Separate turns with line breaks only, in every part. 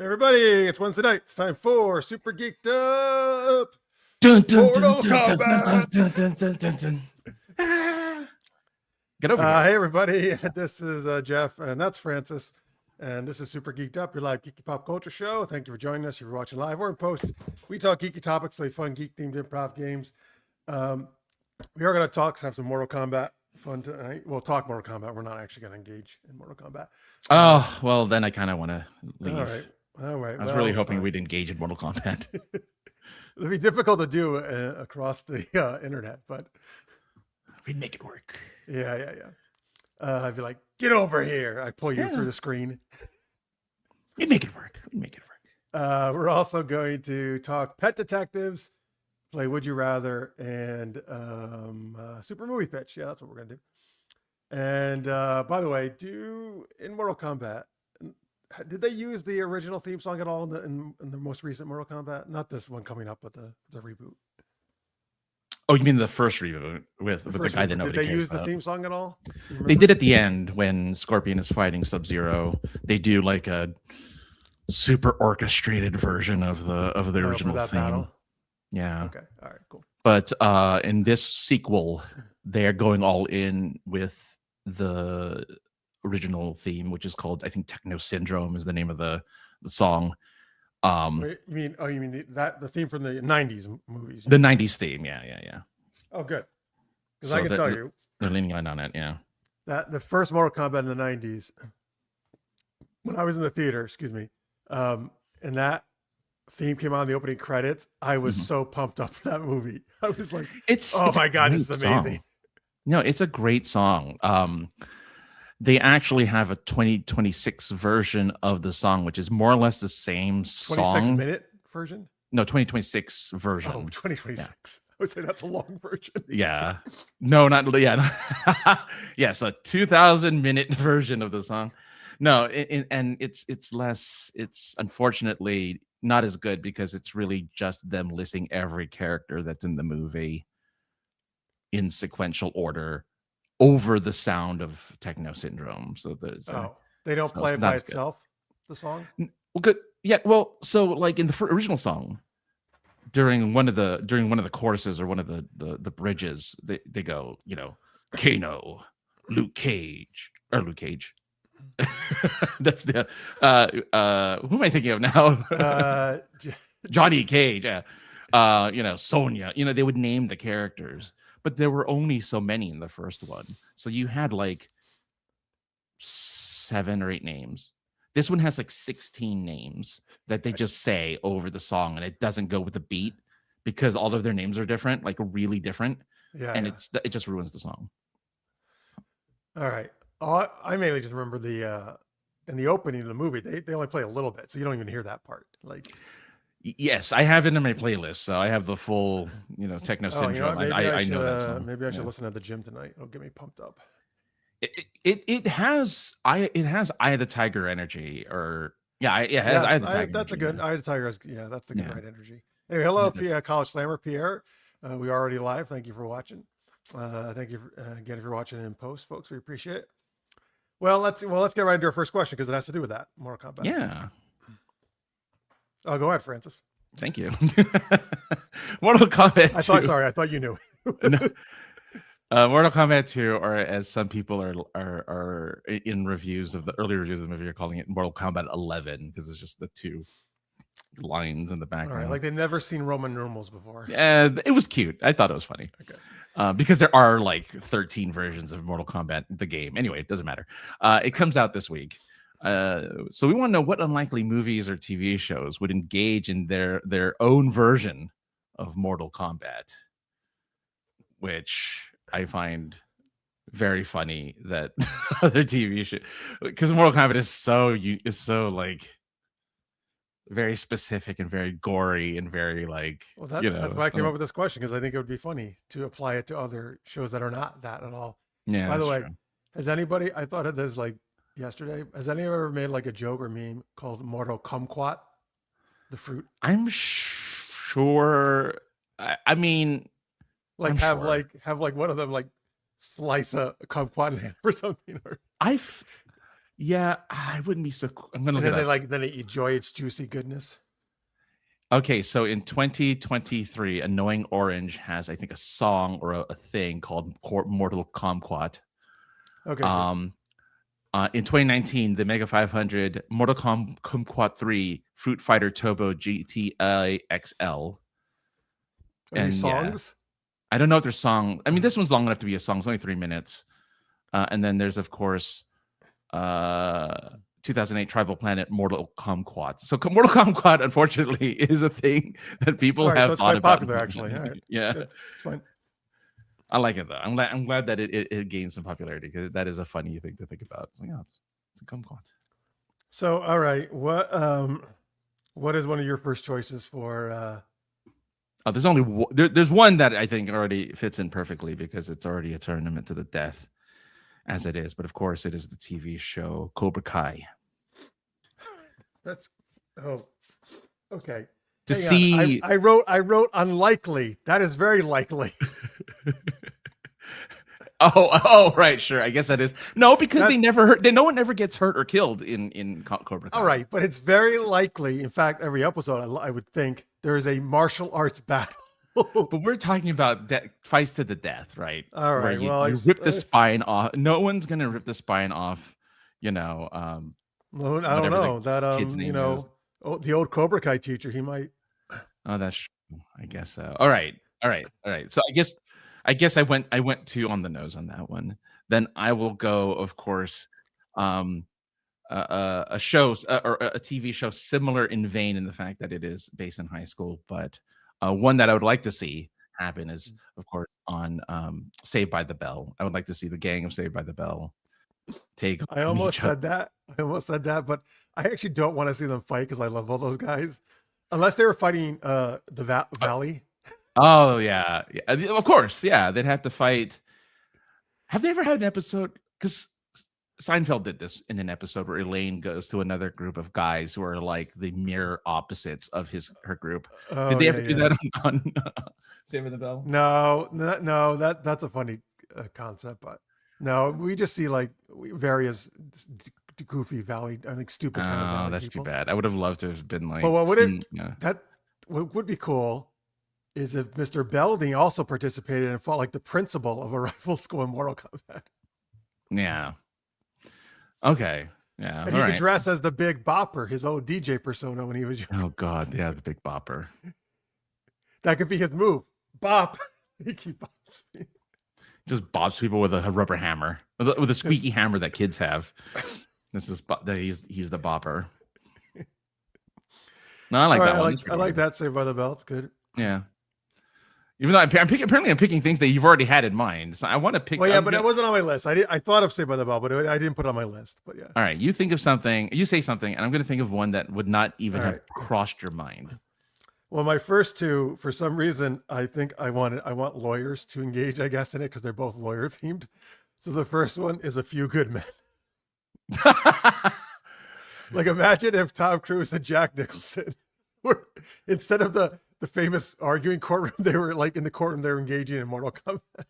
Hey everybody, it's Wednesday night. It's time for Super Geeked Up.
Dun, dun,
Mortal
dun, dun, dun,
Kombat.
dun, dun, dun, dun, dun. Get over here.
Hey everybody, this is Jeff, and that's Francis, and this is Super Geeked Up, your live geeky pop culture show. Thank you for joining us. If you're watching live or in post, we talk geeky topics, play fun geek-themed improv games. We are going to have some Mortal Kombat fun tonight. We'll talk Mortal Kombat. We're not actually going to engage in Mortal Kombat.
Oh, well, then I kind of want to leave.
All right.
I was really hoping we'd engage in Mortal Kombat.
It'd be difficult to do across the internet, but
we'd make it work.
Yeah. I'd be like, get over here. I pull you through the screen.
We'd make it work.
We're also going to talk pet detectives, play Would You Rather, and super movie pitch. Yeah, that's what we're going to do. And by the way, in Mortal Kombat, did they use the original theme song at all in the most recent Mortal Kombat? Not this one coming up, but the reboot.
Oh, you mean the first reboot with the guy that nobody cares about?
Did they use the theme song at all?
They did at the end when Scorpion is fighting Sub-Zero. They do like a super orchestrated version of the original theme. Battle? Yeah.
Okay. All right. Cool.
But in this sequel, they're going all in with the original theme, which is called, I think, Techno Syndrome is the name of the song.
Wait, you mean the theme from the 90s movies?
The 90s theme, yeah.
Oh, good. Because I can tell you,
they're leaning on it, yeah.
That the first Mortal Kombat in the 90s, when I was in the theater, and that theme came on the opening credits, I was so pumped up for that movie. I was like, it's my God, this is amazing.
Song. No, it's a great song. They actually have a 2026 version of the song, which is more or less the same song.
26-minute version?
No, 2026 version.
Oh, 2026. Yeah. I would say that's a long version.
Yeah. No, not, yeah. Yes, a 2,000-minute version of the song. No, and it's unfortunately not as good because it's really just them listing every character that's in the movie in sequential order over the sound of Techno Syndrome. So there's
they don't play it by itself, the song?
Well, good. Yeah, well, so like in the original song, during one of the choruses or one of the bridges, they go, Kano, Luke Cage. That's the who am I thinking of now? Johnny Cage. Sonya. They would name the characters. But there were only so many in the first one. So you had like 7 or 8 names. This one has like 16 names that they just say over the song, and it doesn't go with the beat because all of their names are different, like really different. Yeah. And it just ruins the song.
All right. I mainly just remember in the opening of the movie, they only play a little bit, so you don't even hear that part. Like,
yes, I have it in my playlist, so I have the full, Techno Syndrome. I know that song.
Maybe I should listen at the gym tonight. It'll get me pumped up.
It has Eye of the Tiger energy, or Eye of the Tiger.
That's a good Eye of the Tiger. That's the good right energy. Anyway, hello, College Slammer Pierre. We are already live. Thank you for watching. Thank you again if you're watching in post, folks. We appreciate it. Well, let's get right into our first question because it has to do with that Mortal Kombat.
Yeah.
Oh, go ahead, Francis.
Thank you. Mortal Kombat 2.
I thought you knew.
Mortal Kombat 2, or as some people are in reviews of the early reviews of the movie, are calling it Mortal Kombat 11 because it's just the 2 lines in the background.
All right, like they've never seen Roman numerals before.
Yeah, it was cute. I thought it was funny. Okay. Because there are like 13 versions of Mortal Kombat, the game. Anyway, it doesn't matter. It comes out this week. So we want to know what unlikely movies or TV shows would engage in their own version of Mortal Kombat, which I find very funny that other TV shows, because Mortal Kombat is so like very specific and very gory and very like.
Well, that's why I came up with this question, because I think it would be funny to apply it to other shows that are not that at all.
Yeah.
By the way, has anybody? I thought of this like yesterday. Has anyone ever made like a joke or meme called Mortal Kumquat, the fruit?
I'm sure. I mean,
like have one of them like slice a kumquat in half or something. Or
Yeah, I wouldn't be so. I'm gonna
And
look
then
it up.
then they enjoy its juicy goodness.
Okay, so in 2023, Annoying Orange has, I think, a song or a thing called Mortal Kombat.
Okay, good.
In 2019, the Mega 500 Mortal Kombat 3 Fruit Fighter Turbo GTI XL.
Are these
And yeah,
songs?
I don't know if there's song. I mean, this one's long enough to be a song. It's only 3 minutes. And then there's, of course, 2008 Tribal Planet Mortal Kombat. So Mortal Kombat, unfortunately, is a thing that people
All right, so
have
it's
thought
quite
about.
popular, actually. All right,
Yeah,
good. It's fine.
I like it though. I'm glad that it gained some popularity because that is a funny thing to think about. It's like, oh, it's a kumquat.
So, all right, what is one of your first choices for?
Oh, there's only there's one that I think already fits in perfectly because it's already a tournament to the death, as it is. But of course, it is the TV show Cobra Kai.
That's okay.
To
Hang
see,
on. I wrote unlikely. That is very likely.
oh, right, sure. I guess that is no, because they never hurt. No one ever gets hurt or killed in Cobra Kai.
All right, but it's very likely. In fact, every episode, I would think there is a martial arts battle.
But we're talking about fights to the death, right?
All right.
Where you rip the spine off. No one's gonna rip the spine off. You know.
Well, I don't know that.
Kid's name is.
The old Cobra Kai teacher. He might.
Oh, that's true. I guess so. All right. So I guess I went too on the nose on that one. Then I will go, of course, a show or a TV show similar in vein in the fact that it is based in high school, but one that I would like to see happen is, of course, on Saved by the Bell. I would like to see the gang of Saved by the Bell take.
I almost said that, but I actually don't want to see them fight because I love all those guys, unless they were fighting the Valley.
Oh yeah, of course, yeah. They'd have to fight. Have they ever had an episode? Because Seinfeld did this in an episode where Elaine goes to another group of guys who are like the mirror opposites of her group. Did they ever do that on Saving the Bell?
No. That's a funny concept, but no, we just see like various goofy Valley, I think stupid kind of Valley
that's
people.
Too bad. I would have loved to have been like.
But what would be cool is if Mr. Belding also participated and fought like the principal of a rival school in Mortal Kombat.
Yeah. Okay. Yeah.
And he could dress as the Big Bopper, his old DJ persona when he was young.
Oh God, yeah, the Big Bopper.
That could be his move. Bop. He bops me.
Just bops people with a rubber hammer, with a squeaky hammer that kids have. This is he's the bopper. No, I like that one.
I like that. Saved by the Bell. It's good.
Yeah. Even though apparently I'm picking things that you've already had in mind. So I want to pick.
Well, yeah, but it wasn't on my list. I thought of Saved by the Bell, but I didn't put it on my list. But yeah.
All right, you think of something. You say something, and I'm going to think of one that would not even have crossed your mind.
Well, my first two, for some reason, I think I want lawyers to engage, I guess, in it because they're both lawyer themed. So the first one is A Few Good Men. Like, imagine if Tom Cruise and Jack Nicholson were, instead of the famous arguing courtroom, they were like in the courtroom, they were engaging in Mortal Kombat.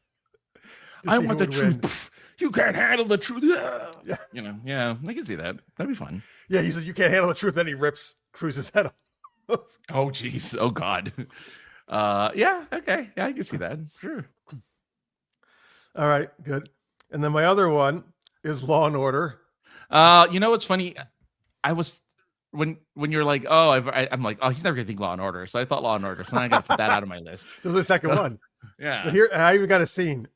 I want the truth. You can't handle the truth. Yeah. You know, yeah, I can see that. That'd be fun.
Yeah, he says, you can't handle the truth. Then he rips Cruise's head off.
Oh, geez. Oh, God. Yeah, okay. Yeah, I can see that. Sure.
All right, good. And then my other one is Law and Order.
You know what's funny? I was when you're like, oh, I'm like, oh, he's never gonna think Law and Order. So I thought Law and Order. So now I got to put that out of my list.
So the second one.
Yeah.
But here, I even got a scene.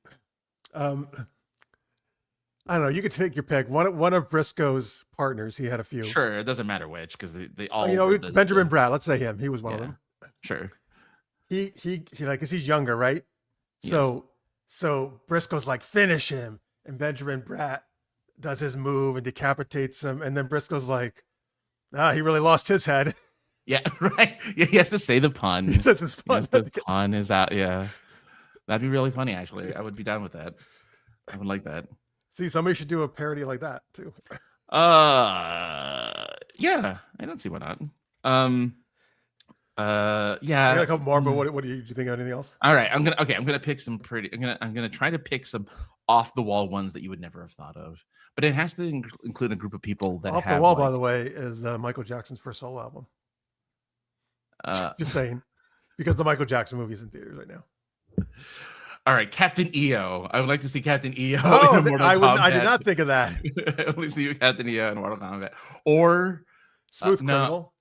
I don't know. You could take your pick. One of Briscoe's partners. He had a few.
Sure, it doesn't matter which because they all.
Benjamin Bratt. Let's say him. He was one of them.
Sure.
He like, cause he's younger, right? Yes. So Briscoe's like, finish him, and Benjamin Bratt does his move and decapitates him, and then Briscoe's like, he really lost his head.
Yeah, right. Yeah, he has to say the pun.
He says his pun.
The pun is out. Yeah, that'd be really funny. Actually, I would be down with that. I would like that.
See, somebody should do a parody like that too.
Yeah, I don't see why not.
I
Yeah.
got a couple more, but what do you think of anything else?
All right, I'm gonna pick some pretty. I'm gonna try to pick some off the wall ones that you would never have thought of, but it has to include a group of people that
Off the
have
wall, by
like.
the way, is Michael Jackson's first solo album.
Uh,
Just saying, because the Michael Jackson movie is in theaters right now.
all right, Captain EO. I would like to see Captain EO
Oh,
in Mortal Kombat.
I did not think of that.
I want to see Captain EO in Mortal Kombat, or
Smooth
no,
Criminal.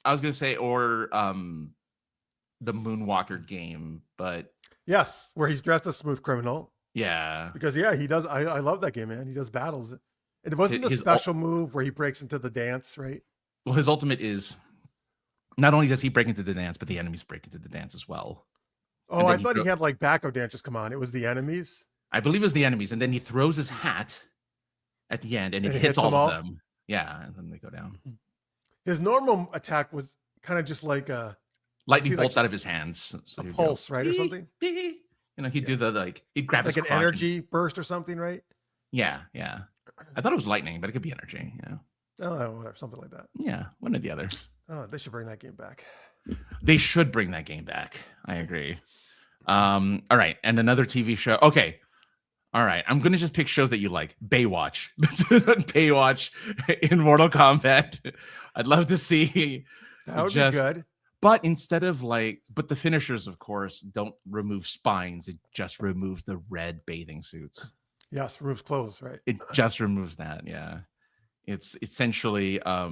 I was gonna say or the Moonwalker game, but
yes, where he's dressed as Smooth Criminal.
yeah,
Because he does. I love that game, man. He does battles. It wasn't the special move where he breaks into the dance, right?
Well, his ultimate is not only does he break into the dance, but the enemies break into the dance as well.
Oh, I thought he had like backup dancers come on. It was the enemies.
I believe it was the enemies, and then he throws his hat at the end, and it hits all of them. Yeah, and then they go down.
His normal attack was kind of just like a
lightning bolts out of his hands.
So a pulse, right, or something.
You know, he'd do the he'd grab
like
his
an energy burst or something, right?
Yeah. I thought it was lightning, but it could be energy. Yeah.
Oh, whatever, something like that.
Yeah, one or the other.
Oh, they should bring that game back.
They should bring that game back. I agree. All right, and another TV show. Okay. All right, I'm gonna just pick shows that you like. Baywatch, Baywatch in Mortal Kombat. I'd love to see.
That would be good.
But instead of but the finishers, of course, don't remove spines. It just removes the red bathing suits.
Yes, removes clothes, right?
It just removes that. Yeah, it's essentially a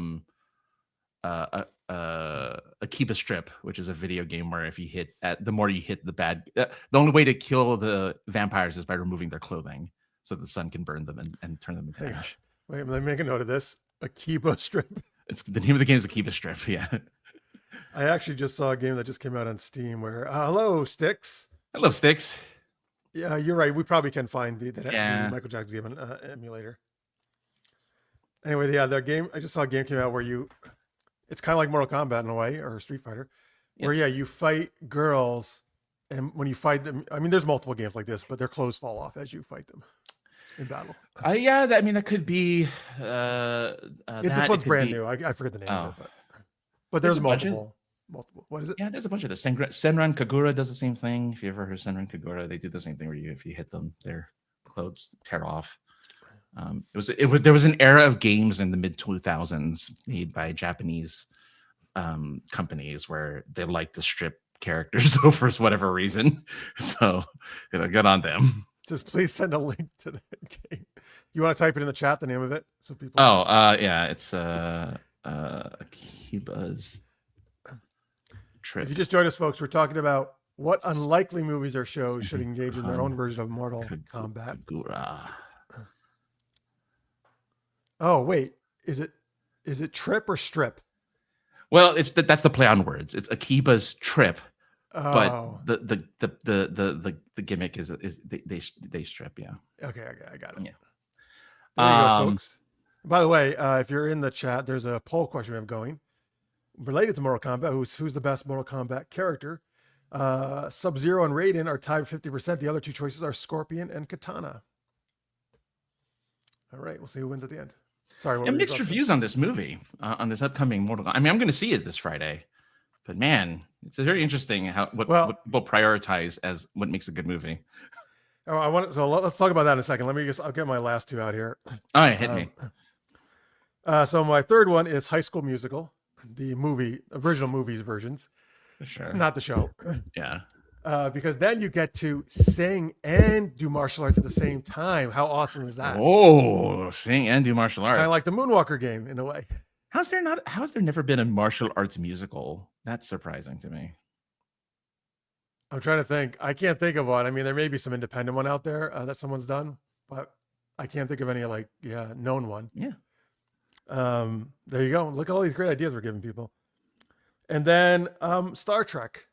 keep a strip, which is a video game where if you hit the more you hit the bad, the only way to kill the vampires is by removing their clothing, so the sun can burn them and turn them into ash.
Wait, let me make a note of this. A Kiba strip.
It's the name of the game is a Kiba strip. Yeah.
I actually just saw a game that just came out on Steam where hello Sticks.
Hello Sticks.
Yeah, you're right. We probably can find the Michael Jackson game emulator. Anyway, yeah, the game. I just saw a game came out where it's kind of like Mortal Kombat in a way, or Street Fighter, where you fight girls, and when you fight them, I mean, there's multiple games like this, but their clothes fall off as you fight them in battle.
Yeah, I mean that could be.
This one's brand new. I forget the name of it, but there's multiple. What is it?
Yeah, there's a bunch of this. Senran Kagura does the same thing. If you ever heard Senran Kagura, they do the same thing where if you hit them, their clothes tear off. There was an era of games in the mid 2000s made by Japanese companies where they like to strip characters for whatever reason. So, good on them.
Just please send a link to the game. You want to type it in the chat, the name of it, so people.
Yeah, it's Akiba's Trip.
If you just joined us, folks, we're talking about what unlikely movies or shows should engage in their own version of Mortal Kombat. Oh wait, is it trip or strip?
Well, that's the play on words. It's Akiba's Trip, but the gimmick is they strip. Yeah.
Okay, I got it.
Yeah.
There you go, folks. By the way, if you're in the chat, there's a poll question we have going related to Mortal Kombat. Who's the best Mortal Kombat character? Sub-Zero and Raiden are tied 50%. The other two choices are Scorpion and Katana. All right, we'll see who wins at the end. Sorry,
mixed reviews on this movie, on this upcoming Mortal Kombat. I mean, I'm going to see it this Friday, but man, it's very interesting what we'll prioritize as what makes a good movie.
So let's talk about that in a second. I'll get my last two out here.
All right, hit me.
So my third one is High School Musical, the original movies versions,
sure,
not the show.
Yeah.
Because then you get to sing and do martial arts at the same time. How awesome is that?
Oh, sing and do martial arts.
Kind of like the Moonwalker game in a way.
How's there never been a martial arts musical? That's surprising to me.
I'm trying to think. I can't think of one. I mean, there may be some independent one out there that someone's done, but I can't think of any known one.
Yeah.
There you go. Look at all these great ideas we're giving people. And then Star Trek.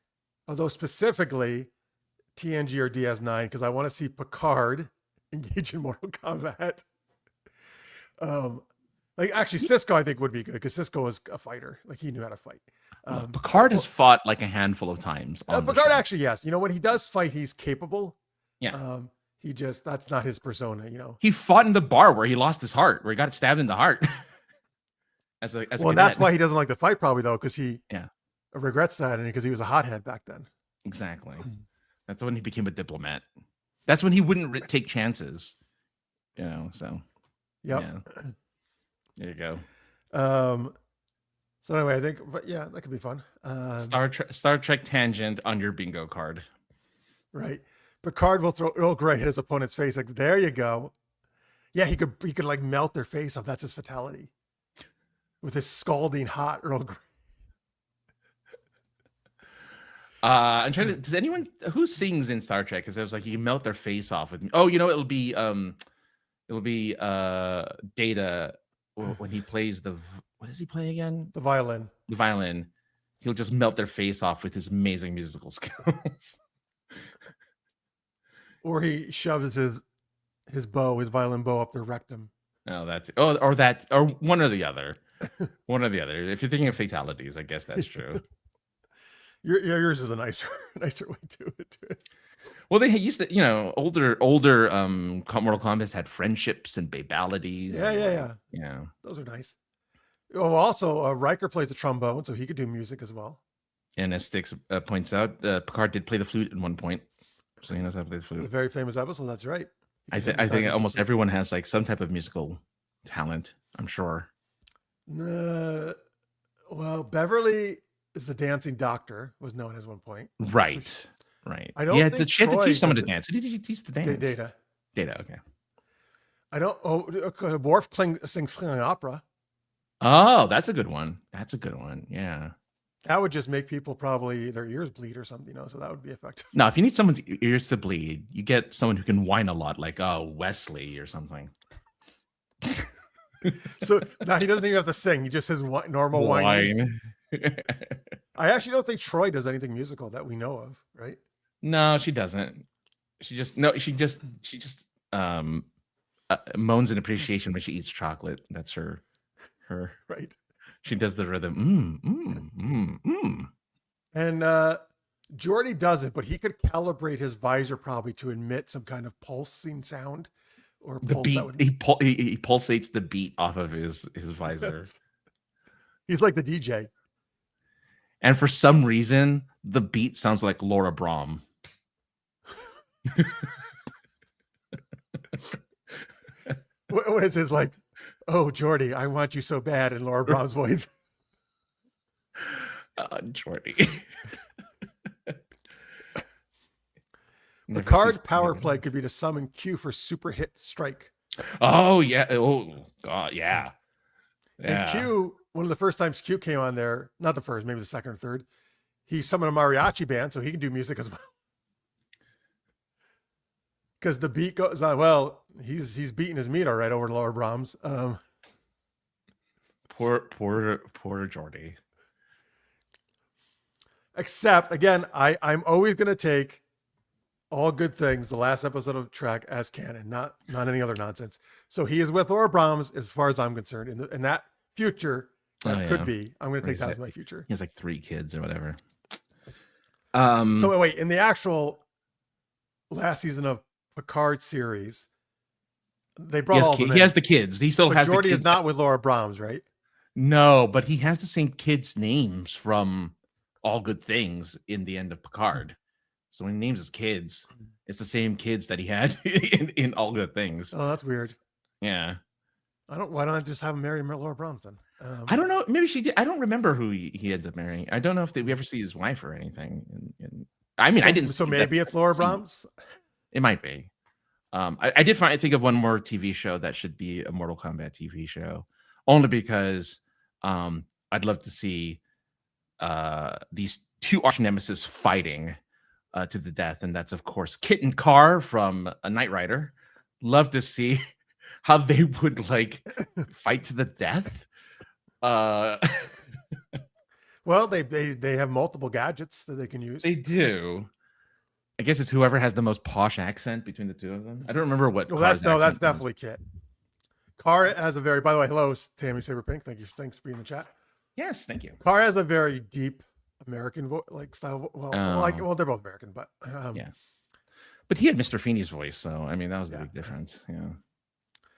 Although specifically TNG or DS9, because I want to see engage in Mortal Kombat. Actually, Cisco I think would be good because Cisco was a fighter. Like he knew how to fight.
Picard has fought like a handful of times.
Picard actually, yes. When he does fight, he's capable.
Yeah.
That's not his persona.
He fought in the bar where he lost his heart, where he got stabbed in the heart. as a
Well, and that's why he doesn't like the fight, probably though, because he
Yeah,
regrets that, and because he was a hothead back then.
exactly. That's when he became a diplomat. That's when he wouldn't take chances. So
Yep.
yeah. There you go.
So anyway, I think, but yeah, that could be fun.
Star Trek tangent on your bingo card.
Right. Picard will throw Earl Grey at his opponent's face. Like, there you go. Yeah, he could like melt their face off. That's his fatality. With his scalding hot Earl Grey.
I'm trying to. Does anyone who sings in Star Trek? Because I was like, you can melt their face off with me. Oh, it'll be Data when he plays what does he play again?
The violin.
The violin. He'll just melt their face off with his amazing musical skills.
Or he shoves his violin bow up their rectum.
Oh, that's or one or the other. One or the other. If you're thinking of fatalities, I guess that's true.
Yours is a nicer way to it.
Well, they used to, older Mortal Kombat had friendships and babalities.
Yeah. Those are nice. Oh, also, Riker plays the trombone, so he could do music as well.
And as Styx points out, Picard did play the flute at one point, so he knows how to play the flute.
A very famous episode. That's right.
I think almost everyone has like some type of musical talent. I'm sure.
Well, Beverly is the dancing doctor, was known as one point.
Right. Right.
I don't think
she had to teach someone to dance. Who did you teach to dance?
Data.
Okay.
I don't. Worf sings Klingon opera.
Oh, that's a good one. Yeah.
That would just make people probably their ears bleed or something, so that would be effective.
No, if you need someone's ears to bleed, you get someone who can whine a lot, like Wesley or something.
So now he doesn't even have to sing; he just says normal whining. I actually don't think Troy does anything musical that we know of, right?
No, she doesn't. She just moans in appreciation when she eats chocolate. That's her.
Right.
She does the rhythm.
And Geordi doesn't, but he could calibrate his visor probably to emit some kind of pulsing sound or
the beat. He pulsates the beat off of his visor.
He's like the DJ.
And for some reason, the beat sounds like Laura Brahm.
What is his like? Oh, Geordi, I want you so bad in Laura Braham's voice.
Geordi.
Picard's power play could be to summon Q for super hit strike.
Oh yeah. Oh god, yeah.
And Q, one of the first times Q came on there, not the first, maybe the second or third, he summoned a mariachi band, so he can do music as well. Because the beat goes on. Well, he's beating his meat all right over Laura Brahms.
Poor Geordi.
Except again, I'm always gonna take All Good Things, the last episode of Trek, as canon, not any other nonsense. So he is with Laura Brahms, as far as I'm concerned. In that future, that could be. I'm gonna take that as my future.
He has like 3 kids or whatever.
So wait, in the actual last season of Picard series, they brought all of them in.
He has the kids. He still has.
Geordi is not with Laura Brahms, right?
No, but he has the same kids' names from All Good Things in the end of Picard. So when he names his kids, it's the same kids that he had in All Good Things.
Oh, that's weird.
Yeah.
Why don't I just have him marry Laura Brahms then?
I don't know. Maybe she did. I don't remember who he ends up marrying. I don't know if we ever see his wife or anything. I didn't.
So maybe it's Laura Brahms.
It might be. I did think of one more TV show that should be a Mortal Kombat TV show, only because I'd love to see these 2 arch nemesis fighting to the death, and that's of course Kit and Carr from A Knight Rider. Love to see how they would like fight to the death.
Well, they have multiple gadgets that they can use.
They do. I guess it's whoever has the most posh accent between the 2 of them. I don't remember what.
That's definitely Kit. Carr has a very. By the way, hello, Tammy Saberpink. Thanks for being in the chat.
Yes, thank you.
Carr has a very deep American style. Well, they're both American, but
yeah. But he had Mr. Feeney's voice, so that was the big difference. Yeah.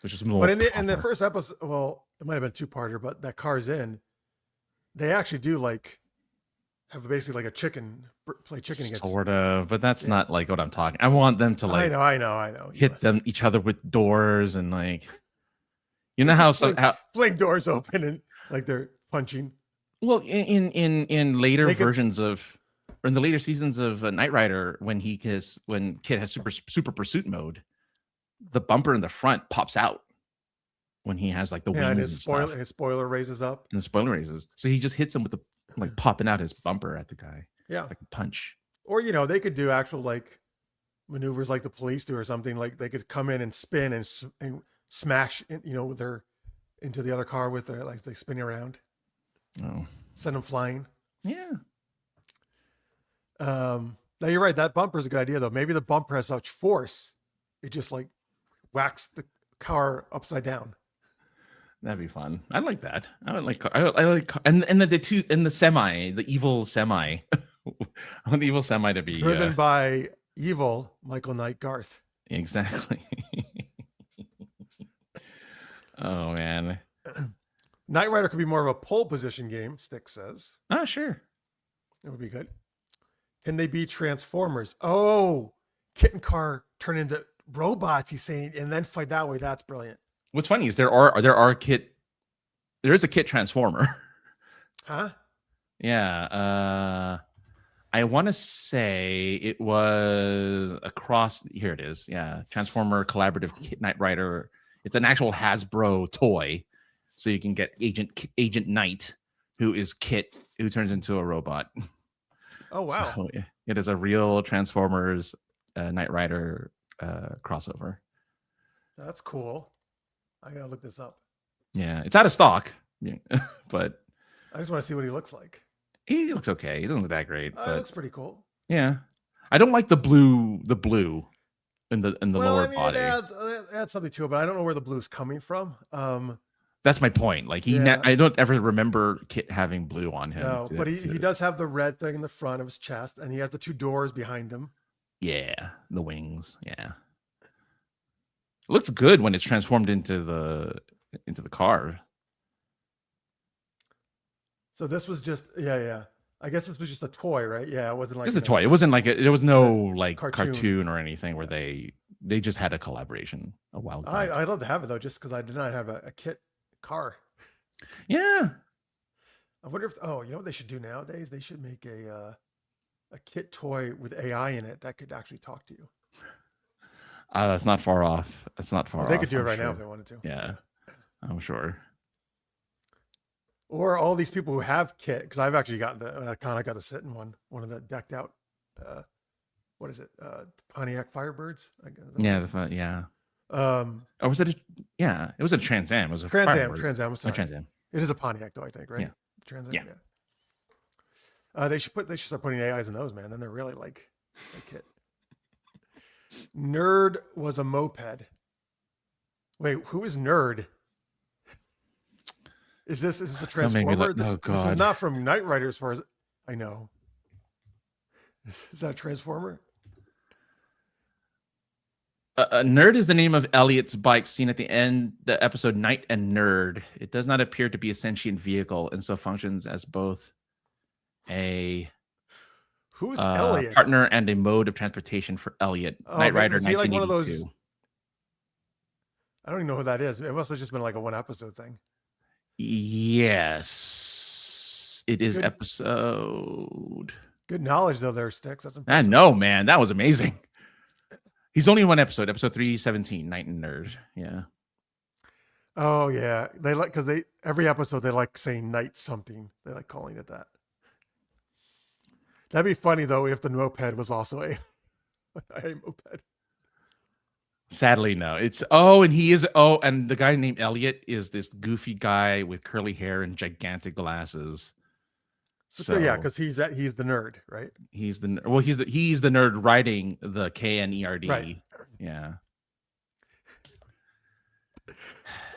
Which is
but in the first episode, well, it might have been two-parter, but that Cars In, they actually do like have basically like a play chicken against.
Sort of, but that's not like what I'm talking. I want them to like.
I know.
Hit them each other with doors and like. You know how
fling doors open and like they're punching.
Well, in later versions of, or in the later seasons of Knight Rider, when Kit has super pursuit mode, the bumper in the front pops out when he has like the wings and stuff.
His spoiler raises up.
And the spoiler raises, so he just hits him with the like popping out his bumper at the guy.
Yeah,
like a punch.
Or they could do actual like maneuvers like the police do or something. Like they could come in and spin and smash, with their into the other car with their like they spin around.
Oh,
send them flying.
Yeah.
Now you're right. That bumper is a good idea though. Maybe the bumper has such force, it just like whacks the car upside down.
That'd be fun. I like that. I like and the evil semi. I want the evil semi to be
driven by evil Michael Knight Garth.
Exactly. Oh man.
Knight Rider could be more of a pole position game, Stick says.
Oh, sure.
It would be good. Can they be Transformers? Oh, Kit and Car turn into robots, he's saying, and then fight that way. That's brilliant.
What's funny is there is a Kit Transformer.
Huh?
Yeah. I want to say it was here it is. Yeah. Transformer collaborative Kit Knight Rider. It's an actual Hasbro toy. So you can get Agent Knight, who is Kit, who turns into a robot.
Oh, wow.
So it is a real Transformers Knight Rider crossover.
That's cool. I got to look this up.
Yeah, it's out of stock. Yeah, but
I just want to see what he looks like.
He looks okay. He doesn't look that great. But
it looks pretty cool.
Yeah. I don't like the blue in the lower body.
It adds something to it, but I don't know where the blue's coming from.
That's my point. Like I don't ever remember Kit having blue on him.
No, but he does have the red thing in the front of his chest, and he has the two doors behind him.
Yeah, the wings. Yeah, it looks good when it's transformed into the car.
So this was just I guess this was just a toy, right? Yeah, it wasn't like
just a toy. It wasn't like there was no like cartoon or anything where they just had a collaboration a while ago.
I'd love to have it though, just because I did not have a Kit car.
Yeah.
I wonder if you know what they should do nowadays? They should make a Kit toy with AI in it that could actually talk to you.
That's not far off. That's not far off.
They could do it right now if they wanted to.
Yeah, I'm sure.
Or all these people who have Kit, because I've actually gotten I kind of got to sit in one of the decked out. What is it? Pontiac Firebirds.
Yeah. Or was it? It was a Trans Am. It was a
Trans Am.
Trans Am.
It is a Pontiac, though, I think, right?
Yeah.
Trans Am. Yeah. They should start putting AIs in those, man. Then they're really like Kit. Nerd was a moped. Wait, who is Nerd? Is this a Transformer?
Oh God!
This is not from Knight Rider, as far as I know. Is that a Transformer?
Nerd is the name of Elliot's bike seen at the end the episode Knight and Nerd. It does not appear to be a sentient vehicle and so functions as both a
who's Elliot
partner and a mode of transportation for Elliot. Knight Rider 1982. Like one of those,
I don't even know who that is. It must have just been like a one episode thing.
Yes, it is episode.
Good knowledge though there, Sticks. That's
I
impressive.
know, man. That was amazing. He's only in one episode 317, Knight and Nerd. Yeah.
Oh yeah. They like, because every episode they like saying Knight something. They like calling it that. That'd be funny though if the moped was also a moped.
Sadly, no. It's and the guy named Elliot is this goofy guy with curly hair and gigantic glasses.
So yeah, because he's the nerd, right?
He's the nerd riding the KNERD. Right. Yeah.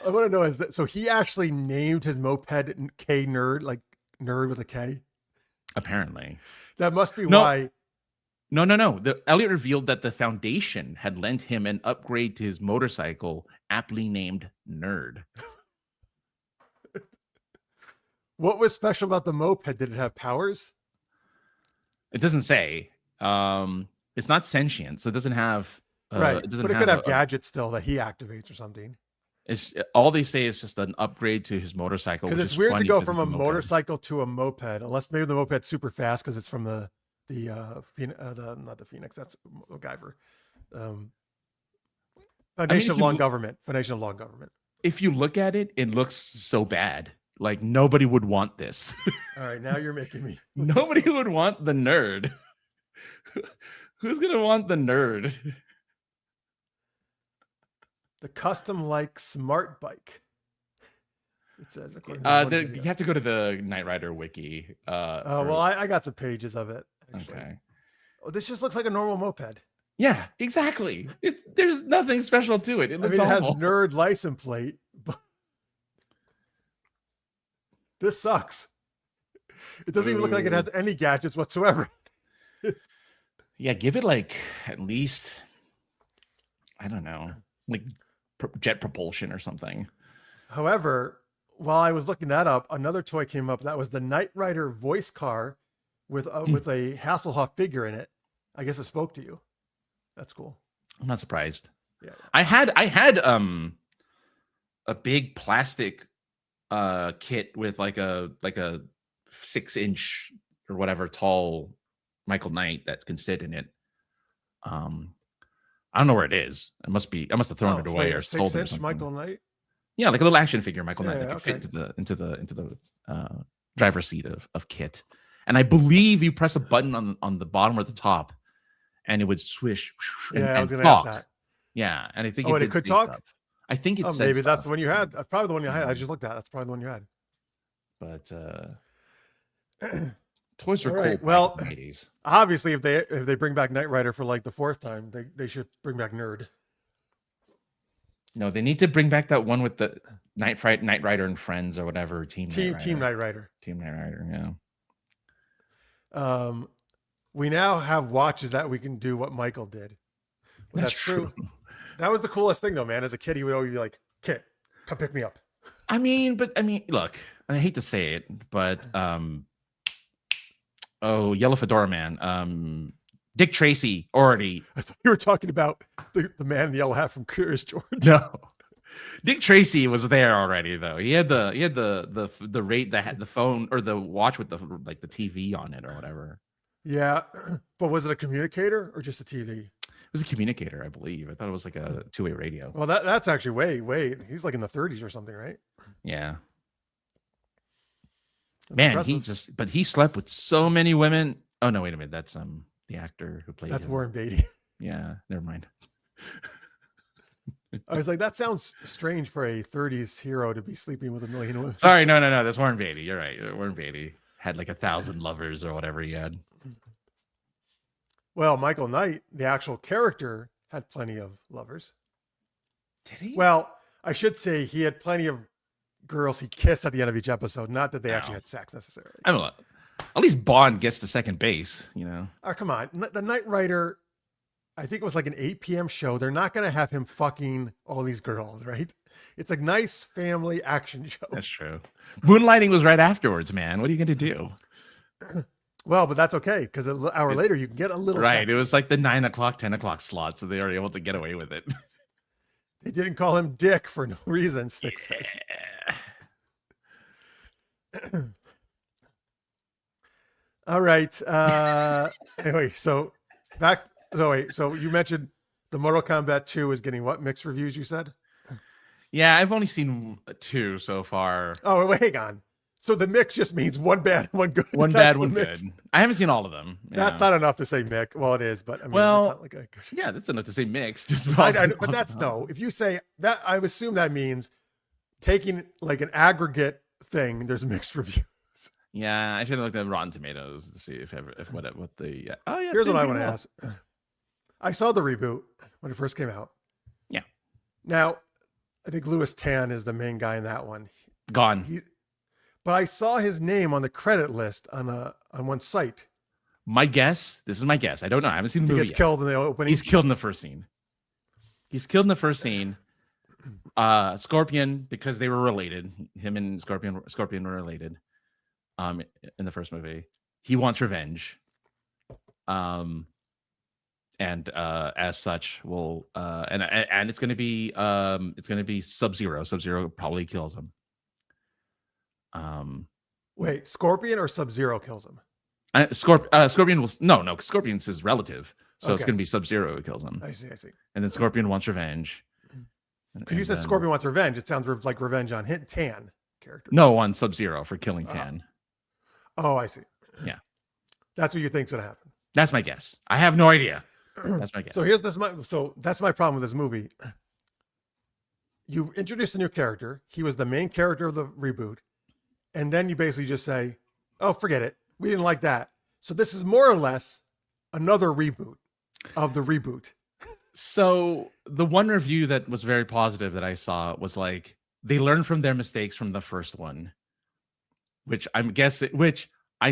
I want to know so he actually named his moped K Nerd, like nerd with a K.
Apparently,
that must be why.
No. Elliot revealed that the Foundation had lent him an upgrade to his motorcycle aptly named Nerd.
What was special about the moped? Did it have powers?
It doesn't say. It's not sentient, so it doesn't have.
Right,
It doesn't
but it
have
could have gadgets still that he activates or something.
It's all they say is just an upgrade to his motorcycle.
Because it's weird to go from a motorcycle to a moped, unless maybe the moped's super fast because it's from not the Phoenix. That's MacGyver. Foundation of Long Government. Foundation of Long Government.
If you look at it, it looks so bad. Like nobody would want this.
All right, now you're making me.
Nobody would want the Nerd. Who's gonna want the Nerd?
The custom like smart bike. It says according
to you have to go to the Knight Rider wiki.
Well, I got some pages of it. Actually.
Okay.
Oh, this just looks like a normal moped.
Yeah, exactly. There's nothing special to it. It looks
it has Nerd license plate. But this sucks. It doesn't even look like it has any gadgets whatsoever.
Yeah, give it like at least, I don't know, like jet propulsion or something.
However, while I was looking that up, another toy came up. That was the Knight Rider voice car with a Hasselhoff figure in it. I guess it spoke to you. That's cool.
I'm not surprised.
Yeah.
I had a big plastic kit with like a 6-inch or whatever tall Michael Knight that can sit in it. I don't know where it is. I must have thrown it away or sold it or something.
Michael Knight?
Yeah, like a little action figure Michael Knight that could fit into the driver's seat of Kit. And I believe you press a button on the bottom or the top and it would swish and,
I was
and
gonna
talk.
Ask that.
Yeah, and I think
it could talk.
Stuff. I think it's
maybe that's the one you had. That's probably the one you had. I just looked at. That's probably the one you had.
But toys are cool.
Well, obviously, if they bring back Knight Rider for like the 4th time, they should bring back Nerd.
No, they need to bring back that one with the Knight Rider and Friends or whatever Team
Knight Rider.
Team Knight Rider.
Yeah. We now have watches that we can do what Michael did. Well, that's true. That was the coolest thing, though, man. As a kid, he would always be like, "Kit, come pick me up."
I mean, look, I hate to say it, but Yellow Fedora Man, Dick Tracy already.
I thought you were talking about the man in the yellow hat from Curious George.
No, Dick Tracy was there already, though. He had the rate that had the phone or the watch with the TV on it or whatever.
Yeah, but was it a communicator or just a TV?
It was a communicator, I believe. I thought it was like a 2-way radio.
Well, that's actually way. He's like in the 30s or something, right?
Yeah.
That's
man,
impressive.
But he slept with so many women. Oh no, wait a minute. That's the actor who played.
That's
him.
Warren Beatty.
Yeah, never mind.
I was like, that sounds strange for a 30s hero to be sleeping with a million women.
Sorry, no. That's Warren Beatty. You're right. Warren Beatty had like 1,000 lovers or whatever he had.
Well, Michael Knight, the actual character, had plenty of lovers.
Did he?
Well, I should say he had plenty of girls he kissed at the end of each episode. Not that they actually had sex necessarily.
I mean, at least Bond gets to second base, you know?
Oh, come on. The Knight Rider, I think it was like an 8 p.m. show. They're not going to have him fucking all these girls, right? It's a nice family action show.
That's true. Moonlighting was right afterwards, man. What are you going to do?
Well, but that's okay because an hour later you can get a little
right.
sexy.
It was like the 9 o'clock, 10 o'clock slot, so they were able to get away with it.
They didn't call him Dick for no reason. Stick says. All right. Anyway, so back. So wait. So you mentioned the Mortal Kombat 2 is getting what mixed reviews? You said.
Yeah, I've only seen 2 so far.
Oh, wait, hang on. So the mix just means one bad, one good.
One bad, one good. I haven't seen all of them.
That's not enough to say mix. Well, it is, but I mean,
well,
that's not like a good.
Yeah, that's enough to say mix. Just
but that's no. If you say that, I assume that means taking like an aggregate thing. There's mixed reviews.
Yeah, I should have looked at Rotten Tomatoes to see if what the. Oh yeah.
Here's what I want to ask. I saw the reboot when it first came out.
Yeah.
Now, I think Louis Tan is the main guy in that one.
Gone.
But I saw his name on the credit list on one site.
My guess. This is my guess. I don't know. I haven't seen the movie.
He gets killed in the opening.
He's killed in the first scene. Scorpion, because they were related. Him and Scorpion were related. In the first movie, he wants revenge. And as such, will and it's gonna be Sub-Zero. Sub-Zero probably kills him.
Wait, Scorpion or Sub-Zero kills him?
Scorpion will no. Scorpion's his relative, so it's gonna be Sub-Zero who kills him.
I see.
And then Scorpion wants revenge.
Because you said Scorpion wants revenge. It sounds like revenge on Tan character.
No, on Sub-Zero for killing Tan.
Oh, I see.
Yeah,
that's what you think's gonna happen.
That's my guess. I have no idea. That's my guess.
So that's my problem with this movie. You introduced a new character. He was the main character of the reboot, and then you basically just say, "Oh, forget it. We didn't like that." So this is more or less another reboot of the reboot.
So the one review that was very positive that I saw was like they learned from their mistakes from the first one, which I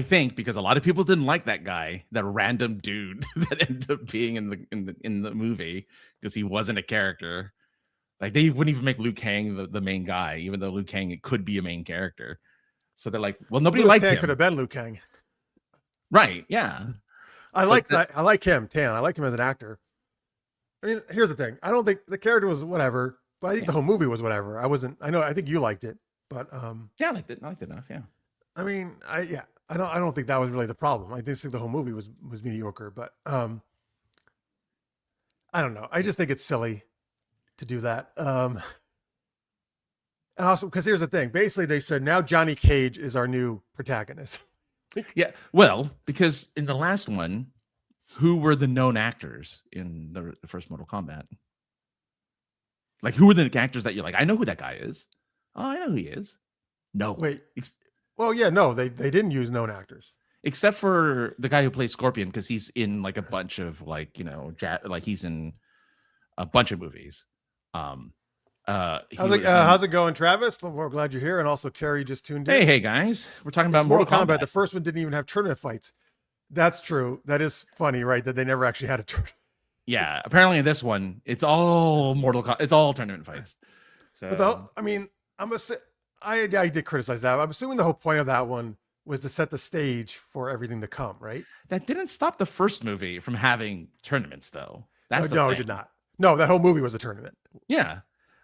think because a lot of people didn't like that guy, that random dude that ended up being in the movie because he wasn't a character. Like they wouldn't even make Liu Kang the main guy, even though Liu Kang could be a main character. So they're like, well, nobody liked him.
Could have been Liu Kang,
right? Yeah,
I like that. I like him, Tan. I like him as an actor. I mean, here's the thing. I don't think the character was whatever, but I think the whole movie was whatever. I think you liked it, but
yeah, I liked it. I liked it enough. Yeah.
I mean, I don't think that was really the problem. I just think the whole movie was mediocre, but I don't know. I just think it's silly to do that. And also because here's the thing. Basically, they said now Johnny Cage is our new protagonist.
Yeah, well, because in the last one, who were the known actors in the first Mortal Kombat? Like, who were the actors that you're like, I know who that guy is. Oh, I know who he is. No.
Wait. Well, yeah, no, they didn't use known actors.
Except for the guy who plays Scorpion, because he's in like a bunch of like, he's in a bunch of movies.
How's it going, Travis? We're glad you're here. And also Carrie just tuned in.
Hey guys. We're talking about Mortal Kombat.
The first one didn't even have tournament fights. That's true. That is funny, right? That they never actually had a tournament.
Yeah, apparently in this one, it's all it's all tournament fights. So
I did criticize that. I'm assuming the whole point of that one was to set the stage for everything to come, right?
That didn't stop the first movie from having tournaments, though.
No, it did not. No, that whole movie was a tournament.
Yeah.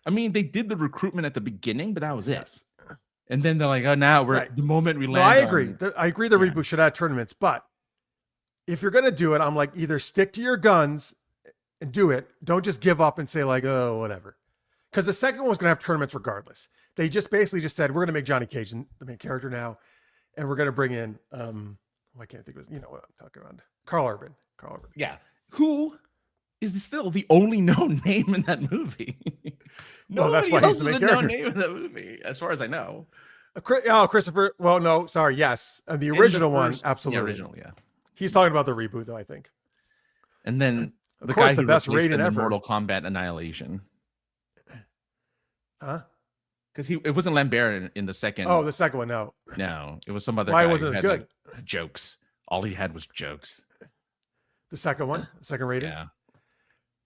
I mean, they did the recruitment at the beginning, but that was
it.
And then they're like, oh, now we're the moment we land.
No, I agree. I agree the reboot should have tournaments, but if you're going to do it, I'm like, either stick to your guns and do it. Don't just give up and say like, oh, whatever. Because the second one was going to have tournaments regardless. They just basically just said, we're going to make Johnny Cage the main character now. And we're going to bring in, I can't think of his, you know what I'm talking about. Carl Urban.
Yeah. Who is still the only known name in that movie?
No, that's why he's the main character.
Known name in that movie, as far as I know.
Christopher. Well, no, sorry. Yes. The original one. Absolutely.
The original, yeah.
He's talking about the reboot, though, I think.
And then
the guy who best rated ever.
Mortal Kombat Annihilation.
Huh?
Because it wasn't Lambert in the second.
Oh, the second one, no.
No, it was some other
guy.
Why
wasn't as good?
Like, jokes. All he had was jokes.
The second one? The second rating?
Yeah.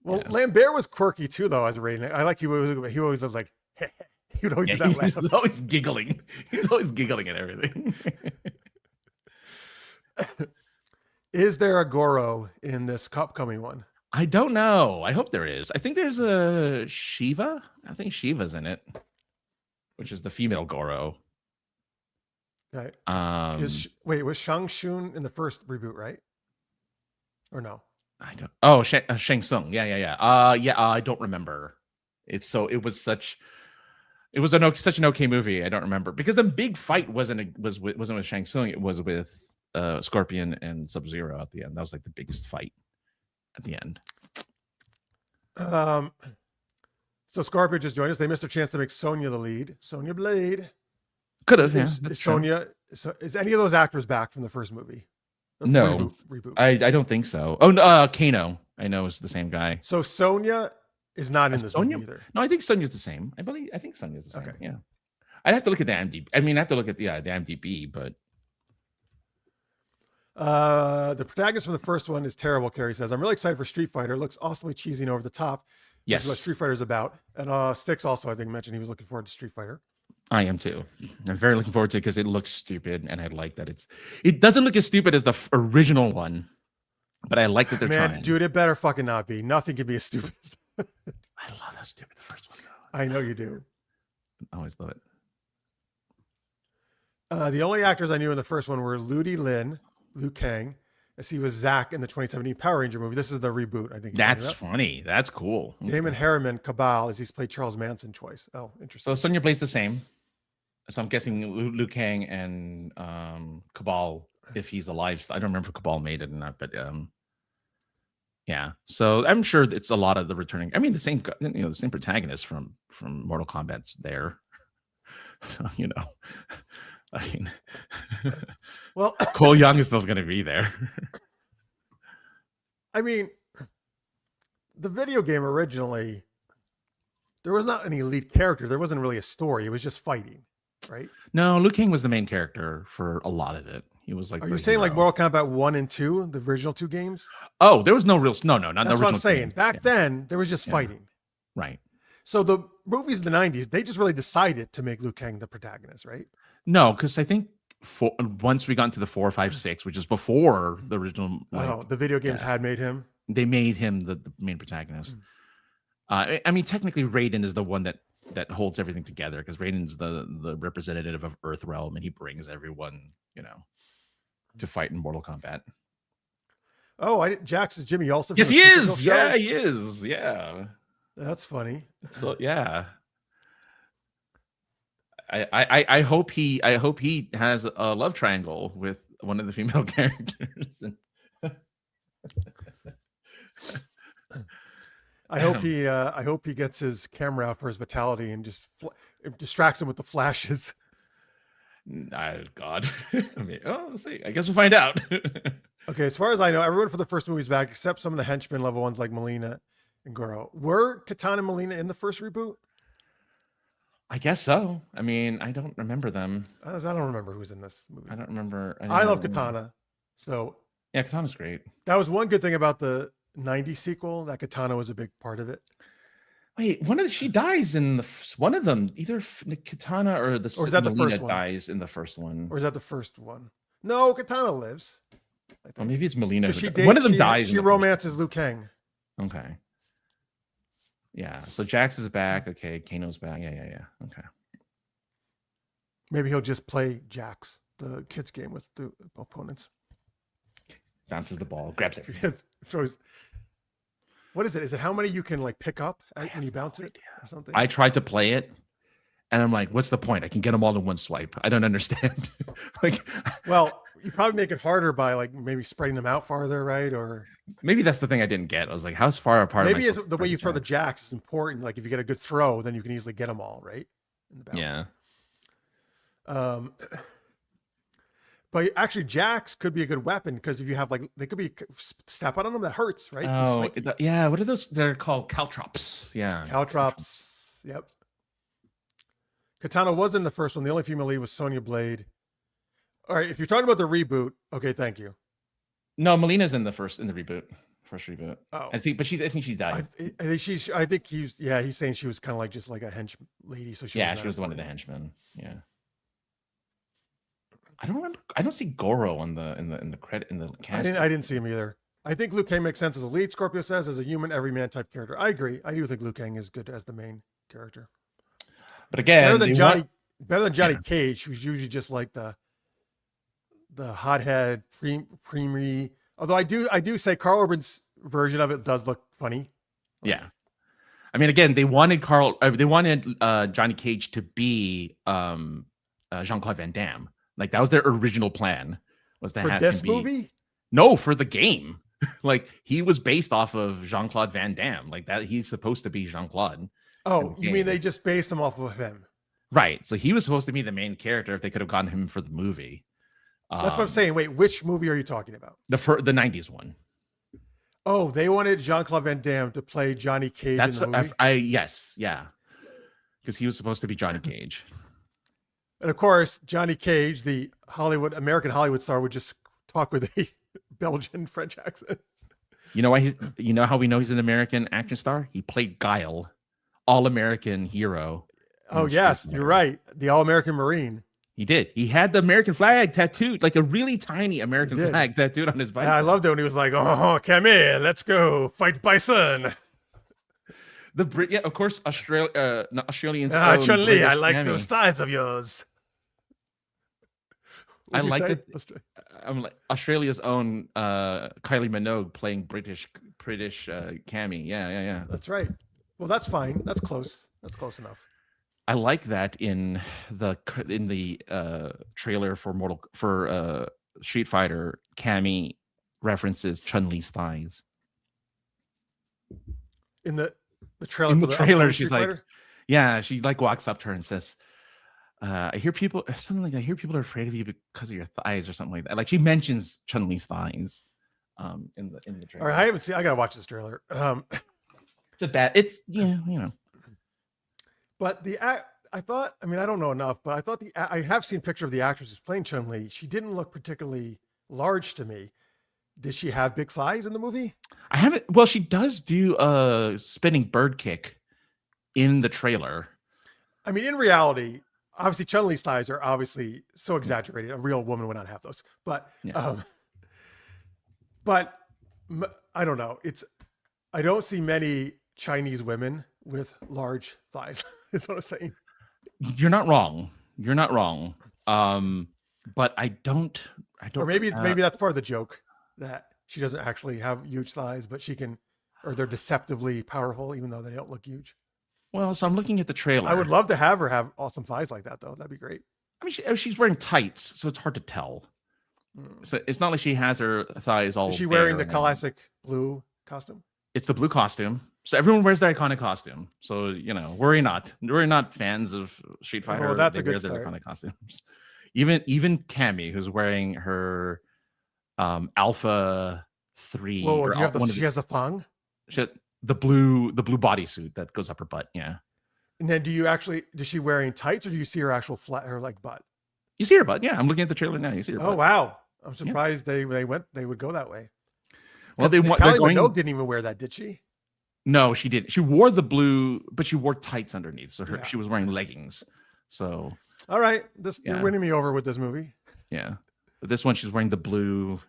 Well, yeah. Lambert was quirky, too, though, as a rating. I like he always was like, he would always do that laugh.
He's always giggling. He's always giggling at everything.
Is there a Goro in this upcoming one?
I don't know. I hope there is. I think there's a Shiva. I think Shiva's in it, which is the female Goro.
Right. Was Shang Tsung in the first reboot, right? Or no?
I don't. Oh, Shang Tsung. Yeah. I don't remember. It was such an okay movie. I don't remember because the big fight wasn't with Shang Tsung. It was with Scorpion and Sub-Zero at the end. That was like the biggest fight at the end.
So Scorpion just joined us. They missed a chance to make Sonya the lead. Sonya Blade.
Could have. Yeah,
is Sonya? Is any of those actors back from the first movie?
No, reboot. I don't think so. Oh, no, Kano. I know is the same guy.
So Sonya is not in this movie either.
No, I think Sonya's the same. I think Sonya's the same. Okay. Yeah. I'd have to look at the IMDb. I mean, I have to look at the IMDb, but.
The protagonist from the first one is terrible, Carrie says. I'm really excited for Street Fighter. It looks awesomely cheesy and over the top. which is what
Yes,
Street Fighter is about. And Sticks also, I think, mentioned he was looking forward to Street Fighter.
I am too. I'm very looking forward to it because it looks stupid, and I like that it doesn't look as stupid as the original one, but I like that they're
Man,
trying.
dude, it better fucking not be. Nothing can be as stupid as that.
I love how stupid the first one goes.
I know you do.
I always love it.
The only actors I knew in the first one were Ludi Lin, Liu Kang, as he was Zack in the 2017 Power Ranger movie. This is the reboot, I think.
That's funny. That's cool.
Damon Harriman, Cabal, as he's played Charles Manson twice. Oh, interesting.
So Sonya Blade's the same. So I'm guessing Liu Kang and Cabal, if he's alive. I don't remember if Cabal made it or not, but yeah. So I'm sure it's a lot of the returning. I mean, the same protagonist from Mortal Kombat's there. So I mean,
well,
Cole Young is still going to be there.
I mean, the video game originally, there was not any lead character. There wasn't really a story. It was just fighting, right?
No, Liu Kang was the main character for a lot of it. He was like.
Are you saying like Mortal Kombat 1 and 2, the original 2 games?
Oh, there was no real. No, not
That's
the original.
what I'm saying. Back then, there was just fighting.
Right.
So the movies in the 90s, they just really decided to make Liu Kang the protagonist, right?
No, because I think once we got into the 4, 5, 6, which is before the original.
The video games had made him.
They made him the main protagonist. I mean, technically, Raiden is the one that holds everything together because Raiden's the representative of Earthrealm, and he brings everyone, to fight in Mortal Kombat.
Oh, Jax is Jimmy Olsen.
Yes, he is. Yeah, he is. Yeah,
that's funny.
So yeah. I hope he has a love triangle with one of the female characters.
I hope he gets his camera out for his vitality and just distracts him with the flashes.
God. I mean, let's see. I guess we'll find out.
Okay, as far as I know, everyone for the first movie's back except some of the henchmen level ones like Melina and Goro. Were Katana and Melina in the first reboot?
I guess so. I mean, I don't remember them.
I don't remember who's in this movie.
I don't remember.
I love Katana. So
yeah, Katana's great.
That was one good thing about the 90s sequel, that Katana was a big part of it.
Wait, she dies in one of them. Either Katana or is that the first one? Dies in the first one.
Or is that the first one? No, Katana lives.
Well, maybe it's Melina.
One of them dies. She romances Liu Kang.
Okay. Yeah. So Jax is back. Okay. Kano's back. Yeah. Okay.
Maybe he'll just play Jax, the kids game with the opponents.
Bounces the ball, grabs it,
throws. What is it? Is it how many you can like pick up when you bounce it or something?
I tried to play it, and I'm like, "What's the point? I can get them all in one swipe." I don't understand.
Well, you probably make it harder by like maybe spreading them out farther, right? Or
maybe that's the thing I didn't get. I was like, "How far apart?"
Maybe it's the way you throw the jacks is important. Like if you get a good throw, then you can easily get them all, right? In the bounce.
Yeah.
But actually, jacks could be a good weapon because if you have they could be step out on them that hurts, right?
Oh, yeah. What are those? They're called caltrops. Yeah.
Caltrops. Yep. Katana was in the first one. The only female lead was Sonya Blade. All right. If you're talking about the reboot, okay, thank you.
No, Melina's in the reboot. First reboot.
Oh,
I think she died.
I think he's saying she was kind of like just like a hench lady. So she
was one of the henchmen. Yeah. I don't remember. I don't see Goro in the credit in the cast.
I didn't see him either. I think Liu Kang makes sense as a lead. Scorpio says as a human everyman type character. I agree. I do think Liu Kang is good as the main character.
But again,
better than Johnny Cage, who's usually just like the hothead preemy. Although I do say Carl Urban's version of it does look funny.
Yeah. I mean, again, they wanted Johnny Cage to be Jean-Claude Van Damme. Like that was their original plan, was to have
this movie.
No, for the game. Like he was based off of Jean-Claude Van Damme. Like that, he's supposed to be Jean-Claude.
Oh, you mean they just based him off of him?
Right. So he was supposed to be the main character if they could have gotten him for the movie.
That's what I'm saying. Wait, which movie are you talking about?
The 90s one.
Oh, they wanted Jean-Claude Van Damme to play Johnny Cage in the movie?
Yes, yeah. Because he was supposed to be Johnny Cage.
And of course, Johnny Cage, the American Hollywood star, would just talk with a Belgian French accent.
You know why you know how we know he's an American action star? He played Guile, all-American hero.
Oh yes, you're right. The All-American Marine.
He did. He had the American flag tattooed, like a really tiny American flag tattooed on his bicep.
Yeah, I loved it when he was like, "Oh, come here, let's go fight bison."
Yeah, of course, Australians.
Chun-Li, I like those thighs of yours.
I like that. I'm like Australia's own Kylie Minogue playing British Cammy. Yeah.
That's right. Well, that's fine. That's close. That's close enough.
I like that in the trailer for Street Fighter, Cammy references Chun-Li's thighs.
In the trailer,
she's like, yeah, she like walks up to her and says, I hear people are afraid of you because of your thighs or something like that. Like she mentions Chun-Li's thighs in the trailer.
All right, I haven't seen. I gotta watch this trailer.
It's you know.
But I thought. I mean, I don't know enough, but I thought I have seen a picture of the actress who's playing Chun-Li. She didn't look particularly large to me. Did she have big thighs in the movie?
I haven't. Well, she does do a spinning bird kick in the trailer.
I mean, in reality, obviously Chun-Li's thighs are obviously so exaggerated. A real woman would not have those. But, but I don't know. I don't see many Chinese women with large thighs. Is what I'm saying.
You're not wrong. But I don't.
Or maybe that's part of the joke, that she doesn't actually have huge thighs, but she can, or they're deceptively powerful, even though they don't look huge.
Well, so I'm looking at the trailer.
I would love to have her have awesome thighs like that, though. That'd be great.
I mean, she's wearing tights, so it's hard to tell. So it's not like she has her thighs all.
Is she wearing the classic blue costume?
It's the blue costume. So everyone wears their iconic costume. So we're not fans of Street Fighter.
Oh, that's a good start.
Iconic costumes. Even Cammy, who's wearing her Alpha 3.
Whoa, she has the thong?
The blue bodysuit that goes up her butt, yeah.
And then does she wearing tights, or do you see her actual her like butt?
You see her butt, yeah. I'm looking at the trailer now. You see her butt.
Oh wow. I'm surprised they would go that way.
Well,
Kylie Minogue didn't even wear that, did she?
No, she didn't. She wore the blue, but she wore tights underneath. So she was wearing leggings. So
all right. You're winning me over with this movie.
Yeah. But this one, she's wearing the blue.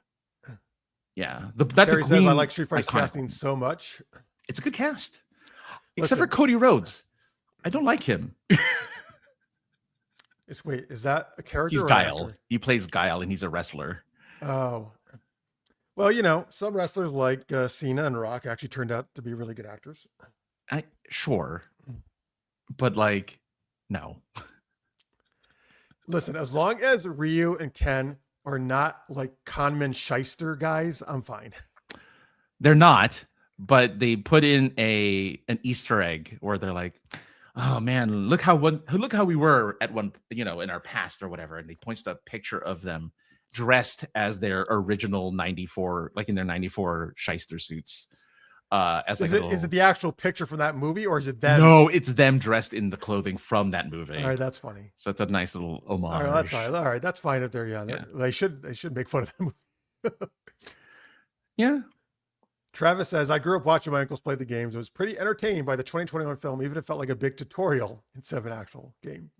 Yeah.
Carrie says, I like Street Fighter's casting so much.
It's a good cast. Except for Cody Rhodes. I don't like him.
Is that a character?
He's Guile. He plays Guile, and he's a wrestler.
Oh. Well, some wrestlers like Cena and Rock actually turned out to be really good actors.
Sure. But no.
Listen, as long as Ryu and Ken are not like conman shyster guys, I'm fine.
They're not, but they put in an Easter egg where they're like, oh man, look how we were at one, in our past or whatever. And they points to a picture of them dressed as their original 94, like in their 94 shyster suits. Is
it the actual picture from that movie, or is it them?
No, it's them dressed in the clothing from that movie.
All right, that's funny.
So it's a nice little homage.
All right, that's fine if they're they should make fun of them.
Yeah.
Travis says, I grew up watching my uncles play the games. I was pretty entertained by the 2021 film, even if it felt like a big tutorial instead of an actual game.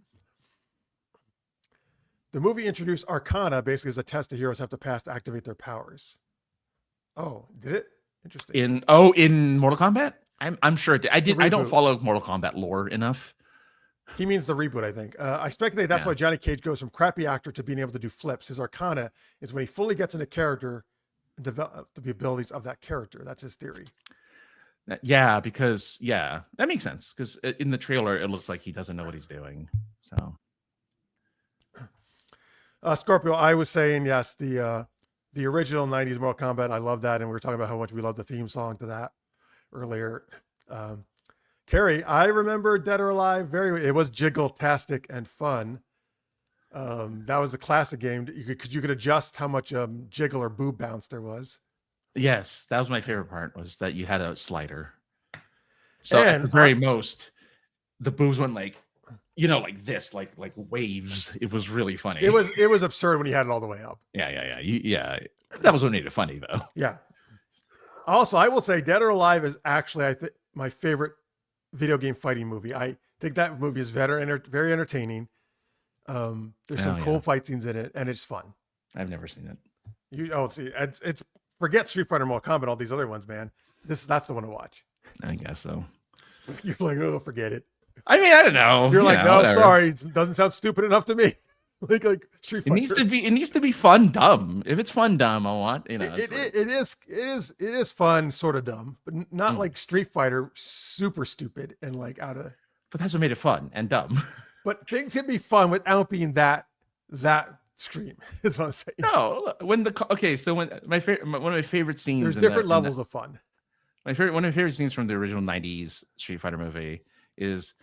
The movie introduced Arcana basically as a test the heroes have to pass to activate their powers. Oh, did it? Interesting.
In Mortal Kombat? I'm sure it did. I don't follow Mortal Kombat lore enough.
He means the reboot, I think. I speculate that's why Johnny Cage goes from crappy actor to being able to do flips. His Arcana is when he fully gets into character and develop the abilities of that character. That's his theory.
Yeah, because that makes sense. Because in the trailer, it looks like he doesn't know what he's doing. So,
Scorpio, I was saying yes. The original 90s Mortal Kombat, I love that. And we were talking about how much we love the theme song to that earlier. Carrie, I remember Dead or Alive. It was jiggle-tastic and fun. That was the classic game. You could adjust how much jiggle or boob bounce there was.
Yes, that was my favorite part, was that you had a slider. So at the very most, the boobs went like this, like waves. It was really funny.
It was absurd when you had it all the way up.
Yeah. That was what made it funny, though.
Yeah. Also, I will say Dead or Alive is actually, I think, my favorite video game fighting movie. I think that movie is very entertaining. There's some cool fight scenes in it, and it's fun.
I've never seen it.
It's forget Street Fighter, Mortal Kombat, all these other ones, man. That's the one to watch.
I guess so.
You're like, oh, forget it.
I mean, I don't know.
You're like, no, whatever. Sorry, it doesn't sound stupid enough to me. like Street Fighter.
It needs to be fun, dumb. If it's fun, dumb, I want
It is fun, sort of dumb, but not like Street Fighter, super stupid and like out of.
But that's what made it fun and dumb.
But things can be fun without being that extreme. Is what I'm saying.
No, when one of my favorite scenes.
There's different levels of fun.
One of my favorite scenes from the original '90s Street Fighter movie is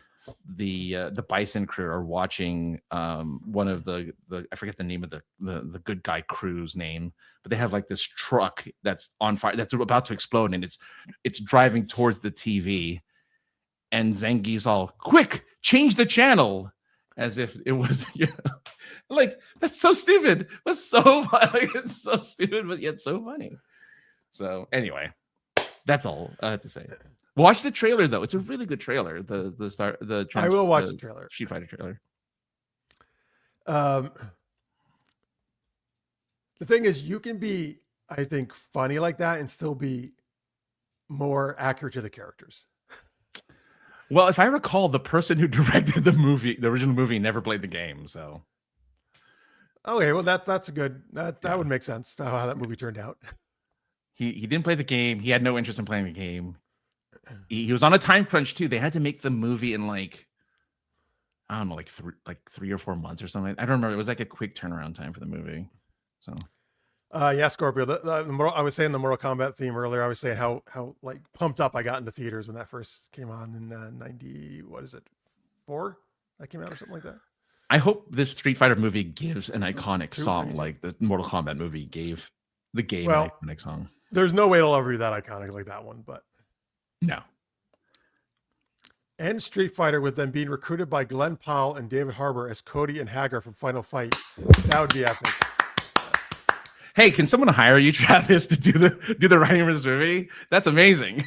the Bison crew are watching one of the I forget the name of the good guy crew's name, but they have like this truck that's on fire that's about to explode, and it's driving towards the TV, and Zangief's all, quick, change the channel, as if it was like, that's so stupid, but so like, it's so stupid but yet so funny. So anyway, that's all I have to say. Watch the trailer though; it's a really good trailer. I
will watch the trailer.
Street Fighter trailer.
The thing is, you can be, I think, funny like that and still be more accurate to the characters.
Well, if I recall, the person who directed the original movie, never played the game. So,
okay, well that's a good that would make sense to how that movie turned out.
He didn't play the game. He had no interest in playing the game. He was on a time crunch too. They had to make the movie in like, I don't know, like 3 or 4 months or something. I don't remember. It was like a quick turnaround time for the movie. So,
yeah, Scorpio. I was saying the Mortal Kombat theme earlier. I was saying how like pumped up I got in the theaters when that first came on in 90. What is it? 4? That came out or something like that.
I hope this Street Fighter movie gives an iconic song like the Mortal Kombat movie gave the game an iconic song.
There's no way it'll ever be that iconic like that one, but.
No.
End Street Fighter with them being recruited by Glenn Powell and David Harbour as Cody and Hagar from Final Fight. That would be epic. Yes.
Hey, can someone hire you, Travis, to do the writing for this movie? That's amazing.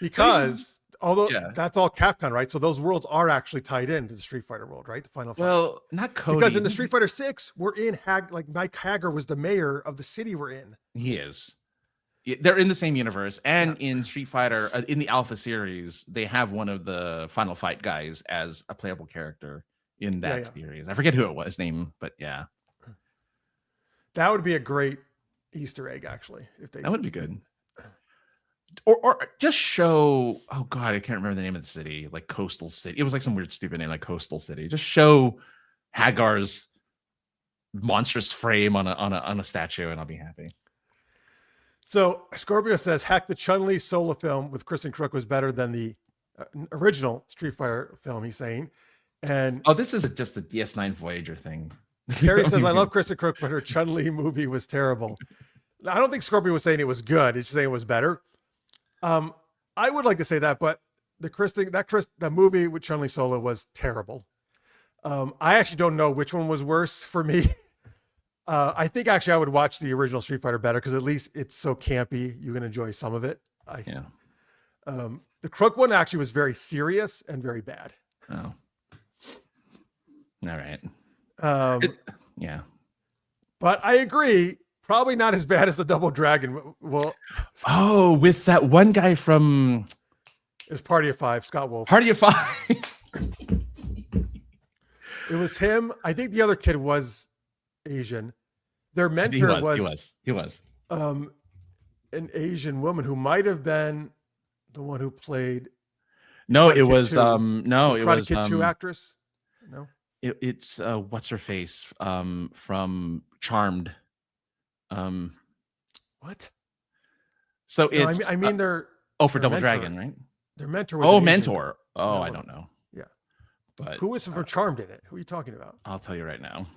Because that's all Capcom, right? So those worlds are actually tied into the Street Fighter world, right? The Final Fight.
Well, not Cody.
Because in the Street Fighter 6, we're in Mike Hagar was the mayor of the city we're in.
He is. They're in the same universe, and in Street Fighter, in the Alpha series, they have one of the Final Fight guys as a playable character in that series. I forget who it was, his name, but yeah,
that would be a great Easter egg, actually.
That would be good, or just show. Oh God, I can't remember the name of the city, like Coastal City. It was like some weird, stupid name, like Coastal City. Just show Hagar's monstrous frame on a statue, and I'll be happy.
So Scorpio says, "Hack the Chun-Li solo film with Kristen Crook was better than the original Street Fighter film." He's saying, and
this is just the DS9 Voyager thing.
Carrie says, "I love Kristen Crook, but her Chun-Li movie was terrible." I don't think Scorpio was saying it was good; he's saying it was better. I would like to say that, but the movie with Chun-Li solo was terrible. I actually don't know which one was worse for me. I think actually I would watch the original Street Fighter better because at least it's so campy. You can enjoy some of it. The Crook one actually was very serious and very bad.
Oh, all right. Yeah,
but I agree. Probably not as bad as the Double Dragon. Well,
with that one guy from
it's Party of Five, Scott Wolf.
Party of Five.
It was him. I think the other kid was Asian. Their mentor
he was
an Asian woman who might have been the one who played.
No, it was Karate
Kid 2 actress. No,
it's what's her face from Charmed.
What?
So it's
I mean they're
for Double Dragon, right?
Their mentor was
mentor. I don't know.
Yeah,
but
who was from Charmed in it? Who are you talking about?
I'll tell you right now.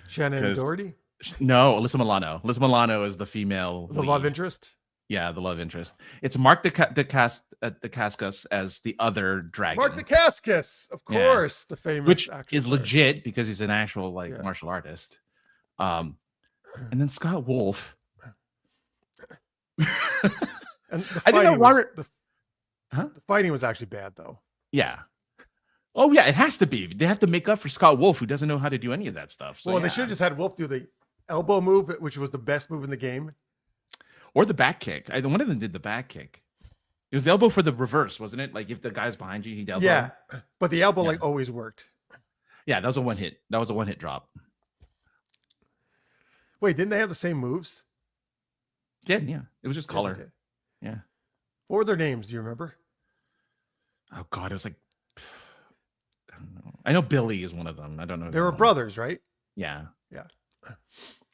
Shannon Doherty?
No, Alyssa Milano. Alyssa Milano is the female.
The love interest?
Yeah, the love interest. It's Mark Dacascos as the other dragon.
Mark Dacascos, of course, the famous
which
actor.
Is legit because he's an actual martial artist. And then Scott Wolf.
And the
I didn't know
fighting was
Robert.
the fighting was actually bad though.
Yeah. Oh yeah, it has to be. They have to make up for Scott Wolf, who doesn't know how to do any of that stuff. So,
Well, they should have just had Wolf do the elbow move, which was the best move in the game.
Or the back kick. One of them did the back kick. It was the elbow for the reverse, wasn't it? Like if the guy's behind you, he'd elbow.
Yeah, but the elbow like always worked.
Yeah, that was a one hit. That was a one hit drop.
Wait, didn't they have the same moves?
Yeah. It was just color. Yeah.
What were their names? Do you remember?
Oh God, it was like I don't know. I know Billy is one of them. I don't know.
They were brothers, right?
Yeah.
Yeah.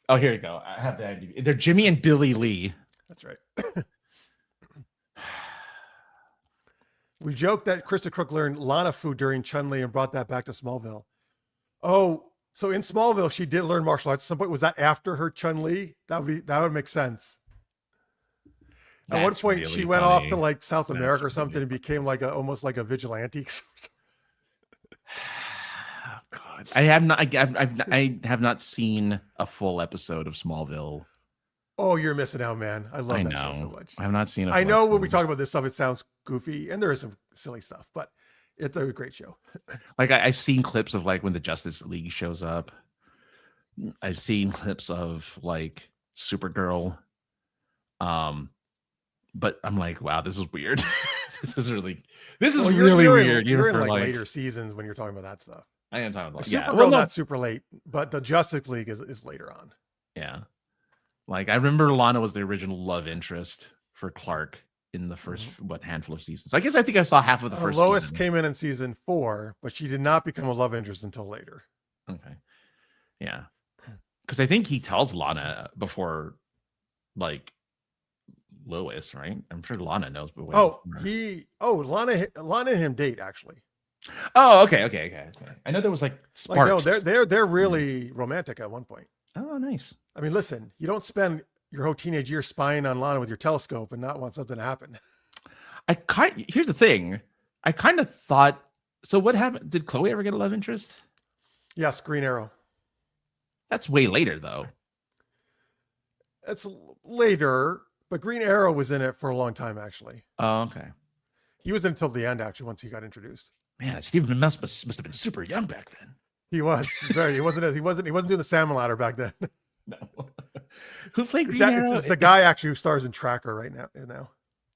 Oh, here you go. I have the idea. They're Jimmy and Billy Lee.
That's right. We joked that Krista Crook learned Lana food during Chun-Li and brought that back to Smallville. Oh, so in Smallville, she did learn martial arts at some point. Was that after her Chun-Li? That would make sense. At one point,
really
she went
funny.
off to like South America or something and became like almost like a vigilante.
Oh, God, I have not seen a full episode of Smallville.
Oh, you're missing out, man. I love that
know.
show so much.
I have not seen it.
I know when we talk about this stuff, it sounds goofy and there is some silly stuff, but it's a great show.
Like I've seen clips of like when the Justice League shows up. I've seen clips of like Supergirl. But I'm like, wow, this is weird. This is really weird.
You're in like later seasons when you're talking about that stuff.
I am talking about
Supergirl, not super late, but the Justice League is later on.
Yeah. Like I remember Lana was the original love interest for Clark in the first handful of seasons. So I think I saw half of the first
Lois
season.
came in season 4, but she did not become a love interest until later.
Okay. Yeah. Because I think he tells Lana before like Lois, right? I'm sure Lana knows. But
Lana and him date actually.
Oh, okay. I know there was like sparks.
Like, no, they're really romantic at one point.
Oh, nice.
I mean, listen, you don't spend your whole teenage year spying on Lana with your telescope and not want something to happen.
Here's the thing. I kind of thought. So what happened? Did Chloe ever get a love interest?
Yes, Green Arrow.
That's way later, though.
It's later, but Green Arrow was in it for a long time, actually.
Oh, okay.
He was in until the end, actually, once he got introduced.
Man, Stephen must have been super young back then.
He was very. He wasn't doing the salmon ladder back then.
No. Who played Green Arrow?
It's the guy actually who stars in Tracker right now.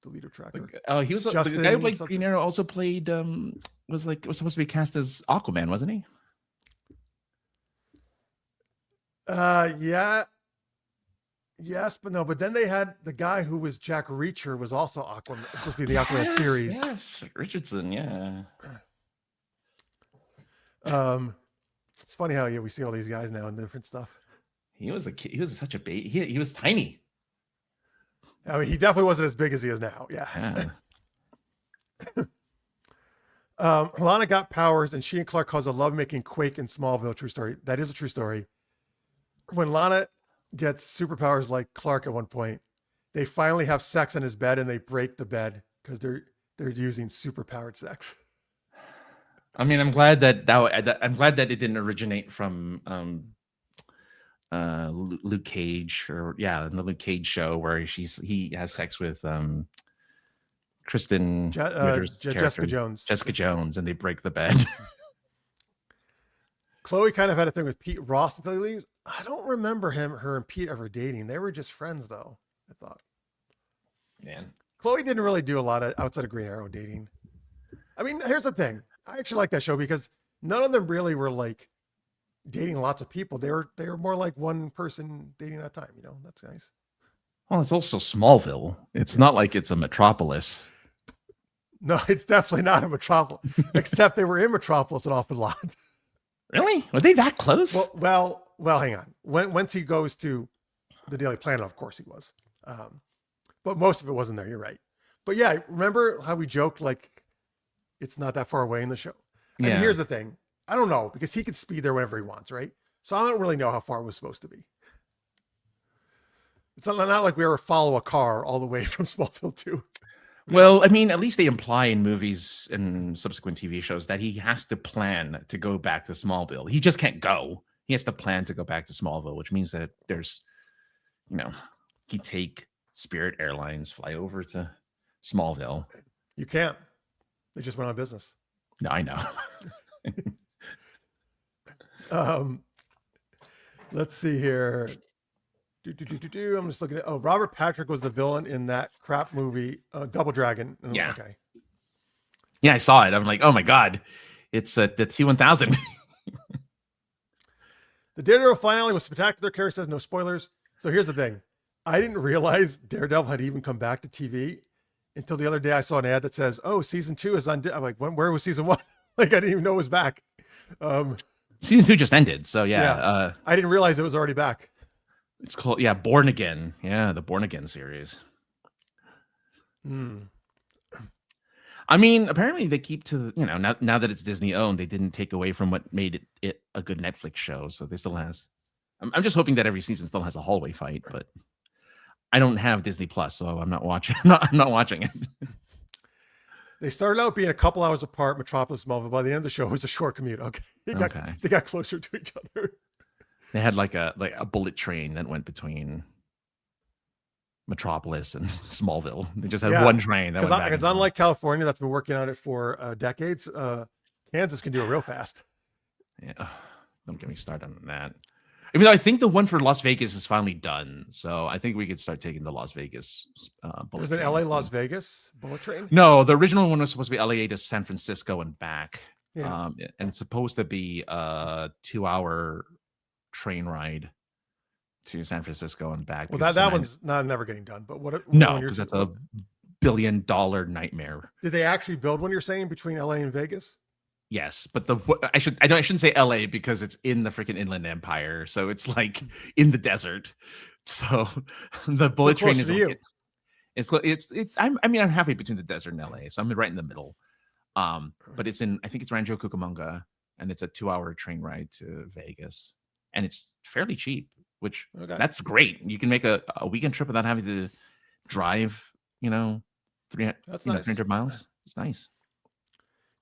The leader Tracker.
Oh, he was the guy who played Green Arrow. Also played was supposed to be cast as Aquaman, wasn't he?
Yeah. Yes, but no. But then they had the guy who was Jack Reacher was also Aquaman. It's supposed to be the Aquaman series.
Yes, Richardson. Yeah.
It's funny how we see all these guys now in different stuff.
He was a kid. He was such a baby. He was tiny.
I mean, he definitely wasn't as big as he is now. Yeah. Lana got powers, and she and Clark caused a lovemaking quake in Smallville. True story. That is a true story. When Lana gets superpowers like Clark at one point, they finally have sex in his bed, and they break the bed because they're using superpowered sex.
I mean, I'm glad that it didn't originate from Luke Cage in the Luke Cage show where he has sex with Kristen
Jessica Jones,
and they break the bed.
Chloe kind of had a thing with Pete Ross until he leaves. I don't remember her and Pete ever dating. They were just friends, though. I thought.
Man,
Chloe didn't really do a lot of outside of Green Arrow dating. I mean, here's the thing. I actually like that show because none of them really were like dating lots of people. They were more like one person dating at a time. That's nice.
Well, it's also Smallville. It's not like it's a metropolis.
No, it's definitely not a metropolis. Except they were in Metropolis an awful lot.
Really? Were they that close?
Well, hang on. Once he goes to the Daily Planet, of course he was. But most of it wasn't there. You're right. But yeah, remember how we joked like it's not that far away in the show? And here's the thing. I don't know because he could speed there whenever he wants, right? So I don't really know how far it was supposed to be. It's not like we ever follow a car all the way from Smallville to.
Well, I mean, at least they imply in movies and subsequent TV shows that he has to plan to go back to Smallville. He just can't go. He has to plan to go back to Smallville, which means that there's, he'd take Spirit Airlines fly over to Smallville?
You can't. They just went on business.
No, I know.
Let's see here. I'm just looking at. Oh, Robert Patrick was the villain in that crap movie, Double Dragon.
Yeah.
Okay.
Yeah, I saw it. I'm like, oh my god, it's the T-1000.
The Daredevil finale was spectacular. Carrie says no spoilers. So here's the thing. I didn't realize Daredevil had even come back to TV until the other day. I saw an ad that says, "Oh, season 2 is on." I'm like, where was season 1? Like, I didn't even know it was back.
Season 2 just ended, so yeah.
I didn't realize it was already back.
It's called Born Again. Yeah, the Born Again series. I mean, apparently they keep to now that it's Disney owned, they didn't take away from what made it a good Netflix show. So they still has. I'm just hoping that every season still has a hallway fight, but I don't have Disney Plus, so I'm not watching. I'm not watching it.
They started out being a couple hours apart, Metropolis, Smallville. By the end of the show, it was a short commute. Okay, they got closer to each other.
They had like a bullet train that went between Metropolis and Smallville. They just had one train that went back.
Because unlike California, that's been working on it for decades, Kansas can do it real fast.
Yeah, don't get me started on that. Even though I think the one for Las Vegas is finally done, so I think we could start taking the Las Vegas bullet
train. There's an LA Las Vegas bullet train?
No, the original one was supposed to be LA to San Francisco and back.
Yeah.
And it's supposed to be a 2-hour train ride to San Francisco and back.
Well, that one's never getting done. But
no, because that's a $1 billion nightmare.
Did they actually build one? You're saying between LA and Vegas?
Yes, but I shouldn't say LA because it's in the freaking Inland Empire, so it's like in the desert. So the bullet train is I'm halfway between the desert and LA, so I'm right in the middle. But I think it's Rancho Cucamonga, and it's a 2-hour train ride to Vegas, and it's fairly cheap, which that's great. You can make a weekend trip without having to drive, 300 miles. It's nice.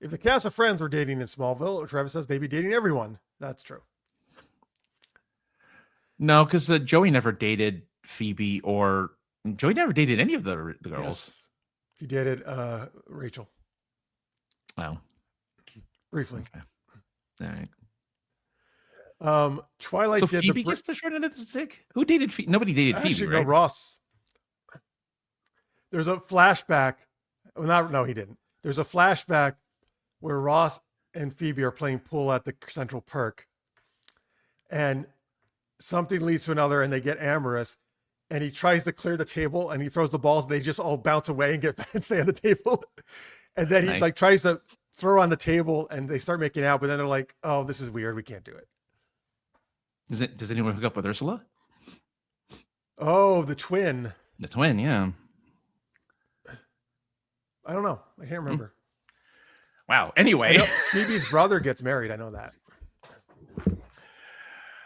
If the cast of Friends were dating in Smallville, Travis says they'd be dating everyone. That's true.
No, because Joey never dated Phoebe, or Joey never dated any of the girls.
Yes. He dated Rachel.
Wow.
Briefly.
Okay. All right.
Twilight.
So Phoebe gets the short end of the stick. Who dated Phoebe? Nobody dated Phoebe, right?
No, Ross. There's a flashback. No, he didn't. There's a flashback where Ross and Phoebe are playing pool at the Central Perk, and something leads to another, and they get amorous. And he tries to clear the table, and he throws the balls, and they just all bounce away and stay on the table. And then he tries to throw on the table, and they start making out. But then they're like, "Oh, this is weird. We can't do it."
Does anyone hook up with Ursula?
Oh, the twin.
The twin, yeah.
I don't know. I can't remember.
Wow. Anyway,
Phoebe's brother gets married. I know that.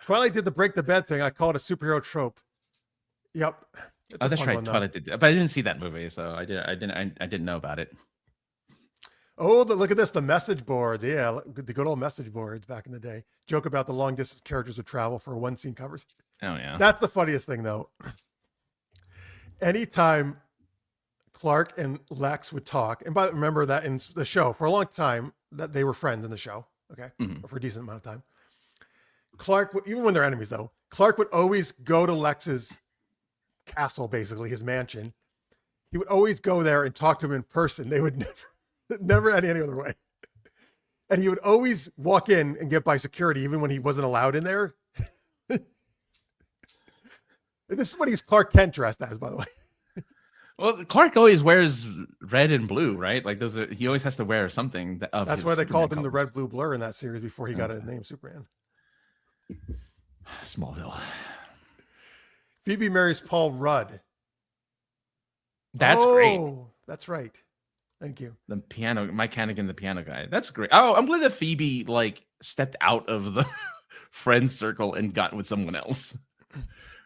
Twilight did the break the bed thing. I call it a superhero trope. Yep.
That's right. Twilight did, but I didn't see that movie, so I didn't know about it.
Oh, look at this. The message boards. Yeah, the good old message boards back in the day. Joke about the long distance characters would travel for one scene covers.
Oh, yeah.
That's the funniest thing, though. Anytime Clark and Lex would talk, and remember that in the show for a long time that they were friends in the show, okay, or for a decent amount of time. Clark, even when they're enemies, though, Clark would always go to Lex's castle, basically his mansion. He would always go there and talk to him in person. They would never any other way. And he would always walk in and get by security, even when he wasn't allowed in there. This is what he's Clark Kent dressed as, by the way.
Well, Clark always wears red and blue, right? Like he always has to wear something.
That's why they called him the red, blue blur in that series before he got a name, Superman.
Smallville.
Phoebe marries Paul Rudd.
That's great.
That's right. Thank you.
The piano, Mike Hannigan, the piano guy. That's great. Oh, I'm glad that Phoebe stepped out of the friend circle and got with someone else.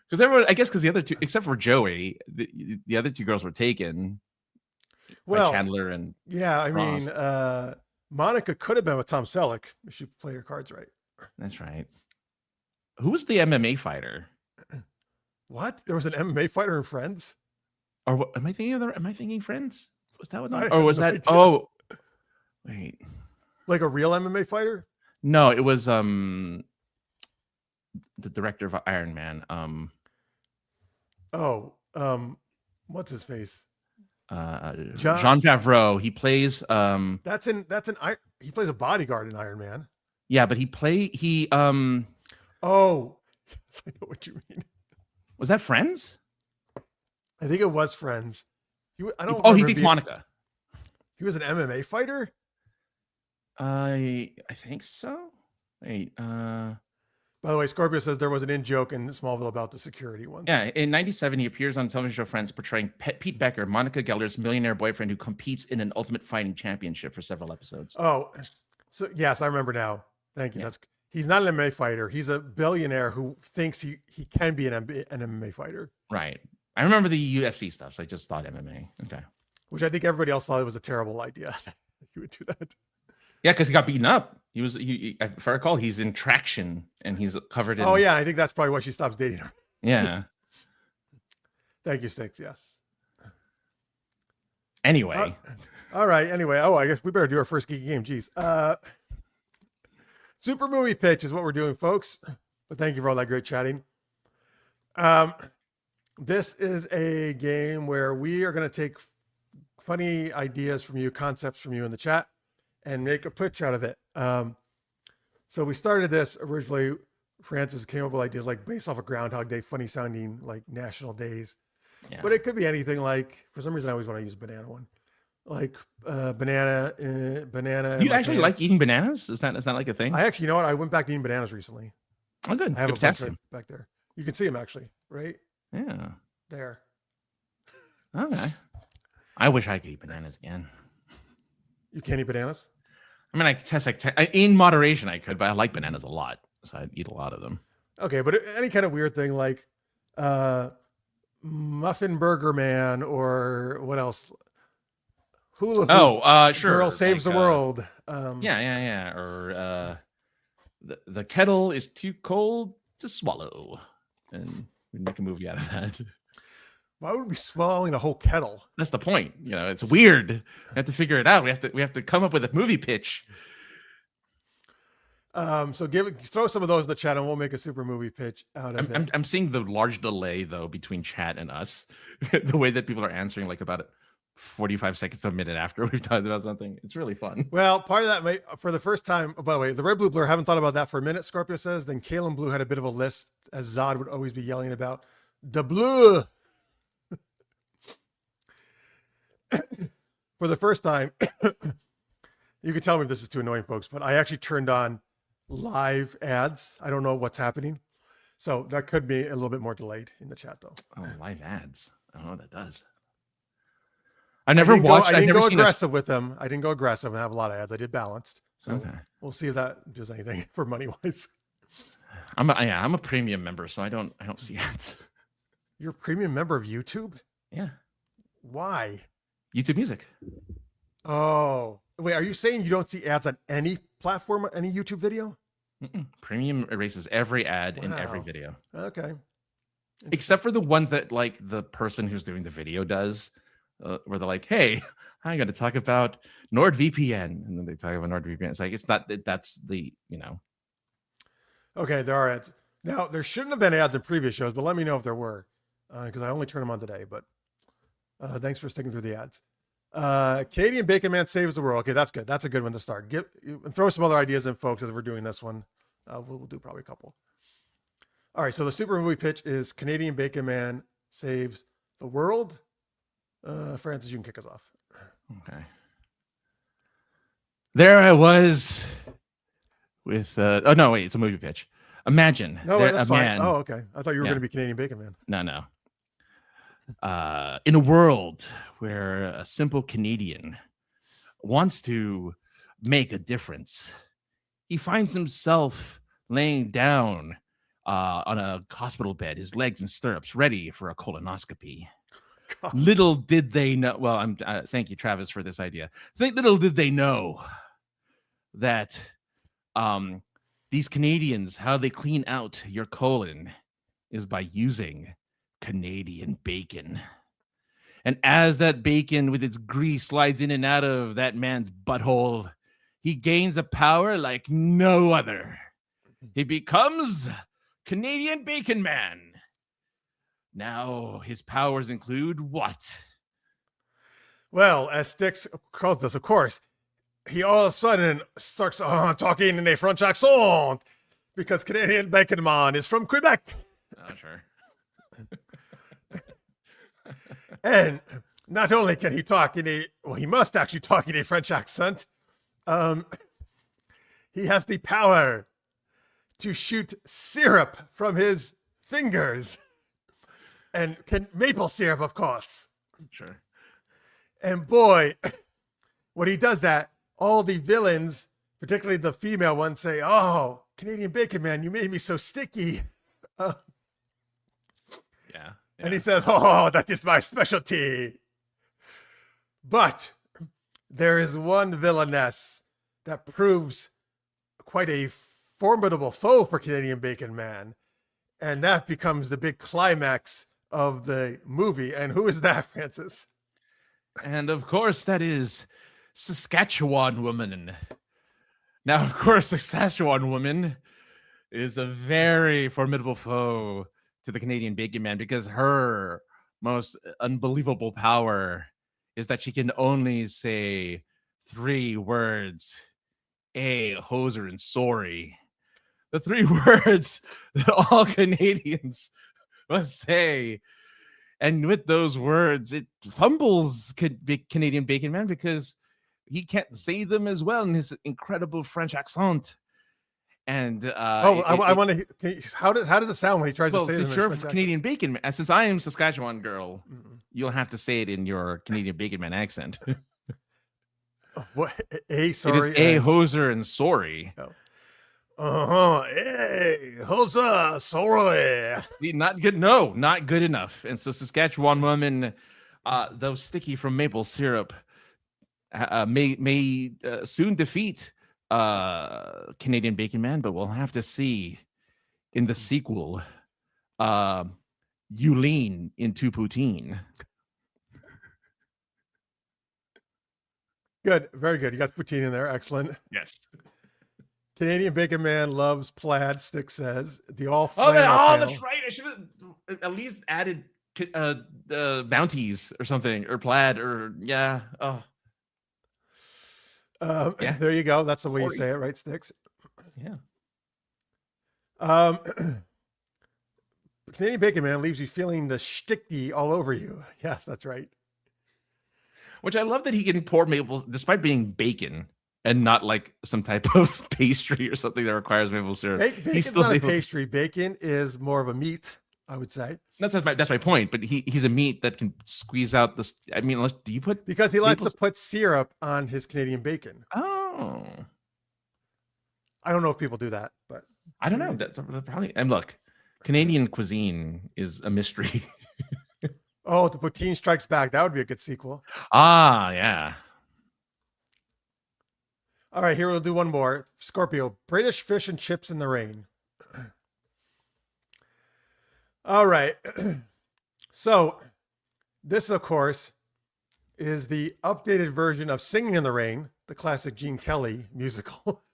Because everyone, I guess, because the other two, except for Joey, the other two girls were taken. By Chandler and
Ross. Monica could have been with Tom Selleck if she played her cards right.
That's right. Who was the MMA fighter?
What? There was an MMA fighter in Friends?
Or what, am I thinking Friends? Was that what?
I
Or
have
was
no
that?
idea.
Oh, wait.
Like a real MMA fighter?
No, it was the director of Iron Man.
Oh, what's his face?
Jean Favreau. He plays
He plays a bodyguard in Iron Man.
yeah, but
Oh, yes, I know what you mean.
was that Friends?
I think it was Friends. I don't.
Oh, he beats Monica.
He was an MMA fighter.
I think so. Wait.
By the way, Scorpio says there was an in-joke in Smallville about the security once.
Yeah, in '97, he appears on the television show Friends, portraying Pete Becker, Monica Geller's millionaire boyfriend who competes in an Ultimate Fighting Championship for several episodes.
Oh, so yes, I remember now. Thank you. Yeah. He's not an MMA fighter. He's a billionaire who thinks he can be an MMA fighter.
Right. I remember the UFC stuff, so I just thought MMA. Okay.
Which I think everybody else thought it was a terrible idea. You would do that.
Yeah, because he got beaten up. If I recall, he's in Traction and he's covered in.
Oh yeah, I think that's probably why she stops dating him.
Yeah.
Thank you, Sticks. Yes.
Anyway.
All right. Anyway, I guess we better do our first geeky game. Jeez. Super movie pitch is what we're doing, folks. But thank you for all that great chatting. This is a game where we are going to take funny ideas from you, concepts from you in the chat, and make a pitch out of it. So we started this originally. Francis came up with ideas like based off of Groundhog Day, funny sounding like national days. Yeah. But it could be anything. Like for some reason, I always want to use a banana one, like banana.
You actually like eating bananas? Is that like a thing?
I actually, you know what? I went back to eating bananas recently.
Oh, good.
I have a bunch right back there. You can see them actually, right?
Yeah.
There.
Okay. I wish I could eat bananas again.
You can't eat bananas?
I mean, in moderation I could, but I like bananas a lot, so I'd eat a lot of them.
Okay, but any kind of weird thing like Muffin Burger Man or what else? Hula Hoop.
Oh, sure.
Girl saves the world.
Yeah. Or the kettle is too cold to swallow, and we'd make a movie out of that.
Why would we be swallowing a whole kettle?
That's the point. You know, it's weird. We have to figure it out. We have to come up with a movie pitch.
So throw some of those in the chat, and we'll make a super movie pitch out of it.
I'm seeing the large delay though between chat and us. The way that people are answering, like about 45 seconds to a minute after we've talked about something. It's really fun.
Well, part of that for the first time. Oh, by the way, the red blue blur. Haven't thought about that for a minute. Scorpio says. Then Kalen Blue had a bit of a lisp, as Zod would always be yelling about the blue. For the first time, you can tell me if this is too annoying, folks, but I actually turned on live ads. I don't know what's happening. So that could be a little bit more delayed in the chat, though.
Oh, live ads. I don't know what that does. I didn't go
aggressive with them. I didn't go aggressive and have a lot of ads. I did balanced. So
okay.
We'll see if that does anything for money-wise.
I'm a premium member, so I don't see ads.
You're a premium member of YouTube?
Yeah.
Why?
YouTube Music.
Oh, wait, are you saying you don't see ads on any platform, any YouTube video?
Premium erases every ad in every video.
Okay.
Except for the ones that like the person who's doing the video does, where they're like, hey, I'm going to talk about NordVPN. And then they talk about NordVPN. It's like, it's not, that's the, you know.
Okay, there are ads. Now, there shouldn't have been ads in previous shows, but let me know if there were, because I only turned them on today, but thanks for sticking through the ads. Canadian Bacon Man saves the world. Okay, that's good. That's a good one to start. Throw some other ideas in, folks, as we're doing this one. We'll do probably a couple. All right, so the super movie pitch is Canadian Bacon Man saves the world. Francis, you can kick us off.
Okay. There I was with oh no, wait, it's a movie pitch. Imagine
that's fine. Man. Oh, okay. I thought you were going to be Canadian Bacon Man.
No. In a world where a simple Canadian wants to make a difference, he finds himself laying down on a hospital bed, his legs in stirrups, ready for a colonoscopy. God. Little did they know. Well, thank you, Travis, for this idea. Little did they know that these Canadians, how they clean out your colon is by using Canadian bacon. And as that bacon with its grease slides in and out of that man's butthole, he gains a power like no other. He becomes Canadian Bacon Man. Now, his powers include what?
Well, as Styx calls this, of course, he all of a sudden starts talking in a French accent because Canadian Bacon Man is from Quebec.
Oh, sure.
And not only can he talk he must actually talk in a French accent. He has the power to shoot syrup from his fingers. And maple syrup, of course.
Sure.
And boy, when he does that, all the villains, particularly the female ones, say, "Oh, Canadian Bacon Man, you made me so sticky."
Yeah.
And he says, "Oh, that is my specialty." But there is one villainess that proves quite a formidable foe for Canadian Bacon Man. And that becomes the big climax of the movie. And who is that, Francis?
And of course, that is Saskatchewan Woman. Now, of course, Saskatchewan Woman is a very formidable foe to the Canadian Bacon Man because her most unbelievable power is that she can only say 3 words: a, hoser, and sorry. The 3 words that all Canadians must say. And with those words, it fumbles Canadian Bacon Man because he can't say them as well in his incredible French accent. And
I want to. How does it sound when he tries to say them?
Since you're Canadian Bacon Man, since I am Saskatchewan girl, you'll have to say it in your Canadian Bacon Man accent.
What? Sorry.
It is a hoser and sorry.
Oh. Hey, hoser, sorry.
Not good. No, not good enough. And so Saskatchewan Woman, though sticky from maple syrup, may soon defeat Canadian Bacon Man, but we'll have to see in the sequel. Yulene into poutine.
Good, very good. You got poutine in there. Excellent.
Yes.
Canadian Bacon Man loves plaid. Styx says the all.
That's right. I should have at least added bounties or something, or plaid, or yeah. Oh.
Yeah. There you go. That's the way you say it, right, Styx?
Yeah.
Canadian Bacon Man leaves you feeling the sticky all over you. Yes, that's right.
Which I love that he can pour maple, despite being bacon and not like some type of pastry or something that requires maple syrup.
Bacon's not a pastry. Bacon is more of a meat, I would say.
That's my point. But he's a meat that can squeeze out this. I mean, do you put
because he likes to put syrup on his Canadian bacon?
Oh,
I don't know if people do that, but
I don't know. That's probably. And look, Canadian cuisine is a mystery.
Oh, the Poutine Strikes Back. That would be a good sequel.
Ah, yeah.
All right, here we'll do one more. Scorpio, British fish and chips in the rain. All right. So this, of course, is the updated version of Singing in the Rain, the classic Gene Kelly musical.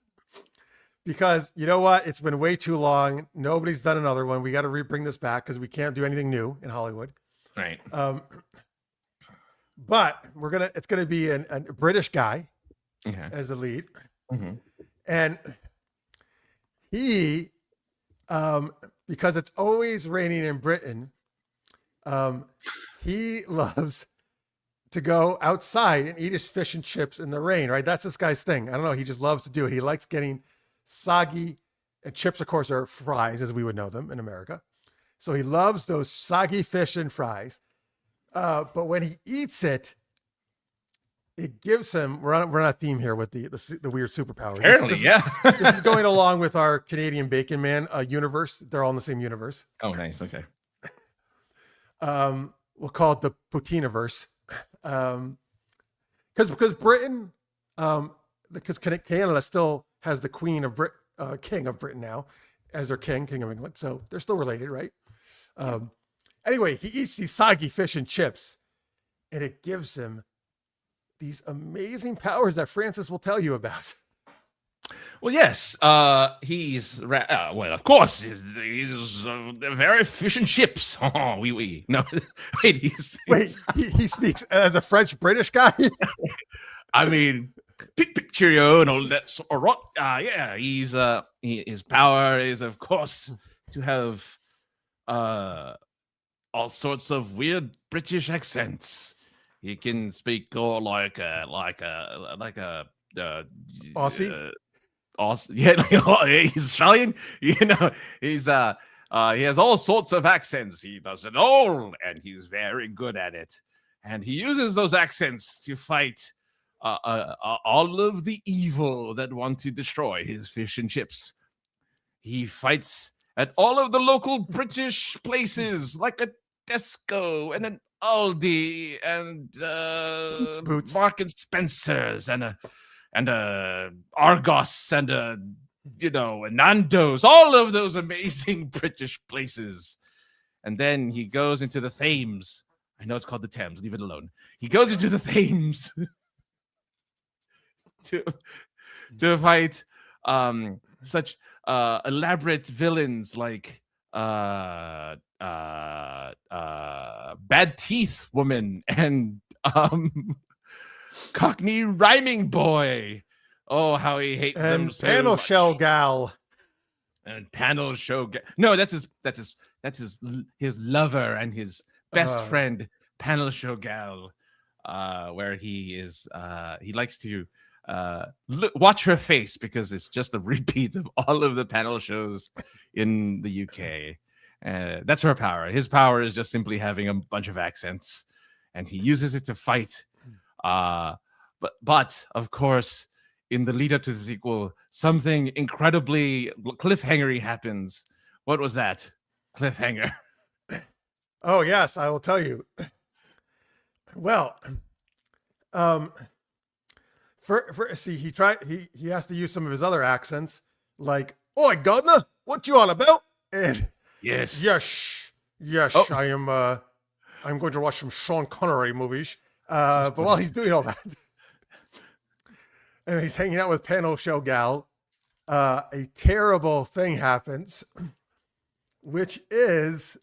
Because you know what? It's been way too long. Nobody's done another one. We got to bring this back because we can't do anything new in Hollywood.
Right.
But it's gonna be a British guy as the lead.
Mm-hmm.
And he because it's always raining in Britain, he loves to go outside and eat his fish and chips in the rain, right? That's this guy's thing. I don't know, he just loves to do it. He likes getting soggy, and chips, of course, are fries as we would know them in America. So he loves those soggy fish and fries. But when he eats it, it gives him, we're on a theme here with the weird superpowers.
Apparently,
This is going along with our Canadian Bacon Man universe. They're all in the same universe.
Oh, nice. Okay.
We'll call it the Poutine-verse. Because Britain, because Canada still has the Queen of King of Britain now as their King of England. So they're still related, right? Anyway, he eats these soggy fish and chips, and it gives him these amazing powers that Francis will tell you about.
Well, yes, well, of course, he's very fish and chips. Oh, oui. No, wait,
Wait, he speaks as a French British guy.
I mean, pick cheerio and all that sort of rot. Yeah, his power is, of course, to have all sorts of weird British accents. He can speak all like a
Aussie.
Awesome. Yeah, he's Australian. He's he has all sorts of accents. He does it all, and he's very good at it. And he uses those accents to fight all of the evil that want to destroy his fish and chips. He fights at all of the local British places, like a Tesco and an Aldi and
Boots.
Mark and Spencer's and a Argos and a Nando's, all of those amazing British places. And then he goes into the Thames. I know it's called the Thames, leave it alone. He goes into the Thames to fight such elaborate villains like Bad Teeth Woman and Cockney Rhyming Boy. Oh, how he hates
and
them so
Panel
much.
Shell Gal.
And Panel Show Gal. No, that's his lover and his best friend, Panel Show Gal. Where he likes to watch her face because it's just a repeat of all of the panel shows in the UK. That's her power. His power is just simply having a bunch of accents, and he uses it to fight. But of course, in the lead up to the sequel, something incredibly cliffhangery happens. What was that cliffhanger?
Oh yes, I will tell you. Well, he has to use some of his other accents, like "Oi, Gardner, what you on about?" And
Yes.
Oh. I'm going to watch some Sean Connery movies. But while he's doing all that, and he's hanging out with Panel Show Gal, a terrible thing happens, which is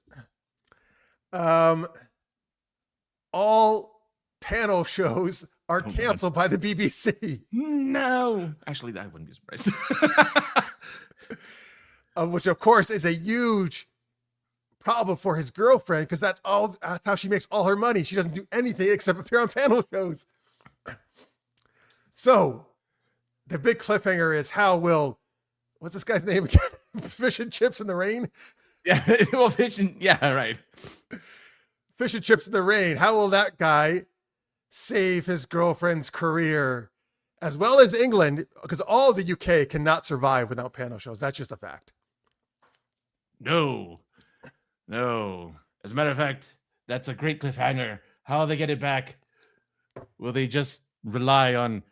all panel shows are canceled by the BBC.
No. Actually, I wouldn't be surprised.
Which, of course, is a huge problem for his girlfriend, because that's how she makes all her money. She doesn't do anything except appear on panel shows. So the big cliffhanger is what's this guy's name again? Fish and Chips in the Rain?
Yeah, well, right.
Fish and Chips in the Rain. How will that guy save his girlfriend's career, as well as England? Because all the UK cannot survive without panel shows. That's just a fact.
No. As a matter of fact, that's a great cliffhanger. How will they get it back? Will they just rely on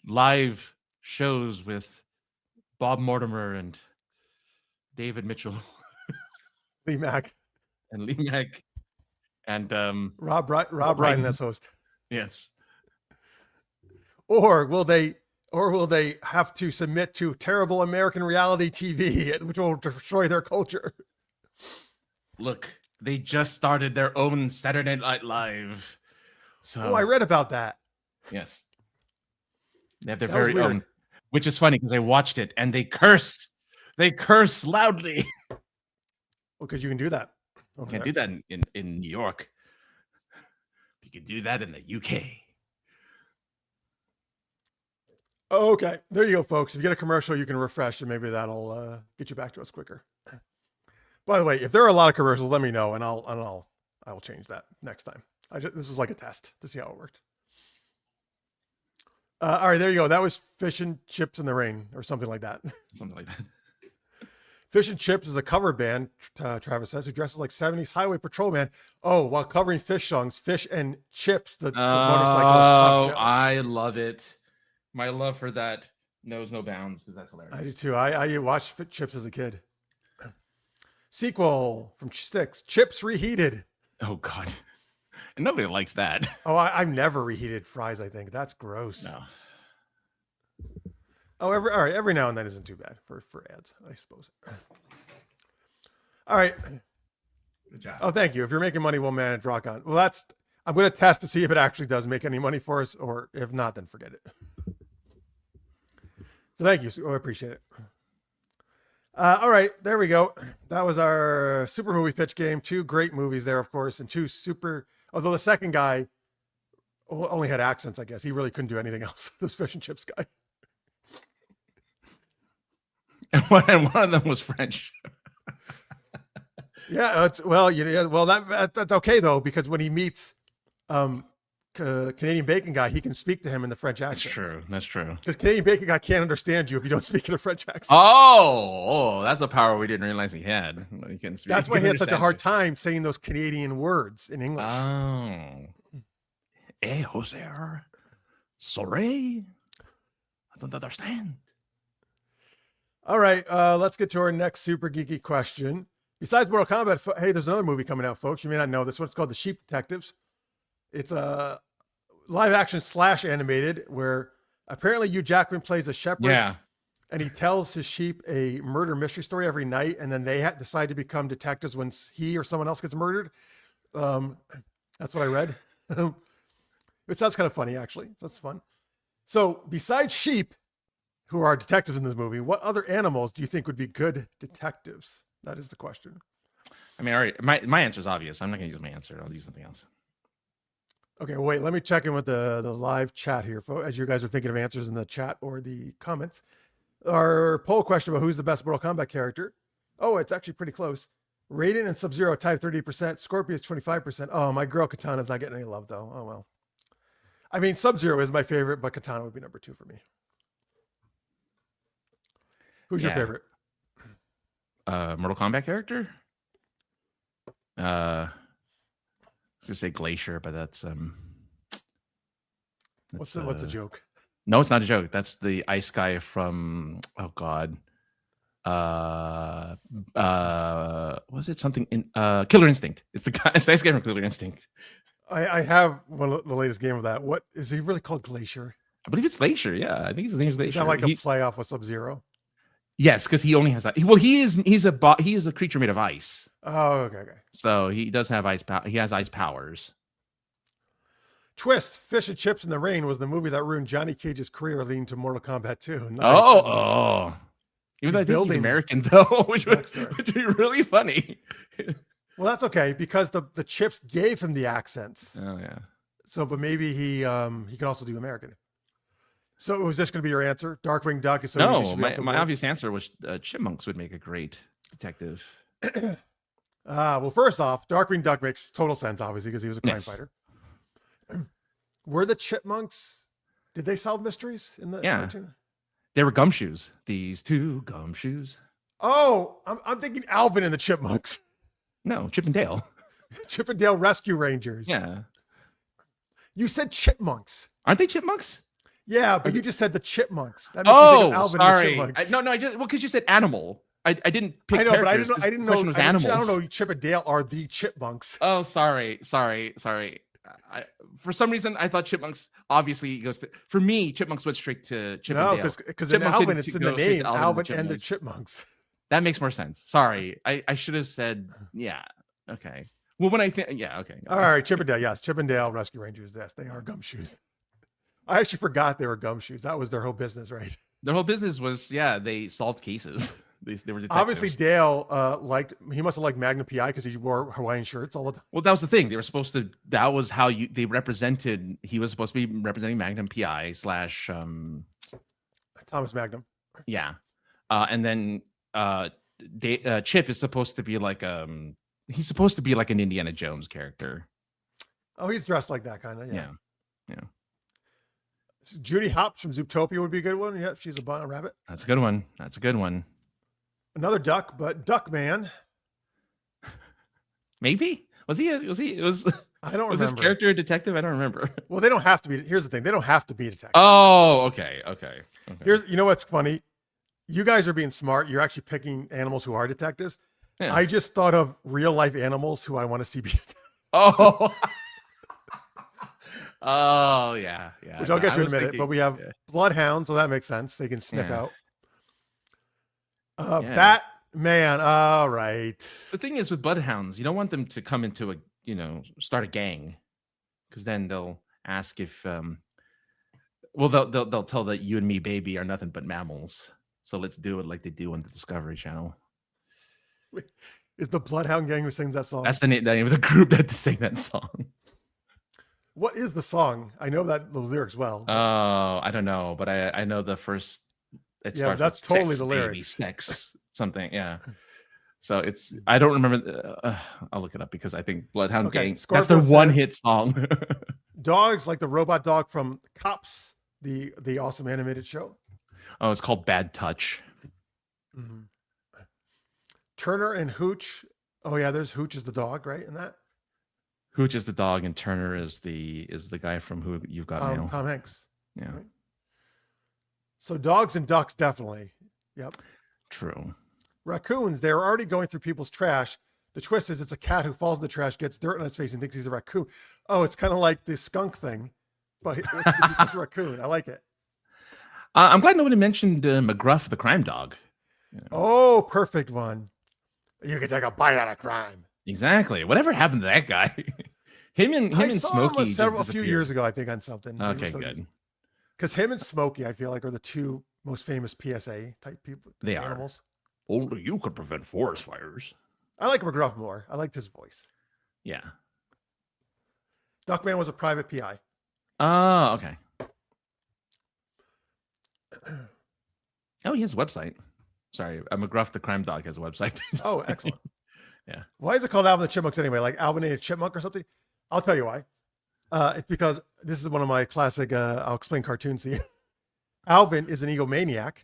live shows with Bob Mortimer and David Mitchell?
Lee Mack.
And
Rob Brydon as host.
Yes.
Or will they have to submit to terrible American reality TV, which will destroy their culture?
Look, they just started their own Saturday Night Live. So
I read about that.
Yes. They have their very own, which is funny because I watched it and they curse. They curse loudly.
Well, because you can do that.
Okay. You can't do that in New York. You can do that in the UK.
Okay, there you go, folks. If you get a commercial, you can refresh, and maybe that'll get you back to us quicker. By the way, if there are a lot of commercials, let me know, and I will change that next time. This was like a test to see how it worked. All right, there you go. That was Fish and Chips in the Rain, or something like that.
Something like that.
Fish and Chips is a cover band, Travis says, who dresses like 70s highway patrolman. Oh, while covering fish songs, Fish and Chips, the motorcycle.
Oh, I love it. My love for that knows no bounds, because that's hilarious.
I do too. I watched Chips as a kid. Sequel from Sticks, Chips Reheated.
Oh, God. And nobody likes that.
Oh, I've never reheated fries. I think that's gross.
No.
Oh, every now and then isn't too bad for ads, I suppose. All right.
Good job.
Oh, thank you. If you're making money, we'll manage Rock On. Well, I'm going to test to see if it actually does make any money for us, or if not, then forget it. So thank you. I appreciate it. All right, there we go. That was our super movie pitch game. 2 great movies there, of course, and 2 super. Although the second guy only had accents, I guess he really couldn't do anything else. This fish and chips guy.
And one of them was French.
Yeah, that's okay though, because when he meets Canadian bacon guy, he can speak to him in the French accent.
That's true.
Because Canadian bacon guy can't understand you if you don't speak in a French accent.
Oh, that's a power we didn't realize he had. He can speak,
that's why he had such a hard time saying those Canadian words in English.
Oh, Jose, sorry, I don't understand.
All right, let's get to our next super geeky question. Besides Mortal Kombat, hey, there's another movie coming out, folks. You may not know this one. It's called The Sheep Detectives. It's a live action / animated where apparently Hugh Jackman plays a shepherd.
Yeah.
And he tells his sheep a murder mystery story every night. And then they decide to become detectives when he or someone else gets murdered. That's what I read. It sounds kind of funny, actually. That's fun. So besides sheep, who are detectives in this movie, what other animals do you think would be good detectives? That is the question.
I mean, all right, my answer is obvious. I'm not going to use my answer. I'll use something else.
Okay, wait, let me check in with the live chat here, as you guys are thinking of answers in the chat or the comments. Our poll question about who's the best Mortal Kombat character. Oh, it's actually pretty close. Raiden and Sub-Zero tied 30%. Scorpius 25%. Oh, my girl Katana's not getting any love, though. Oh, well. I mean, Sub-Zero is my favorite, but Katana would be number 2 for me. Who's your favorite?
Mortal Kombat character? I was gonna say Glacier, but that's
what's the joke?
No, it's not a joke. That's the ice guy from was it something in Killer Instinct? It's the guy, it's the ice guy from Killer Instinct.
I have one of the latest game of that. What is he really called? Glacier?
I believe it's Glacier. Yeah, I think his name is Glacier.
Is that like a playoff with Sub-Zero?
Yes, because he only has that. Well, he is a creature made of ice.
Oh, okay.
So he does have ice power. He has ice powers.
Twist: Fish and Chips in the Rain was the movie that ruined Johnny Cage's career, leading to Mortal Kombat 2.
Even though I think he's American, though, which would be really funny.
Well, that's okay, because the chips gave him the accents.
Oh yeah.
So, but maybe he can also do American. So was this going to be your answer? Darkwing Duck is so
no. My obvious answer was chipmunks would make a great detective.
Well, first off, Darkwing Duck makes total sense, obviously, because he was a crime fighter. Were the chipmunks? Did they solve mysteries in the cartoon?
They were gumshoes. These 2 gumshoes.
Oh, I'm thinking Alvin and the Chipmunks.
No, Chip and Dale.
Chip and Dale Rescue Rangers.
Yeah.
You said chipmunks.
Aren't they chipmunks?
Yeah, but you just said the chipmunks. That makes me think of Alvin
sorry.
And the Chipmunks.
Because you said animal. I didn't pick.
I know, but I didn't know.
Was animals.
I don't know. Chip and Dale are the chipmunks.
Oh, sorry. For some reason, I thought chipmunks obviously goes to. For me, chipmunks went straight to Chip and Dale.
Because in Alvin, it's in the name, Alvin and the Chipmunks.
That makes more sense. Sorry, I should have said okay. Well, when I think okay.
All right, Chip and Dale. Yes, Chip and Dale Rescue Rangers. Yes, they are gumshoes. I actually forgot they were gumshoes. That was their whole business, right?
Their whole business was they solved cases. They were detectives.
Obviously, Dale he must have liked Magnum PI because he wore Hawaiian shirts all the time.
Well, that was the thing. They were supposed to. That was how they represented. He was supposed to be representing Magnum PI /
Thomas Magnum.
Yeah, and then Chip is supposed to be like he's supposed to be like an Indiana Jones character.
Oh, he's dressed like that kind of.
Yeah.
Judy Hopps from Zootopia would be a good one. Yeah, she's a rabbit.
That's a good one.
Another duck, but Duckman.
Maybe was he?
I don't remember.
Was this character a detective? I don't remember.
Well, they don't have to be. Here's the thing: they don't have to be a detective.
Oh, okay.
You know what's funny? You guys are being smart. You're actually picking animals who are detectives. Yeah. I just thought of real life animals who I want to see be detectives.
Oh. Oh yeah, yeah.
which I'll
No,
get
I
to in a
was
minute. But
thinking,
we have
yeah,
bloodhound, so that makes sense. They can sniff
yeah,
out.
yeah.
Batman. All right.
The thing is with bloodhounds, you don't want them to come into a, start a gang, because then they'll ask if, well, they'll tell that you and me, baby, are nothing but mammals. So let's do it like they do on the Discovery Channel.
Is the Bloodhound Gang who sings that song?
That's the name of the group that sang that song.
What is the song? I know that the lyrics well.
Oh, I don't know, but I know the first. It
Yeah,
starts
that's
with
totally
sex,
the
baby,
lyrics.
sex, something. Yeah. So it's, I don't remember. I'll look it up because I think Bloodhound Gang. That's their
Scorpio
one
says,
hit song.
dogs like the robot dog from Cops, the awesome animated show.
Oh, it's called Bad Touch.
Mm-hmm. Turner and Hooch. Oh yeah, there's Hooch is the dog, right? In that.
Hooch is the dog, and Turner is the guy from Who You've Got Mail.
Tom Hanks.
Yeah.
Right? So dogs and ducks definitely. Yep.
True.
Raccoons, they're already going through people's trash. The twist is it's a cat who falls in the trash, gets dirt on his face, and thinks he's a raccoon. Oh, it's kind of like the skunk thing, but it's a raccoon. I like it.
I'm glad nobody mentioned McGruff, the crime dog.
Oh, perfect one. You can take a bite out of crime.
Exactly. Whatever happened to that guy? him and Smokey
a few years ago, I think, on something.
Okay, good.
Because him and Smokey, I feel like, are the two most famous PSA type people.
They
animals.
Are. Only you could prevent forest fires.
I like McGruff more. I liked his voice.
Yeah.
Duckman was a private PI.
Oh, okay. Oh, he has a website. Sorry, McGruff the crime dog has a website.
Oh, excellent.
Yeah.
Why is it called Alvin the Chipmunks anyway? Like Alvin and a Chipmunk or something? I'll tell you why. It's because this is one of my classic, I'll explain cartoons to you. Alvin is an egomaniac,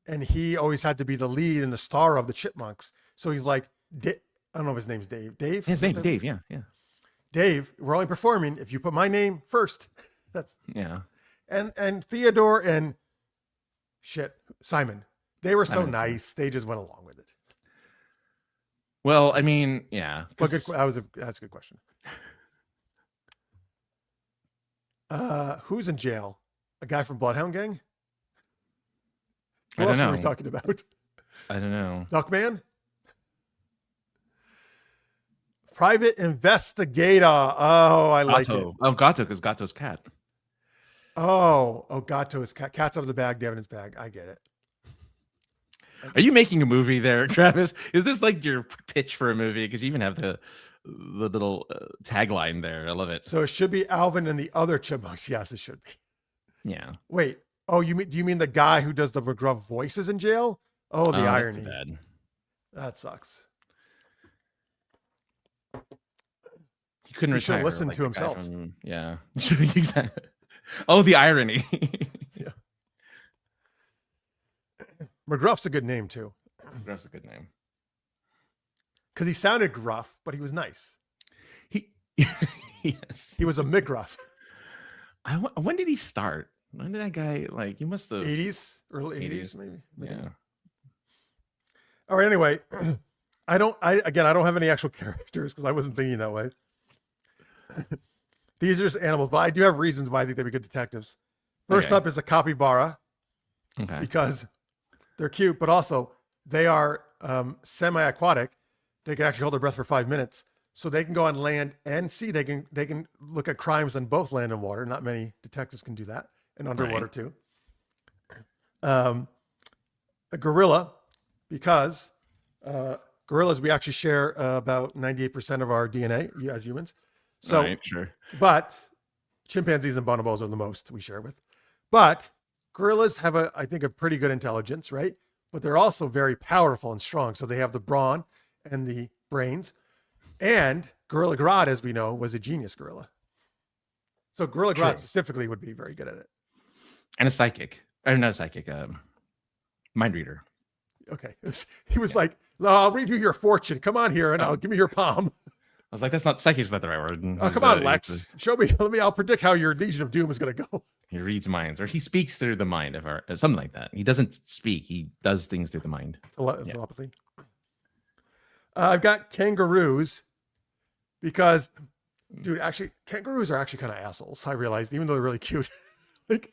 and he always had to be the lead and the star of the Chipmunks. So he's like, I don't know if his name's Dave. Dave?
His name's Dave, yeah.
Dave, we're only performing if you put my name first. That's
yeah.
And Theodore and Simon. They were so nice. They just went along with it.
Well, I mean, yeah.
But that's a good question. Who's in jail? A guy from Bloodhound Gang? Who else were we talking about?
I don't know.
Duckman? Private Investigator. Oh, I like it.
Oh, Gato, because Gato's cat.
Oh, Gato is cat. Cat's out of the bag, Devin's bag. I get it.
Are you making a movie there, Travis? Is this like your pitch for a movie? Because you even have the little tagline there. I love it.
So it should be Alvin and the other Chipmunks. Yes, it should be.
Yeah.
Wait. Oh, do you mean the guy who does the McGruff voices in jail? Oh, the irony.
That's bad.
That sucks.
He couldn't retire.
He should listen
like
to himself.
Yeah. Exactly. Oh, the irony.
Yeah. McGruff's a good name too.
McGruff's a good name.
Because he sounded gruff, but he was nice.
Yes.
He was a McGruff.
When did he start? When did that guy, like, he must have...
80s? Early 80s, maybe?
Yeah.
All right, anyway. I don't have any actual characters because I wasn't thinking that way. These are just animals, but I do have reasons why I think they'd be good detectives. First up is a capybara.
Okay.
Because they're cute, but also they are semi-aquatic. They can actually hold their breath for 5 minutes. So they can go on land and sea. They can look at crimes on both land and water. Not many detectives can do that. And underwater too. A gorilla, because gorillas, we actually share about 98% of our DNA as humans. So,
right, sure.
But chimpanzees and bonobos are the most we share with. But gorillas have I think a pretty good intelligence, right? But they're also very powerful and strong. So they have the brawn and the brains. And Gorilla Grodd, as we know, was a genius gorilla. So Gorilla Grodd specifically would be very good at it.
And a psychic. Or not a psychic, mind reader.
Okay. He was like, I'll read you your fortune. Come on here and I'll give me your palm.
I was like, psychic's not the right word.
Oh, come on, Lex. Show me. I'll predict how your Legion of Doom is going to go.
He reads minds, or he speaks through the mind, something like that. He doesn't speak. He does things through the mind.
Telepathy. I've got kangaroos because Dude, actually, kangaroos are actually kind of assholes. I realized, even though they're really cute, like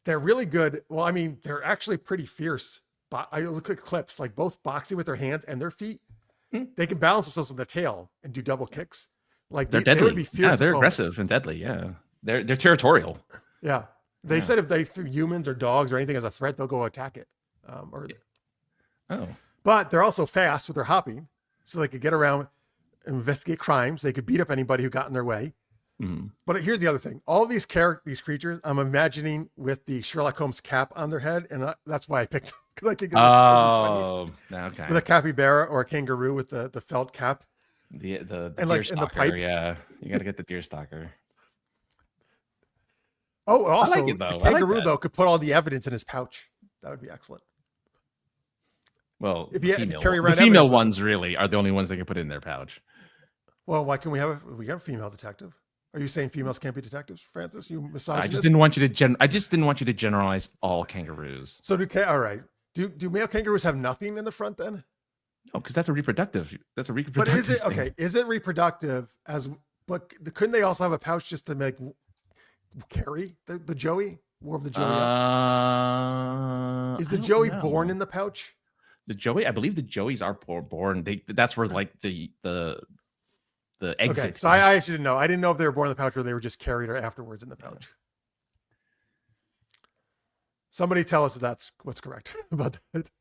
they're really good. Well, I mean, they're actually pretty fierce. But I look at clips, like both boxing with their hands and their feet. They can balance themselves on their tail and do double kicks. Like
They're deadly.
They would be fierce.
Yeah, they're
opponents.
aggressive and deadly. Yeah, they're territorial.
Yeah, they said if they threw humans or dogs or anything as a threat, they'll go attack it. But they're also fast with their hopping, so they could get around, investigate crimes. They could beat up anybody who got in their way. But here's the other thing: all these creatures, I'm imagining with the Sherlock Holmes cap on their head, and that's why I picked them, because I think it looks funny.
Okay.
With a capybara or a kangaroo with the felt cap.
The
and
deer
like
stalker,
in the pipe.
Yeah, you got to get the deer stalker.
Oh, also,
I like it, though.
the kangaroo though could put all the evidence in his pouch. That would be excellent.
Well,
if
the female ones really are the only ones they can put in their pouch.
Well, why can we have a female detective? Are you saying females can't be detectives, Francis? You misogynist?
I just didn't want you to generalize all kangaroos.
So all right. Do male kangaroos have nothing in the front then?
No, because that's a reproductive.
But is it okay? Is it reproductive but couldn't they also have a pouch just to make carry the joey, warm the joey up? Is the joey born in the pouch?
The joey, I believe the joeys are born. That's where like the exit.
Okay, so I actually didn't know. I didn't know if they were born in the pouch or they were just carried or afterwards in the pouch. Somebody tell us if that's what's correct about that.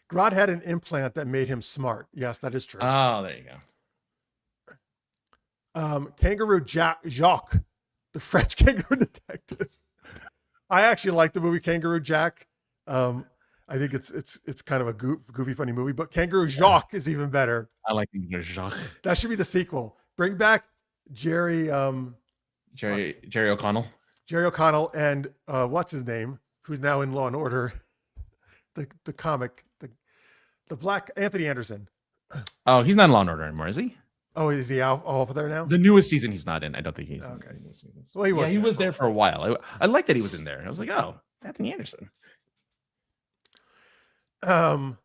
Grodd had an implant that made him smart. Yes, that is true.
Oh, there you
go. Kangaroo Jacques, the French kangaroo detective. I actually like the movie Kangaroo Jack. I think it's kind of a goofy, funny movie, but Kangaroo Jacques is even better.
I like Kangaroo Jacques.
That should be the sequel. Bring back Jerry
O'Connell.
Jerry O'Connell and what's his name? Who's now in Law and Order? The comic, the black Anthony Anderson.
Oh, he's not in Law and Order anymore, is he?
Oh, is he out all there now?
The newest season he's not in. I don't think he's
okay.
In
Well, he was.
Yeah, he was there for a while. I liked that he was in there. I was like, oh, it's Anthony Anderson.
I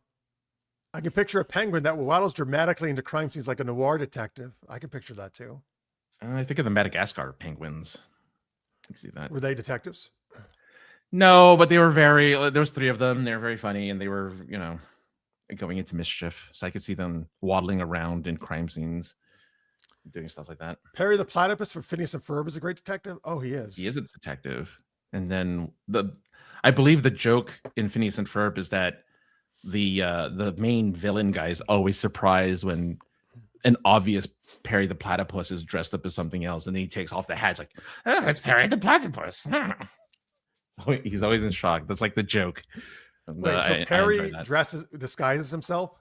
can picture a penguin that waddles dramatically into crime scenes like a noir detective. I can picture that too.
I think of the Madagascar penguins. I can see that.
Were they detectives?
No, but they were there was 3 of them. They were very funny and they were, going into mischief. So I could see them waddling around in crime scenes, doing stuff like that.
Perry the Platypus from Phineas and Ferb is a great detective. Oh, he is.
He is a detective. And then I believe the joke in Phineas and Ferb is that the main villain guy is always surprised when an obvious Perry the Platypus is dressed up as something else, and then he takes off the hat. It's like, oh, it's Perry the Platypus. He's always in shock. That's like the joke.
Wait, so Perry disguises himself?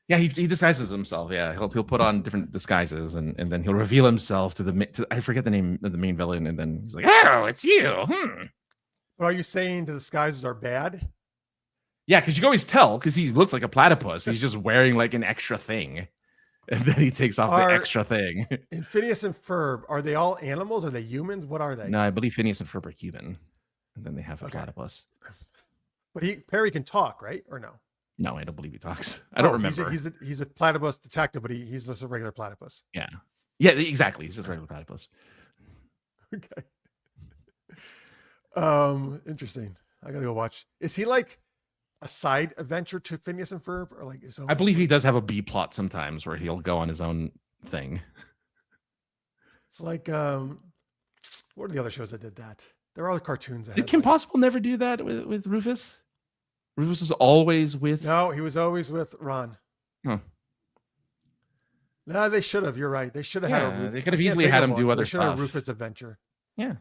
Yeah, he disguises himself. Yeah, he'll put on different disguises, and then he'll reveal himself to I forget the name of the main villain, and then he's like, "Oh, it's you."
But are you saying the disguises are bad?
Yeah, because you can always tell because he looks like a platypus. He's just wearing like an extra thing, and then he takes off the extra thing.
In Phineas and Ferb, are they all animals? Are they humans? What are they?
No, I believe Phineas and Ferb are human, and then they have a platypus.
But Perry can talk, right? Or no?
No, I don't believe he talks. I don't remember.
He's a platypus detective, but he's just a regular platypus.
Yeah, exactly. He's just a regular platypus.
Okay. Interesting. I gotta go watch. Is he like a side adventure to Phineas and Ferb, or like his own?
I believe he does have a B plot sometimes where he'll go on his own thing.
It's like what are the other shows that did that? There are other cartoons.
Did Kim Possible never do that with Rufus? Rufus is always with.
No, he was always with Ron.
Huh.
No, they should have. You're right. They should have had a Rufus.
They could have easily had him do other stuff.
Have Rufus Adventure.
Yeah.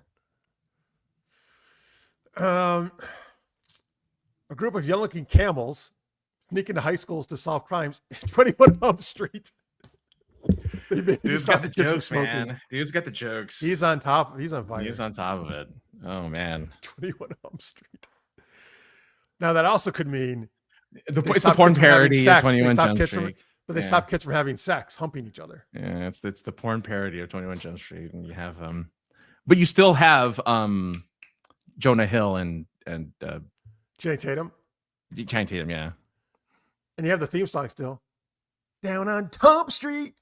A group of young-looking camels sneak into high schools to solve crimes. 21 Hump Street.
Dude's got the jokes, man. Dude's got the jokes.
He's on top. He's on fire.
He's on top of it. Oh man.
21 Hump Street. Now that also could mean
it's a porn parody of 21 Jump Street.
But they stop kids from having sex, humping each other.
Yeah, it's the porn parody of 21 Jump Street, and you have but you still have Jonah Hill and
Channing Tatum.
Channing Tatum, yeah.
And you have the theme song still. Down on Hump Street.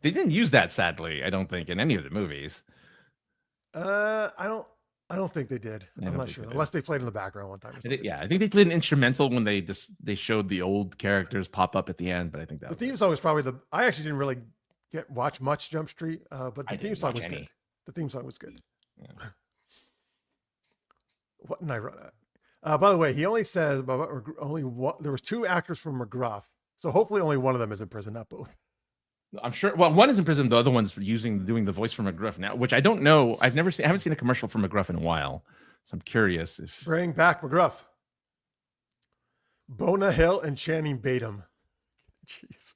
They didn't use that, sadly, I don't think, in any of the movies.
I don't think they did. I'm not sure, unless they played in the background one time. Or something.
Yeah, I think they played an instrumental when they showed the old characters pop up at the end, but I think that
the theme song was probably I actually didn't really watch much Jump Street, but the theme song was good. The theme song was good. Yeah. What did I run at? By the way, he only says only one. There was 2 actors from McGruff, so hopefully only one of them is in prison, not both.
I'm sure. Well, one is in prison. The other one's doing the voice for McGruff now, which I don't know. I haven't seen a commercial for McGruff in a while, so I'm curious if
bring back McGruff. Bona Hill and Channing Tatum. Jeez.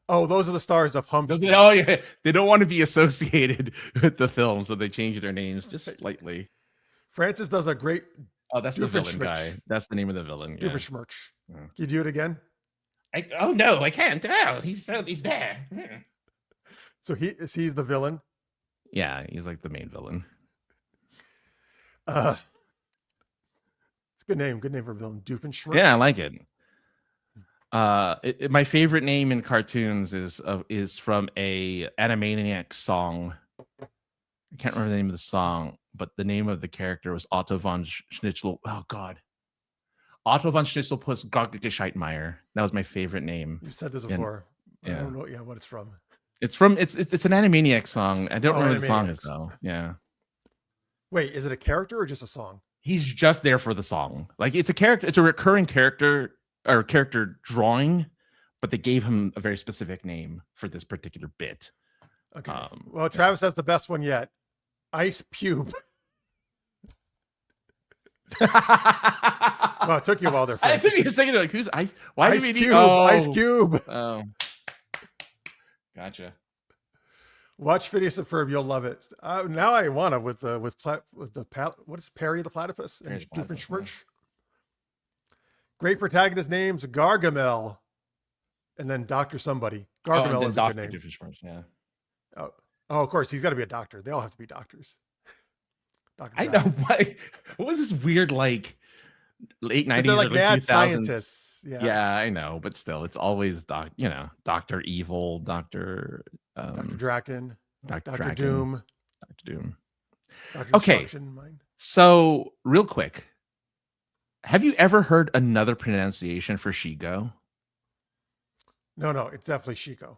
Oh, those are the stars of Hump Street.
Oh yeah, they don't want to be associated with the film, so they changed their names just slightly.
Francis does a great.
Oh, that's the villain guy. That's the name of the villain. Yeah.
Doofenshmirtz. Yeah. Can you do it again?
Oh no, I can't. Oh, he's there.
So he's the villain.
Yeah, he's like the main villain.
It's a good name. Good name for a villain. Doofenshmirtz.
Yeah, I like it. My favorite name in cartoons is from a Animaniacs song. I can't remember the name of the song, but the name of the character was Otto von Schnitzel. Oh God. Otto von Schnitzel plus Goggescheitmeier. That was my favorite name.
You've said this before. I don't know what it's from.
It's an Animaniacs song. I don't know what the song is though. Yeah.
Wait, is it a character or just a song?
He's just there for the song. Like it's a character, it's a recurring character or character drawing, but they gave him a very specific name for this particular bit.
Okay. Well, Travis has the best one yet. Ice Pube. Well, it took you a while there.
It took me a second. Like, who's Ice? Why
Ice Cube? Ice Cube.
Oh, gotcha.
Watch Phineas and Ferb. You'll love it. Now I want to with the what is Perry the Platypus and Doofenshmirtz. Great protagonist names: Gargamel, and then Dr. Somebody. Gargamel is a good name.
Yeah.
Oh, of course, he's got to be a doctor. They all have to be doctors.
I know. What was this weird like late 90s
like
or
mad
2000s
scientists?
Yeah, I know, but still, it's always Dr. Evil,
Dr. Draken,
Dr.
Doom,
Dr. Okay, so real quick, have you ever heard another pronunciation for Shigo?
No, it's definitely Shiko.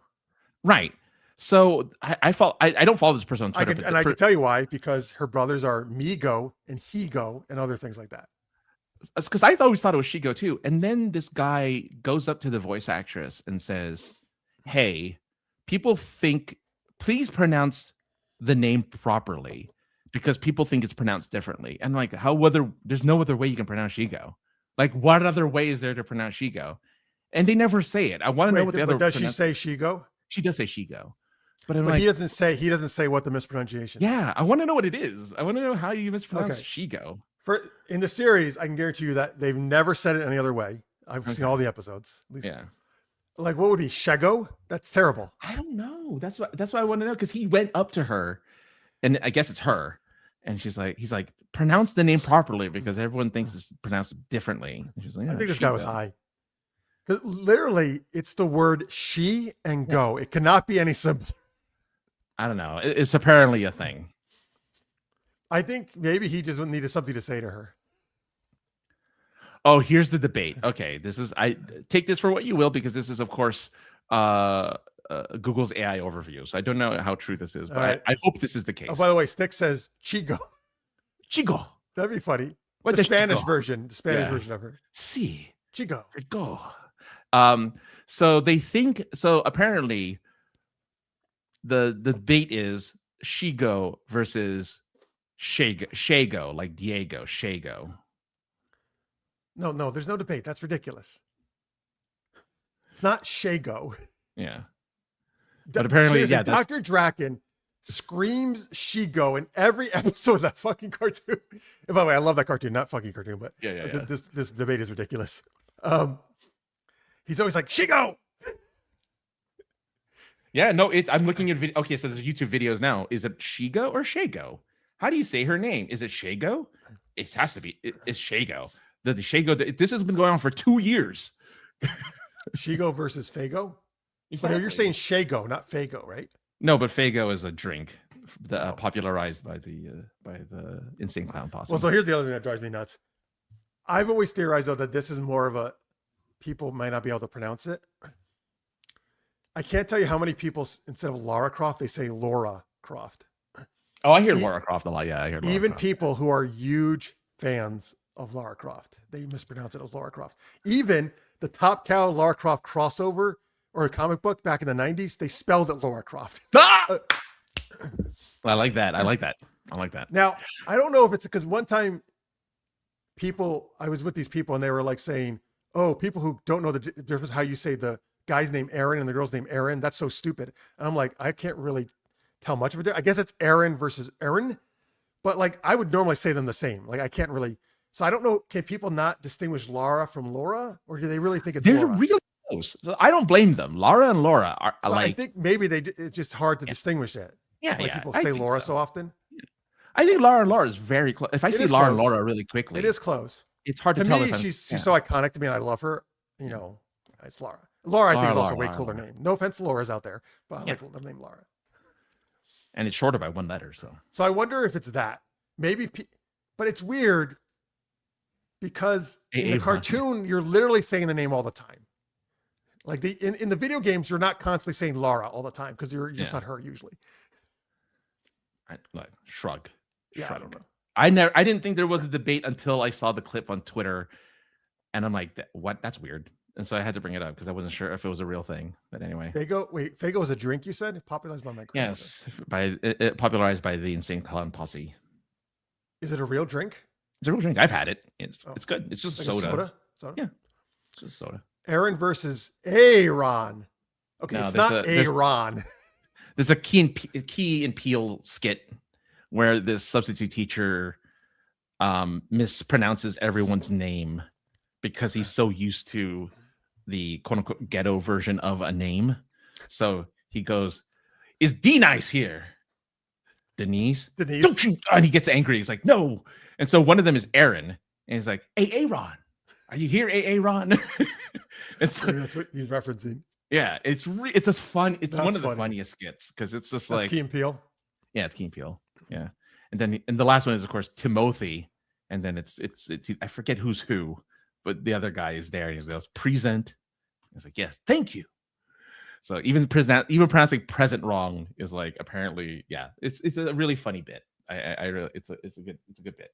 Right.
So I don't follow this person on Twitter.
I can tell you why, because her brothers are Migo and Higo and other things like that.
It's because I always thought it was Shigo too. And then this guy goes up to the voice actress and says, "Hey, people think, please pronounce the name properly because people think it's pronounced differently." And like, there's no other way you can pronounce Shigo. Like, what other way is there to pronounce Shigo? And they never say it. I want to know what the other.
Does she say Shigo?
She does say Shigo. But
he doesn't say what the mispronunciation.
Yeah, I want to know what it is. I want to know how you mispronounce Shigo.
In the series, I can guarantee you that they've never said it any other way. I've seen all the episodes. At least. Yeah. Like, what would he? Shego? That's terrible.
I don't know. That's why I want to know, because he went up to her, and I guess it's her, and he's like, pronounce the name properly because everyone thinks it's pronounced differently. And she's like,
I think this guy was high. Because literally, it's the word she and go. It cannot be any simpler.
I don't know. It's apparently a thing.
I think maybe he just needed something to say to her.
Oh, here's the debate. Okay, I take this for what you will, because this is, of course, Google's AI overview. So I don't know how true this is, but I hope this is the case.
Oh, by the way, Stick says Chigo.
Chigo.
That'd be funny. The Spanish version. The Spanish version of her.
Sí.
Chigo.
Chigo. So they think, apparently the debate is Shigo versus Shago, like Diego, Shago.
No, there's no debate. That's ridiculous. Not Shago.
Yeah. But apparently,
Dr. Draken screams Shigo in every episode of that fucking cartoon. And by the way, I love that cartoon, not fucking cartoon, but this debate is ridiculous. He's always like, Shigo!
Yeah, no, I'm looking at video. Okay, so there's YouTube videos now. Is it Shigo or Shago? How do you say her name? Is it Shago? It has to be. It's Shago. The Shago. This has been going on for 2 years.
Shigo versus Fago? But you're saying Shago, not Fago, right?
No, but Fago is a drink
Oh.
popularized by the Insane Clown Posse.
Well, so here's the other thing that drives me nuts. I've always theorized, though, that this is more of a people might not be able to pronounce it. I can't tell you how many people, instead of Lara Croft, they say Laura Croft.
Oh, I hear Lara Croft a lot. Yeah, I hear Lara
even
Croft.
people who are huge fans of Lara Croft, they mispronounce it as Lara Croft. Even the Top Cow Lara Croft crossover or a comic book back in the 90s, they spelled it Lara Croft.
Ah! I like that. I like that. I like that.
Now, I don't know if it's because one time I was with these people and they were like saying, oh, people who don't know the difference, how you say the guy's name Aaron and the girl's name Aaron, that's so stupid. And I'm like, I can't really tell much of it. I guess it's Aaron versus Aaron, but like I would normally say them the same. Like I can't really. So I don't know. Can people not distinguish Lara from Laura, or do they really think it's
They're
Laura?
really close. So I don't blame them. Lara and Laura are
so
like.
I think maybe it's just hard to distinguish it.
Yeah,
like people say Laura so often.
I think Lara and Laura is very close. If I see Lara and Laura really quickly,
it is close.
It's hard to
tell. To me, she's so iconic to me, and I love her. You know, it's Laura. Laura, I think, is also a way cooler name. No offense to Laura's out there, but I like the name Laura.
And it's shorter by one letter, so
I wonder if it's that. Maybe, but it's weird because in the cartoon, you're literally saying the name all the time. Like in the video games, you're not constantly saying Lara all the time because you're just not her usually.
Shrug.
Yeah,
Shrug.
I don't know.
I didn't think there was a debate until I saw the clip on Twitter, and I'm like, what? That's weird. And so I had to bring it up because I wasn't sure if it was a real thing. But anyway,
Fago is a drink. You said popularized by my grandmother.
Yes, popularized by the Insane Clown Posse.
Is it a real drink?
It's a real drink. I've had it. It's good. It's just
like
soda.
Soda.
Yeah, it's just soda.
Aaron versus Aaron. Okay, no, it's not Aaron.
There's a Key and Peele skit where this substitute teacher mispronounces everyone's name because he's so used to the quote unquote ghetto version of a name. So he goes, "Is D nice here? Denise? Don't you?" And he gets angry. He's like, "No." And so one of them is Aaron. And he's like, "Hey, Aaron, are you here, Aaron?" And so
that's what he's referencing.
Yeah, it's just fun. It's one of the funniest skits because it's just like
Key and Peele.
Yeah, it's Key and Peele. Yeah, and the last one is of course Timothy, and then it's I forget who's who, but the other guy is there. And he goes, "Present." He's like, "Yes, thank you." So even pronouncing present wrong is like apparently it's a really funny bit. I really it's a good bit.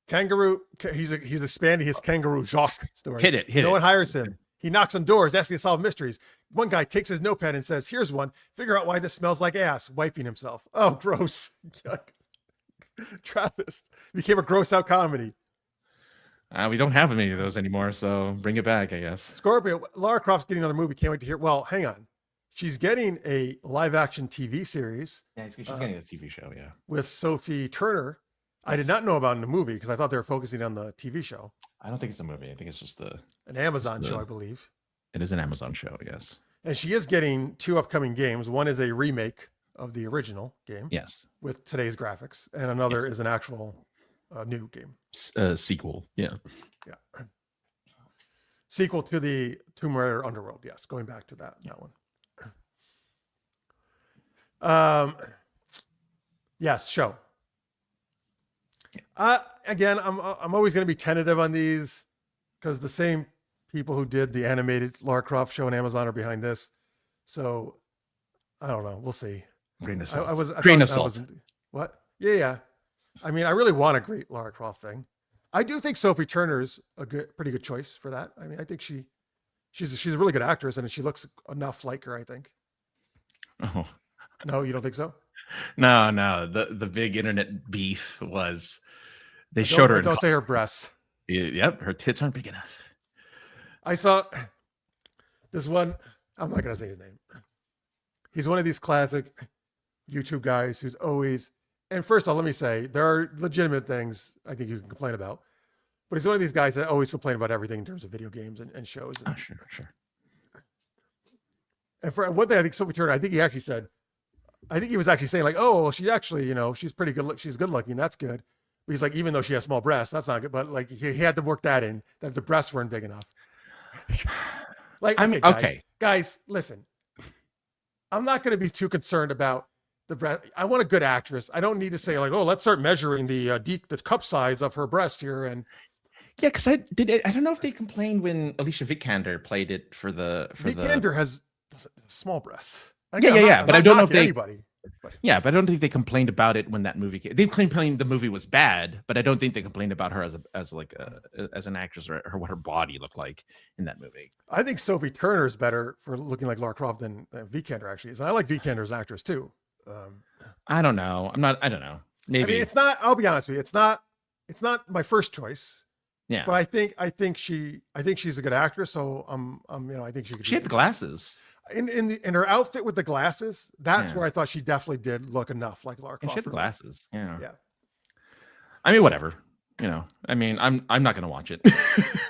Kangaroo, he's expanding his Kangaroo Jacques story.
Hit it.
No one hires him. He knocks on doors, asking to solve mysteries. One guy takes his notepad and says, "Here's one. Figure out why this smells like ass," wiping himself. Oh, gross. Yuck. Travis became a gross out comedy.
We don't have many of those anymore, so bring it back, I guess.
Scorpio, Lara Croft's getting another movie. Can't wait to hear. Well, hang on. She's getting a live action TV series.
Yeah, she's getting a TV show, yeah.
With Sophie Turner. I did not know about in the movie because I thought they were focusing on the TV show.
I don't think it's a movie. I think it's just
an Amazon show, I believe.
It is an Amazon show, yes.
And she is getting 2 upcoming games. One is a remake of the original game.
Yes.
With today's graphics. And another is an actual new game.
Sequel, yeah.
Yeah. Sequel to the Tomb Raider Underworld, yes. Going back to that one. Yes, show. Again, I'm always going to be tentative on these because the same people who did the animated Lara Croft show on Amazon are behind this. So I don't know. We'll see.
Grain of salt.
Grain of salt. What? Yeah. I mean, I really want a great Lara Croft thing. I do think Sophie Turner's pretty good choice for that. I mean, I think she's a really good actress and she looks enough like her, I think.
Oh.
No, you don't think so?
No. The big internet beef was they showed her.
Don't say her breasts.
Yep, her tits aren't big enough.
I saw this one. I'm not gonna say his name. He's one of these classic YouTube guys who's always. And first of all, let me say there are legitimate things I think you can complain about, but he's one of these guys that always complain about everything in terms of video games and shows.
Oh, sure.
And for one thing, I think Sophie Turner. I think he was actually saying like, "Oh, well, she actually, she's pretty good. She's good looking. That's good." But he's like, even though she has small breasts, that's not good. But like, he had to work that in that the breasts weren't big enough. Like, guys, listen. I'm not going to be too concerned about the breast. I want a good actress. I don't need to say like, oh, let's start measuring the cup size of her breast here. And
yeah, because I don't know if they complained when Alicia Vikander played it for the
Vikander has small breasts.
Yeah. But I don't know if they
anybody.
But I don't think they complained about it when that movie came. They complained the movie was bad, but I don't think they complained about her as an actress or what her body looked like in that movie.
I think Sophie Turner is better for looking like Lara Croft than Vikander actually is. And I like Vikander as actress too.
I don't know. I don't know. Maybe.
I mean, it's not. I'll be honest with you. It's not my first choice.
Yeah.
But I think she's a good actress. So I think
she had the glasses.
In her outfit with the glasses, that's where I thought she definitely did look enough like Lara Croft.
And she had the glasses. Yeah.
I
mean, whatever. I mean, I'm not gonna watch it.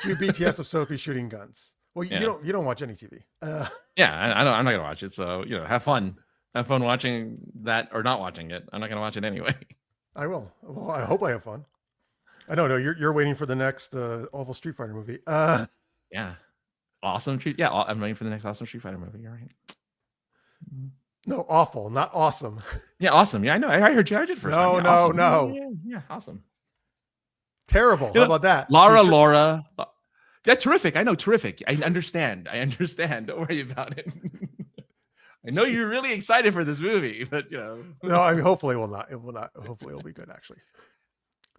Few BTS of Sophie shooting guns. Well, you don't watch any TV.
Yeah, I'm not gonna watch it. So have fun. Have fun watching that or not watching it. I'm not gonna watch it anyway.
I will. Well, I hope I have fun. I don't know. You're waiting for the next awful Street Fighter movie.
Yeah. Awesome Street. Yeah, I'm waiting for the next awesome Street Fighter movie. You're right.
No, awful, not awesome.
Yeah, awesome. Yeah, I know. I heard you. I did first.
No,
time.
Yeah,
awesome.
no.
Yeah, awesome.
Terrible. How about that?
Laura. That's terrific. I know, terrific. I understand. Don't worry about it. I know you're really excited for this movie, but
No, I mean, hopefully it will not. It will not. Hopefully it'll be good, actually.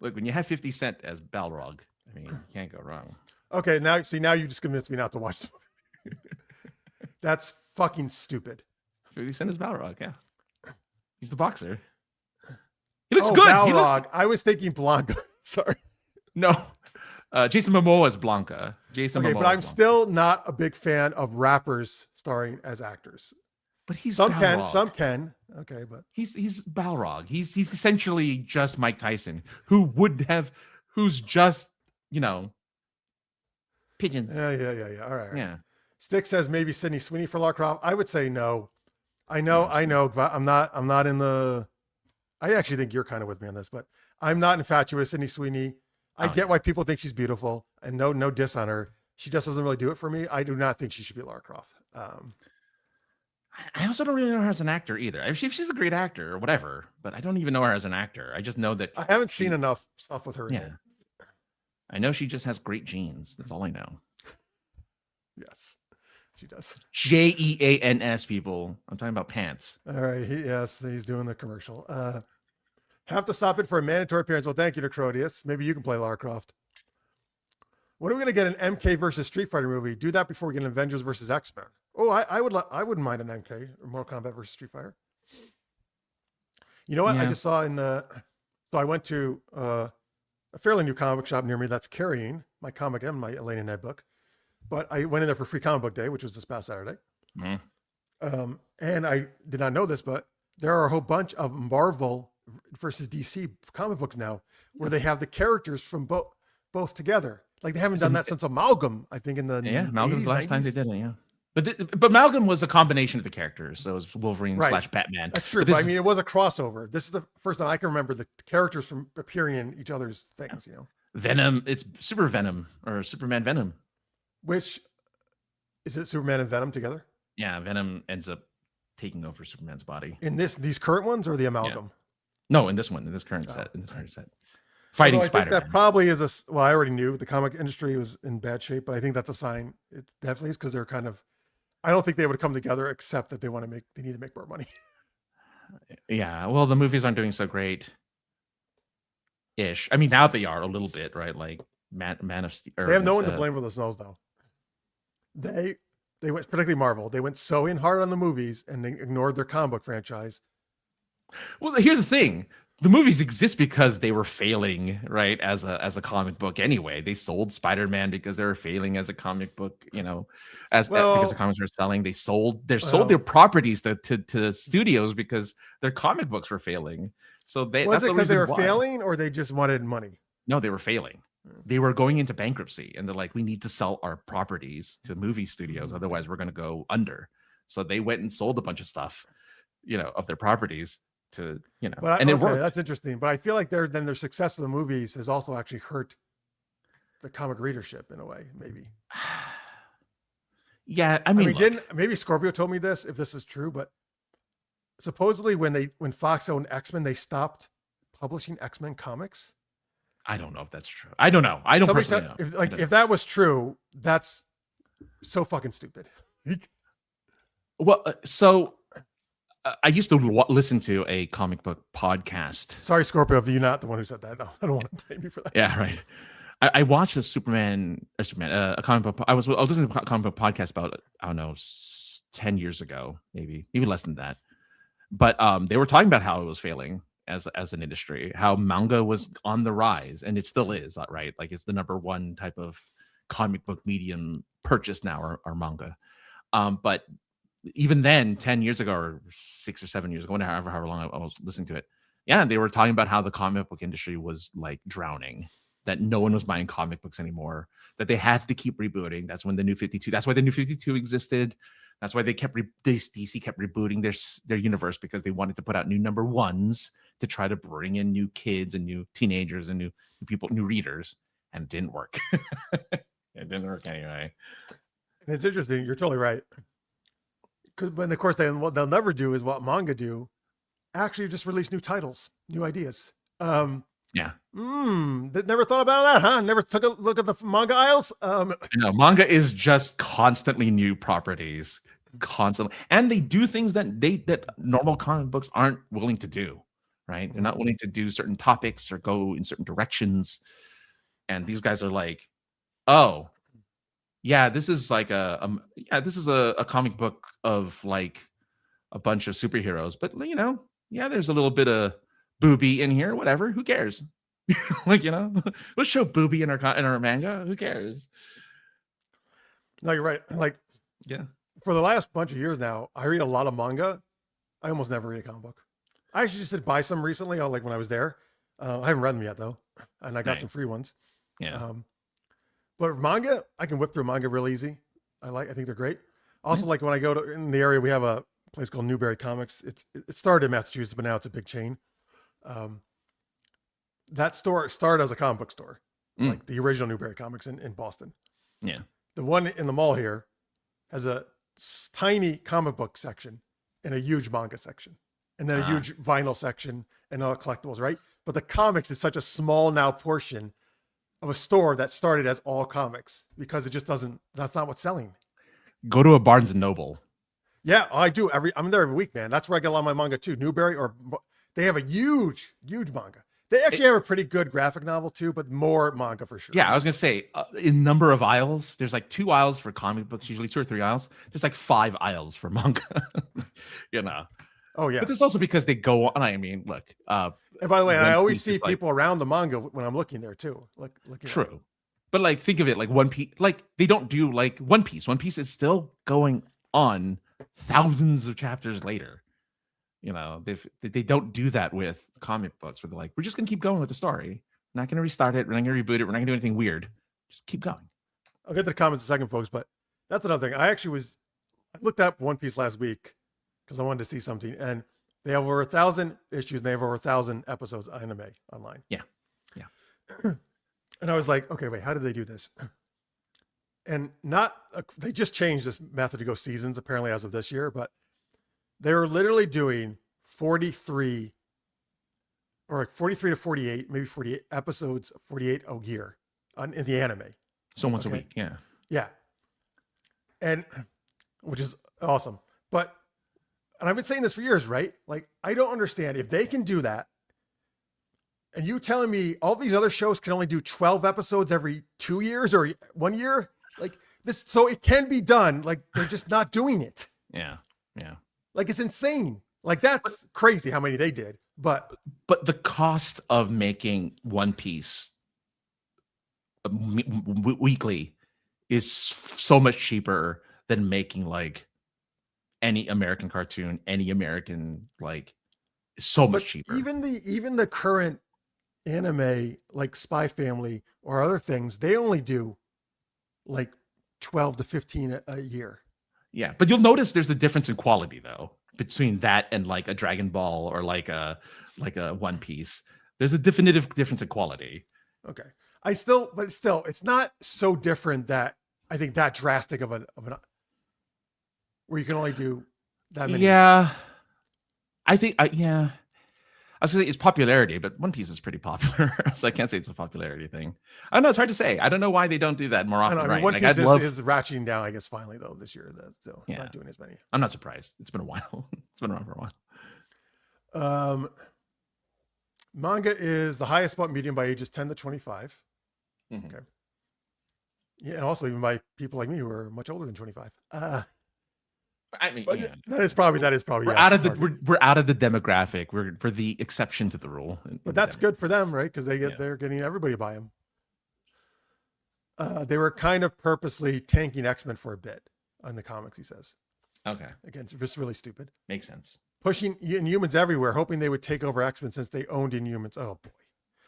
Look, when you have 50 Cent as Balrog, I mean, you can't go wrong.
Okay, now you just convinced me not to watch the movie. That's fucking stupid.
50 Cent is Balrog, yeah. He's the boxer. He looks good.
Balrog. I was thinking Blanca. Sorry.
No. Jason Momoa is Blanca. Momoa
but I'm still not a big fan of rappers starring as actors.
But he's
some
Balrog.
Some can. Okay, but
he's Balrog. He's essentially just Mike Tyson, who's just pigeons.
Yeah. All right.
Yeah.
Stick says maybe Sydney Sweeney for Lara Croft. I would say no. I know, but I'm not in the. I actually think you're kind of with me on this, but I'm not infatuated with Sydney Sweeney. I get why people think she's beautiful, and no diss on her. She just doesn't really do it for me. I do not think she should be Lara Croft.
I also don't really know her as an actor either. I mean, she's a great actor or whatever, but I don't even know her as an actor. I just know that
I haven't seen enough stuff with her.
Yeah. I know she just has great genes. That's all I know.
Yes, she does.
JEANS, people. I'm talking about pants.
All right. He's doing the commercial. Have to stop it for a mandatory appearance. Well, thank you to Crodius. Maybe you can play Lara Croft. When are we going to get an MK versus Street Fighter movie? Do that before we get an Avengers versus X-Men. Oh, I wouldn't mind an MK or Mortal Kombat versus Street Fighter. You know what? Yeah. I just saw so I went to a fairly new comic shop near me that's carrying my comic and my Elaine and Ed book. But I went in there for Free Comic Book Day, which was this past Saturday. Mm. And I did not know this, but there are a whole bunch of Marvel versus DC comic books now where they have the characters from both together. Like they haven't done that since Amalgam, I think, in the
Amalgam's the last 90s. Time they did it, yeah. But Amalgam was a combination of the characters, so it was Wolverine / Batman.
That's true, but I mean, it was a crossover. This is the first time I can remember the characters from appearing in each other's things.
Venom, it's Super Venom or Superman Venom.
Which is it? Superman and Venom together?
Yeah, Venom ends up taking over Superman's body.
In these current ones or the Amalgam?
Yeah. No, in this current set. Fighting Spider-Man.
That probably is well, I already knew the comic industry was in bad shape, but I think that's a sign. It definitely is because they're kind of. I don't think they would come together except that they need to make more money.
Yeah, well, the movies aren't doing so great. Ish. I mean, now they are a little bit, right? Like Man of Steel.
They have no one to blame for the snows, though. They went, particularly Marvel. They went so in hard on the movies and they ignored their comic book franchise.
Well, here's the thing. The movies exist because they were failing, right? As a comic book anyway. They sold Spider-Man because they were failing as a comic book, because the comics were selling. They sold their properties to studios because their comic books were failing. So
was it because they were failing or they just wanted money?
No, they were failing. They were going into bankruptcy and they're like, we need to sell our properties to movie studios. Otherwise we're going to go under. So they went and sold a bunch of stuff, of their properties to, and it worked.
That's interesting. But I feel like their success of the movies has also actually hurt the comic readership in a way, maybe.
Yeah. I mean
maybe Scorpio told me this, if this is true, but supposedly when Fox owned X-Men, they stopped publishing X-Men comics.
I don't know if that's true. I don't know. I don't personally know.
If that was true, that's so fucking stupid.
Well, I used to listen to a comic book podcast.
Sorry, Scorpio, you're not the one who said that. No, I don't want to blame you for that.
Yeah, right. I watched a a comic book. I was listening to a comic book podcast about, I don't know, 10 years ago, maybe less than that. But they were talking about how it was failing as an industry, how manga was on the rise, and it still is, right? Like it's the number one type of comic book medium purchase now, are manga. But even then, 10 years ago or 6 or 7 years ago, however long I was listening to it, yeah, they were talking about how the comic book industry was like drowning, that no one was buying comic books anymore, that they had to keep rebooting. That's when the New 52, that's why the New 52 existed. That's why they DC kept rebooting their universe, because they wanted to put out new number ones to try to bring in new kids and new teenagers and new people, new readers, and it didn't work. It didn't work anyway.
And it's interesting. You're totally right. But of course, what they'll never do is what manga do. Actually, just release new titles, new ideas.
Yeah.
Never thought about that, huh? Never took a look at the manga aisles.
Manga is just constantly new properties, constantly, and they do things that normal comic books aren't willing to do. Right? They're not willing to do certain topics or go in certain directions. And these guys are like, oh, yeah, this is like this is a comic book of like a bunch of superheroes, but there's a little bit of booby in here, whatever, who cares? We'll show booby in our manga, who cares?
No, you're right. Like,
yeah,
for the last bunch of years now, I read a lot of manga. I almost never read a comic book. I actually just did buy some recently, like when I was there. I haven't read them yet though, and I got some free ones.
Yeah.
But manga, I can whip through manga real easy. I think they're great. Also, like when I go to in the area, we have a place called Newberry Comics. It started in Massachusetts, but now it's a big chain. That store started as a comic book store, like the original Newberry Comics in Boston.
Yeah.
The one in the mall here has a tiny comic book section and a huge manga section, and then a huge vinyl section and all collectibles, right? But the comics is such a small now portion of a store that started as all comics, because it just that's not what's selling.
Go to a Barnes and Noble.
Yeah, I do. I'm there every week, man. That's where I get a lot of my manga too. Newberry, they have a huge manga. They actually have a pretty good graphic novel too, but more manga for sure.
Yeah, I was gonna say, in number of aisles, there's like 2 aisles for comic books, usually 2 or 3 aisles. There's like 5 aisles for manga. Oh yeah. But it's also because they go on. I mean, look.
And by the way, I always see people around the manga when I'm looking there too.
True. But like, think of it like One Piece. Like, they don't do like One Piece. One Piece is still going on thousands of chapters later. They don't do that with comic books, where they're like, we're just gonna keep going with the story. We're not gonna restart it. We're not gonna reboot it. We're not gonna do anything weird. Just keep going.
I'll get to the comments in a second, folks. But that's another thing. I looked up One Piece last week because I wanted to see something, and they have over 1,000 issues, and they have over 1,000 episodes of anime online.
Yeah.
And I was like, okay, wait, how did they do this? And they just changed this method to go seasons, apparently, as of this year, but they were literally doing 43 to 48, maybe 48 episodes, 48 a year in the anime.
So once a week, yeah.
Yeah. And which is awesome. And I've been saying this for years, right? Like, I don't understand if they can do that. And you telling me all these other shows can only do 12 episodes every 2 years or 1 year? Like this, so it can be done. Like, they're just not doing it.
Yeah.
Like, it's insane. Like, that's crazy how many they did. But
the cost of making One Piece weekly is so much cheaper than making like any American cartoon, any American, like, so much cheaper.
Even the current anime, like Spy Family or other things, they only do like 12 to 15 a year.
Yeah, but you'll notice there's a difference in quality though between that and like a Dragon Ball or like a One Piece. There's a definitive difference in quality.
Okay, but still, it's not so different that I think that drastic of an where you can only do that many.
Yeah. I think, yeah. I was gonna say it's popularity, but One Piece is pretty popular, so I can't say it's a popularity thing. I don't know. It's hard to say. I don't know why they don't do that more
I
often,
don't know. I mean,
right?
One
Like
Piece
I'd love.
is ratcheting down, I guess, finally though this year. So
Yeah,
not doing as many.
I'm not surprised. It's been a while. It's been around for a while.
Manga is the highest bought medium by ages 10 to 25.
Mhm.
Okay. Yeah, and also even by people like me who are much older than 25.
I mean,
But
yeah.
that is probably
We're out of the we're out of the demographic. We're the exception to the rule.
But that's good for them, right? Because
Yeah.
they're getting everybody to buy them. They were kind of purposely tanking X-Men for a bit on the comics, he says.
Okay.
Again, it's just really stupid.
Makes sense.
Pushing Inhumans everywhere, hoping they would take over X-Men since they owned Inhumans. Oh boy.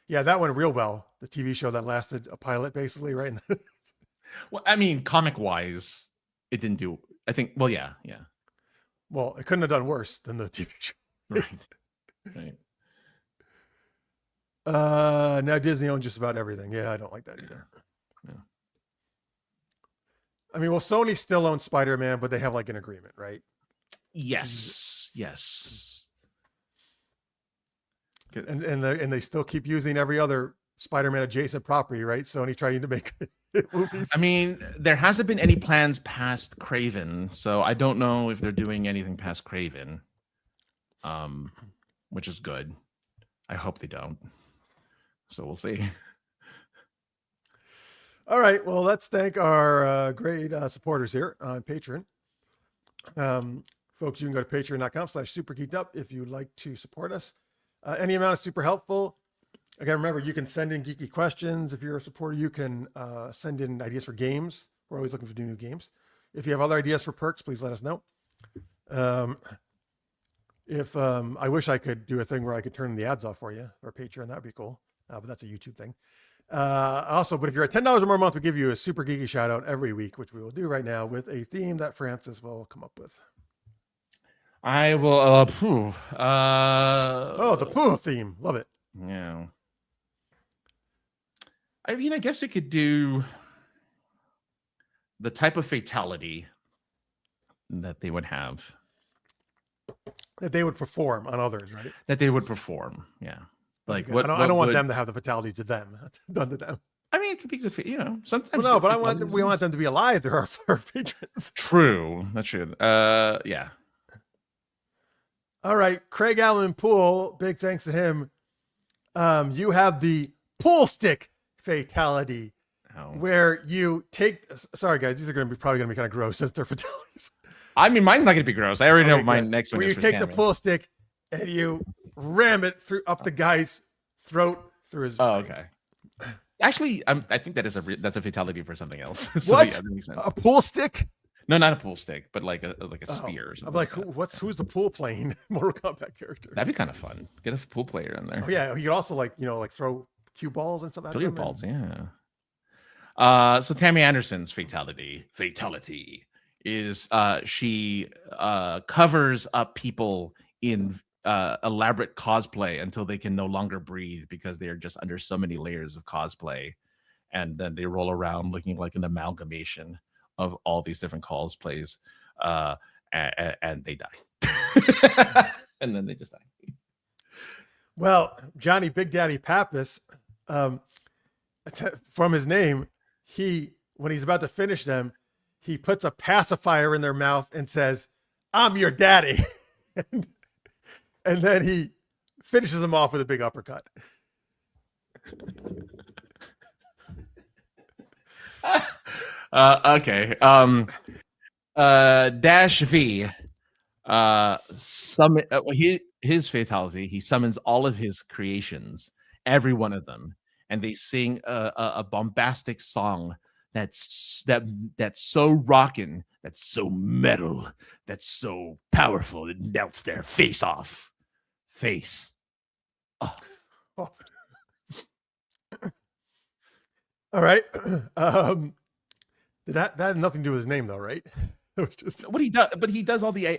Yeah, that went real well. The TV show that lasted a pilot, basically, right?
Well, I mean, comic wise, it didn't do. I think. Well, yeah.
Well, it couldn't have done worse than the TV show.
Right.
Now Disney owns just about everything. Yeah, I don't like that either.
Yeah.
I mean, well, Sony still owns Spider-Man, but they have like an agreement, right?
Yes.
And they still keep using every other Spider-Man adjacent property, right? Sony trying to make movies.
I mean, there hasn't been any plans past Craven, so I don't know if they're doing anything past Craven, which is good. I hope they don't. So we'll see.
All right. Well, let's thank our great supporters here on Patreon. Folks, you can go to patreon.com/supergeekedup if you'd like to support us. Any amount is super helpful. Again, remember, you can send in geeky questions. If you're a supporter, you can send in ideas for games. We're always looking for new games. If you have other ideas for perks, please let us know. If I wish I could do a thing where I could turn the ads off for you or Patreon, that would be cool. But that's a YouTube thing. Also, but if you're at $10 or more a month, we give you a super geeky shout out every week, which we will do right now with a theme that Francis will come up with.
I will.
The pool theme. Love it.
Yeah. I mean, I guess we could do the type of fatality that they would have.
That they would perform on others, right?
That they would perform. Yeah. Like
okay. I don't want them to have the fatality to them, done to them.
I mean, it could be good, sometimes.
Well, no, but we want them to be alive. There are our patrons.
True. That's true. Yeah.
All right. Craig Allen Poole, big thanks to him. You have the pool stick fatality where you take, sorry guys, these are probably going to be kind of gross since they're fatalities.
I mean, mine's not going to be gross. I already know my next one.
Where you take the pool stick and you ram it up the guy's throat through his.
Oh, okay. Actually, I think that's a fatality for something else.
So what? Yeah, a pool stick?
No, not a pool stick, but like a spear or something.
I'm like, who's the pool playing Mortal Kombat character?
That'd be kind of fun. Get a pool player in there.
Oh yeah, you could also like throw cue balls and stuff.
Billiard balls, yeah. So Tammy Anderson's fatality is she covers up people in elaborate cosplay until they can no longer breathe because they are just under so many layers of cosplay, and then they roll around looking like an amalgamation of all these different cosplays, and they die. And then they just die.
Well, Johnny Big Daddy Pappas, from his name, when he's about to finish them, he puts a pacifier in their mouth and says, "I'm your daddy." and then he finishes them off with a big uppercut.
Okay. Dash V. His fatality. He summons all of his creations, every one of them, and they sing a bombastic song that's so rockin', that's so metal, that's so powerful. It melts their face off. Oh.
All right. That had nothing to do with his name, though, right? It was just
what he does, but he does all the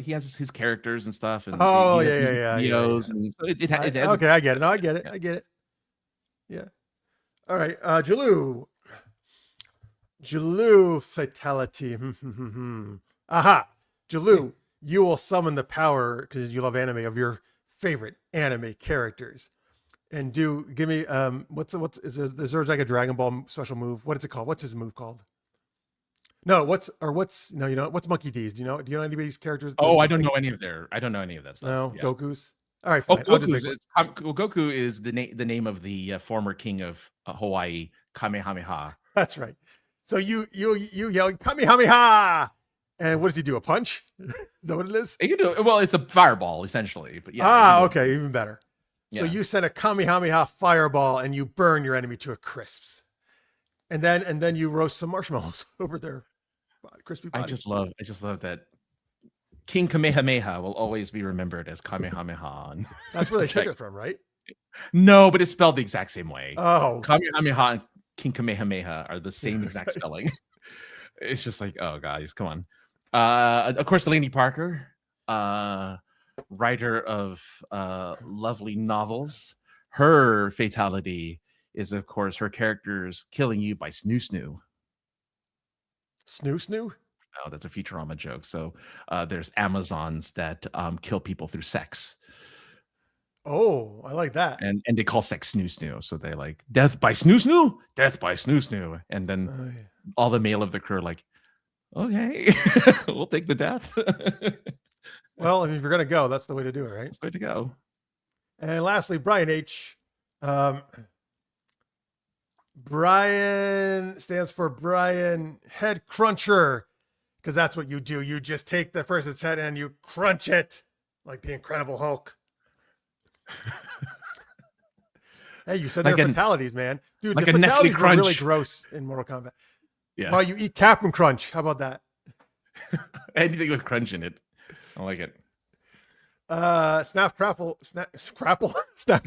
he has his characters and stuff, and
yeah.
And so it has
okay, I get it. No, I get it. Yeah. All right, Jalou fatality. Aha, Jalou you will summon the power, because you love anime, of your favorite anime characters. And give me what's is there like a Dragon Ball special move? What is it called? What's his move called? No, what's what's Monkey D's? Do you know any of these characters?
Oh, I don't know any of that stuff.
No,
Yeah.
Goku's. All right,
Oh,
fine.
Goku is the name of the former king of Hawaii, Kamehameha.
That's right. So you yell Kamehameha, and what does he do? A punch? Is that what it is?
He can do it. Well, it's a fireball essentially, but yeah.
Okay, even better. So you send a Kamehameha fireball and you burn your enemy to a crisp, and then you roast some marshmallows over their crispy bodies.
I just love that King Kamehameha will always be remembered as Kamehameha.
That's where they took it from, right?
No, but it's spelled the exact same way.
Oh,
Kamehameha and King Kamehameha are the same exact spelling. It's just like, oh, guys, come on. Of course, Delaney Parker, writer of lovely novels. Her fatality is, of course, her characters killing you by snoo snoo.
Snoo snoo?
Oh, that's a Futurama joke. So there's Amazons that kill people through sex.
Oh, I like that.
And they call sex snoo snoo. So they like death by snoo snoo, death by snoo snoo. And then all the male of the crew are like, okay, we'll take the death.
Well, if you're going to go, that's the way to do it, right?
That's the way to go.
And lastly, Brian H. Brian stands for Brian Head Cruncher, because that's what you do. You just take the person's head and you crunch it like the Incredible Hulk. Hey, you said like they're fatalities, man. Dude,
like
the
a Nestle
fatalities
Crunch.
were really gross in Mortal Kombat.
Yeah.
Well, you eat Captain Crunch. How about that?
Anything with crunch in it. I like it.
Snap Crackle. Snap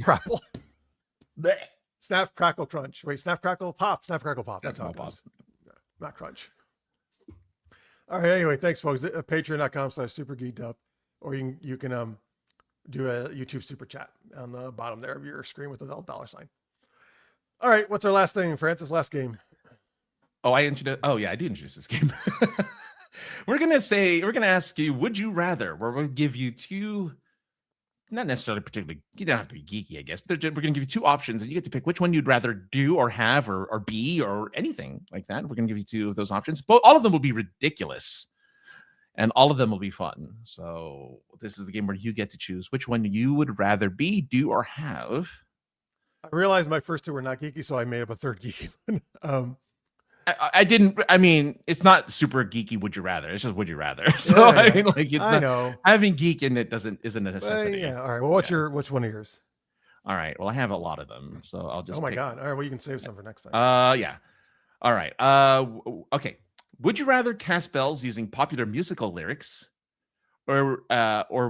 Crackle. Snap Crackle Crunch. Wait, Snap Crackle Pop. Snap Crackle Pop. That's how it goes. Not Crunch. All right. Anyway, thanks, folks. Patreon.com/super-geeked-up, or you can do a YouTube super chat on the bottom there of your screen with the $. All right. What's our last thing, Francis? Last game.
Oh, I did introduce this game. We're gonna ask you, would you rather? We're gonna give you two, not necessarily particularly, you don't have to be geeky, I guess, but we're gonna give you two options and you get to pick which one you'd rather do or have or be or anything like that. We're gonna give you two of those options. All of them will be ridiculous and all of them will be fun. So this is the game where you get to choose which one you would rather be, do, or have.
I realized my first two were not geeky, so I made up a third geeky one.
I mean, it's not super geeky. Would you rather? It's just would you rather. So yeah. I mean, like, I know having geek in it isn't a necessity.
Yeah. All right. Well, which one of yours?
All right. Well, I have a lot of them, so I'll just.
Oh my god! All right. Well, you can save some for next time.
Yeah. All right. Okay. Would you rather cast spells using popular musical lyrics, or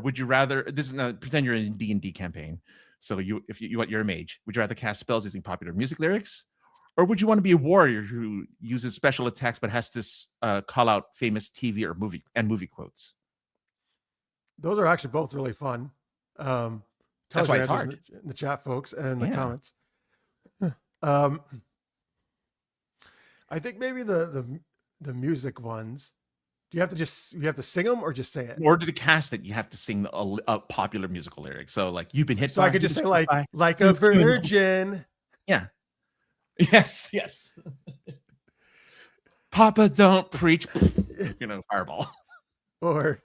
would you rather? This is pretend you're in a D&D campaign. So you're a mage. Would you rather cast spells using popular music lyrics? Or would you want to be a warrior who uses special attacks but has to call out famous TV or movie quotes?
Those are actually both really fun.
That's why it's hard.
In the chat, folks, and the comments. I think maybe the music ones. Do you have to sing them or just say it?
In order to cast it, you have to sing a popular musical lyric. So like you've been hit.
So I could just say like a virgin.
Yeah. Yes. Papa, don't preach. Fireball.
Or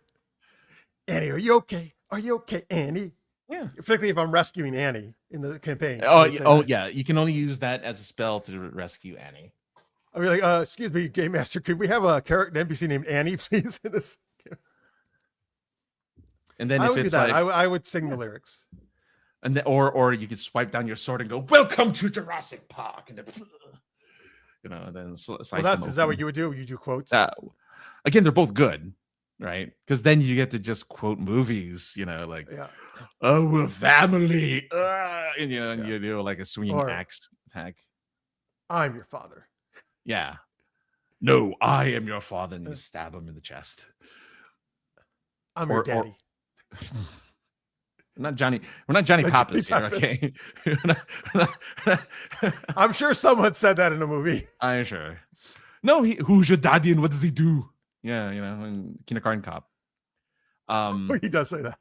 Annie, are you okay? Are you okay, Annie?
Yeah.
Particularly if I'm rescuing Annie in the campaign.
Yeah. You can only use that as a spell to rescue Annie.
I'll be like, excuse me, Game Master, could we have a character, an NPC named Annie, please? In this.
And then
I would do that. I would sing the lyrics.
And then, or you could swipe down your sword and go, "Welcome to Jurassic Park," and then, and then slice them
is that what you would do? You do quotes?
Again, they're both good, right? Because then you get to just quote movies, "Oh, we're family," and you do like a swinging axe attack.
I'm your father.
Yeah. No, I am your father, and you stab him in the chest.
I'm your daddy.
We're not Johnny Pappas here, okay?
I'm sure someone said that in a movie.
I'm sure. No, who's your daddy and what does he do? Yeah, in Kindergarten Cop.
He does say that.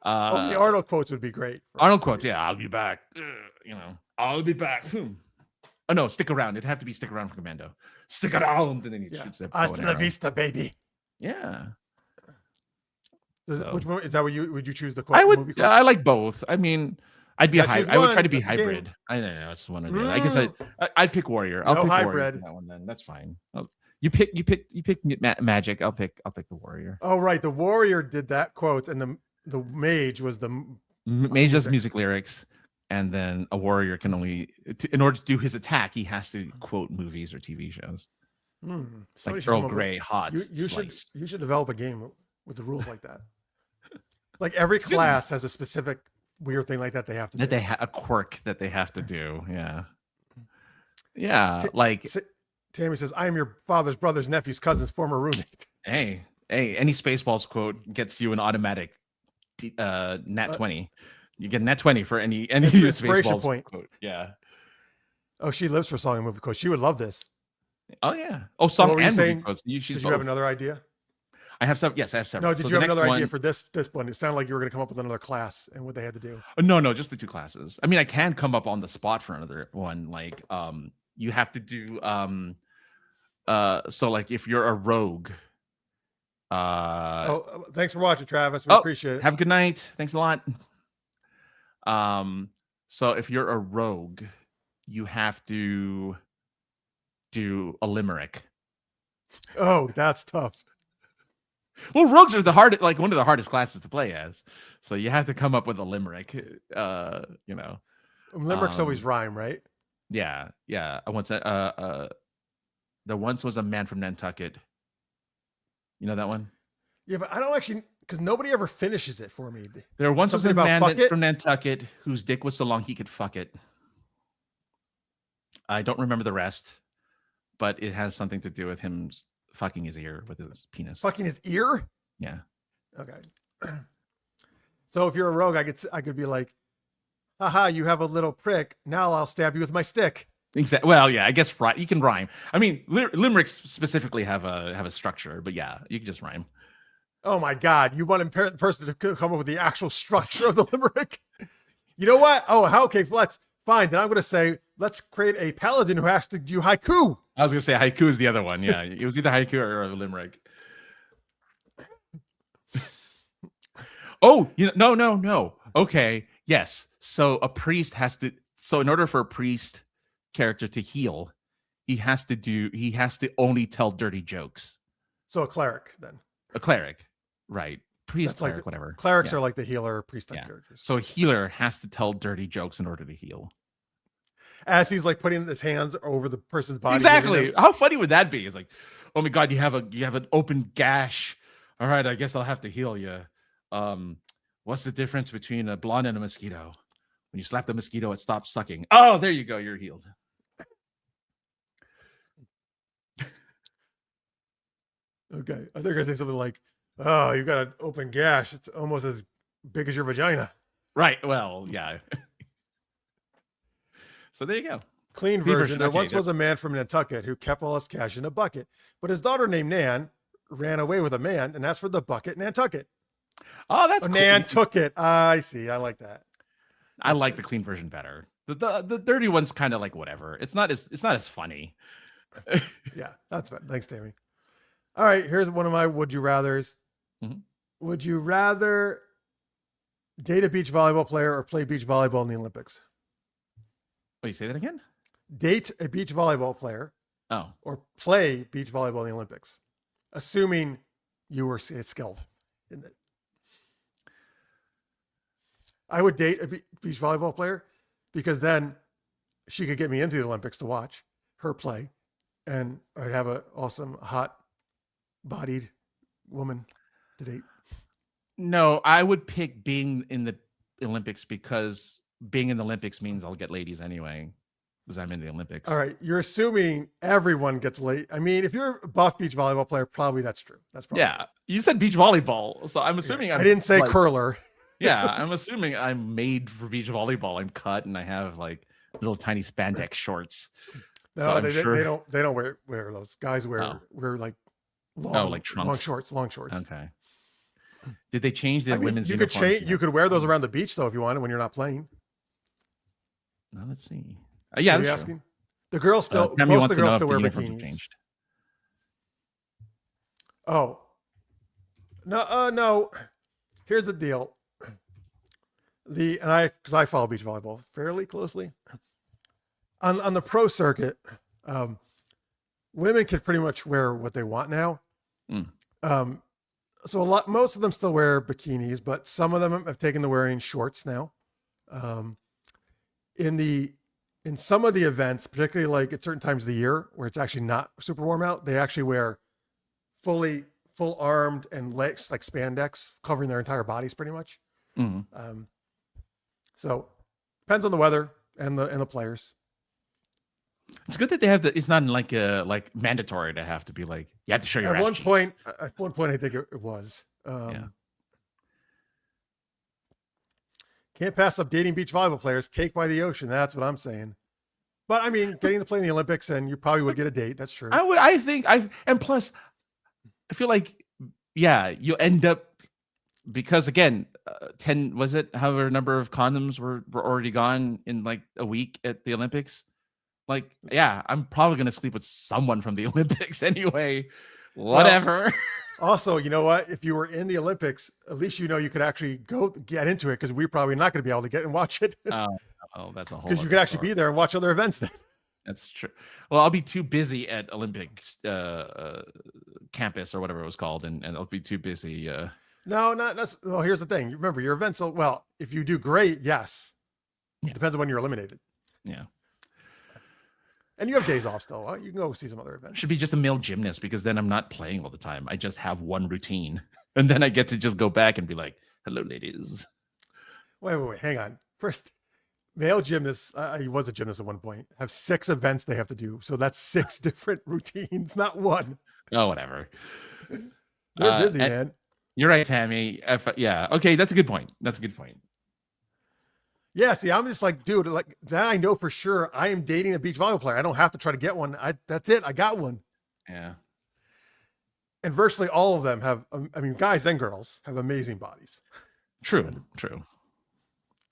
The
Uh,
Arnold quotes would be great.
Arnold quotes, yeah, I'll be back. I'll be back. Oh no, stick around. It'd have to be stick around for Commando. Stick around, and then he shoots the bow and
Hasta la
arrow.
vista, baby.
Yeah.
Which one is that? Would you choose the quote?
I would. I like both. I mean, I'd be I would try to be hybrid. I don't know. It's one or the other. I guess I'd pick Warrior. I'll pick
hybrid.
Warrior for that one. Then that's fine. You pick Magic. I'll pick the Warrior.
Oh right, the Warrior did that quotes, and the Mage was the
Mage does music lyrics, and then a Warrior can only in order to do his attack, he has to quote movies or TV shows. Like Earl Grey, Hot.
You should develop a game with the rules like that. Like every class has a specific weird thing like that they have to do.
They have a quirk that they have to do. Yeah. Like
Tammy says, I am your father's brother's nephew's cousin's former roommate.
Hey, any Spaceballs quote gets you an automatic nat 20. You get a nat 20 for any
inspiration point
quote. Yeah.
Oh, she lives for song and movie quotes. She would love this.
Oh yeah. Oh, song and movie quotes.
Did you have another idea?
I have some. Yes, I have several.
No, did you have another idea for this one? It sounded like you were going to come up with another class and what they had to do.
No, just the two classes. I mean, I can come up on the spot for another one. Like, you have to do so like if you're a rogue.
Thanks for watching, Travis. We appreciate it.
Have a good night. Thanks a lot. So if you're a rogue, you have to do a limerick.
Oh, that's tough.
Well, rogues are one of the hardest classes to play as. So you have to come up with a limerick.
Limericks always rhyme, right?
Yeah. I once there once was a man from Nantucket. You know that one?
Yeah, but I don't actually, because nobody ever finishes it for me.
There once was a man from Nantucket whose dick was so long he could fuck it. I don't remember the rest, but it has something to do with him fucking his ear with his penis.
Fucking his ear?
Yeah.
Okay. So if you're a rogue, I could be like, haha, you have a little prick. Now I'll stab you with my stick.
Exactly. Well, yeah, I guess you can rhyme. I mean, limericks specifically have a structure, but yeah, you can just rhyme.
Oh my God. You want a person to come up with the actual structure of the limerick? You know what? Oh, okay, fine. Then I'm going to say, let's create a paladin who has to do haiku.
I was going to say haiku is the other one. Yeah, it was either haiku or a limerick. Oh, no. Okay, yes. So a priest has to. So in order for a priest character to heal, he has to only tell dirty jokes.
So a cleric then.
A cleric, right? Priest,
that's
cleric,
like
whatever.
Clerics are like the healer, priest type characters.
So a healer has to tell dirty jokes in order to heal.
As he's like putting his hands over the person's body.
Exactly. How funny would that be? It's like, oh my God, you have an open gash. All right, I guess I'll have to heal you. What's the difference between a blonde and a mosquito? When you slap the mosquito, it stops sucking. Oh, there you go. You're healed.
Okay. I think I think something like, oh, you got an open gash. It's almost as big as your vagina.
Right. Well, yeah. So there you go.
Clean version. There once was a man from Nantucket who kept all his cash in a bucket, but his daughter named Nan ran away with a man and asked for the bucket Nantucket.
Oh, that's
cool. Nantucket. I see. I like that.
I like the clean version better. The dirty one's kind of like whatever. It's not as funny.
Yeah, that's fine. Thanks, Tammy. All right, here's one of my would you rathers.
Mm-hmm.
Would you rather date a beach volleyball player or play beach volleyball in the Olympics?
Wait, say that again?
Date a beach volleyball player.
Oh.
Or play beach volleyball in the Olympics, assuming you were skilled in it. I would date a beach volleyball player because then she could get me into the Olympics to watch her play, and I'd have an awesome, hot-bodied woman to date.
No, I would pick being in the Olympics because being in the Olympics means I'll get ladies anyway because I'm in the Olympics.
All right. You're assuming everyone gets late. I mean, if you're a buff beach volleyball player, probably that's true. That's probably
true. You said beach volleyball. So I'm assuming
I didn't say curler.
Yeah. I'm assuming I'm made for beach volleyball. I'm cut and I have like little tiny spandex shorts.
No, so they don't wear those. Guys wear like long
trunks,
long shorts.
Okay. Did they change the
I mean,
women's
you could
uniforms
change. You could wear those around the beach though if you wanted when you're not playing.
Now let's see. Yeah,
what are you
that's
asking? True. The girls still.
Tammy
Most of
wants
the girls
to know
still
if the
wear
uniforms have
bikinis.
changed.
Oh, no, no. Here's the deal. Because I follow beach volleyball fairly closely. On the pro circuit, women can pretty much wear what they want now. So most of them still wear bikinis, but some of them have taken to wearing shorts now. In some of the events, particularly like at certain times of the year where it's actually not super warm out, they actually wear full armed and legs like spandex covering their entire bodies pretty much. So depends on the weather and the players.
It's good that they have it's not like mandatory to have to be like you have to show your
at
ass
one
cheeks.
point. At one point, I think it was. Can't pass up dating beach volleyball players. Cake by the ocean. That's what I'm saying. But I mean, getting to play in the Olympics and you probably would get a date. That's true.
And plus, I feel like you end up because again, 10 was it? However, number of condoms were already gone in like a week at the Olympics. Like, I'm probably gonna sleep with someone from the Olympics anyway. Whatever.
Well, also, you know what? If you were in the Olympics, at least you could actually go get into it because we're probably not going to be able to get and watch it.
Oh, that's a whole.
Because you could actually be there and watch other events then.
That's true. Well, I'll be too busy at Olympics campus or whatever it was called, and I'll be too busy.
No, not necessarily. Well, here's the thing. Remember, your events. Well, if you do great, yes. Yeah. Depends on when you're eliminated.
Yeah.
And you have days off still. Huh? You can go see some other events.
Should be just a male gymnast because then I'm not playing all the time. I just have one routine, and then I get to just go back and be like, "Hello, ladies."
Wait. Hang on. First, male gymnasts. He was a gymnast at one point. Have 6 events they have to do. So that's 6 different routines, not one.
Oh, whatever.
They're busy, man.
You're right, Tammy. Okay, that's a good point.
Yeah, see, I'm just like, dude, like that I know for sure I am dating a beach volleyball player. I don't have to try to get one. That's it. I got one.
Yeah.
And virtually all of them have, guys and girls have amazing bodies.
True.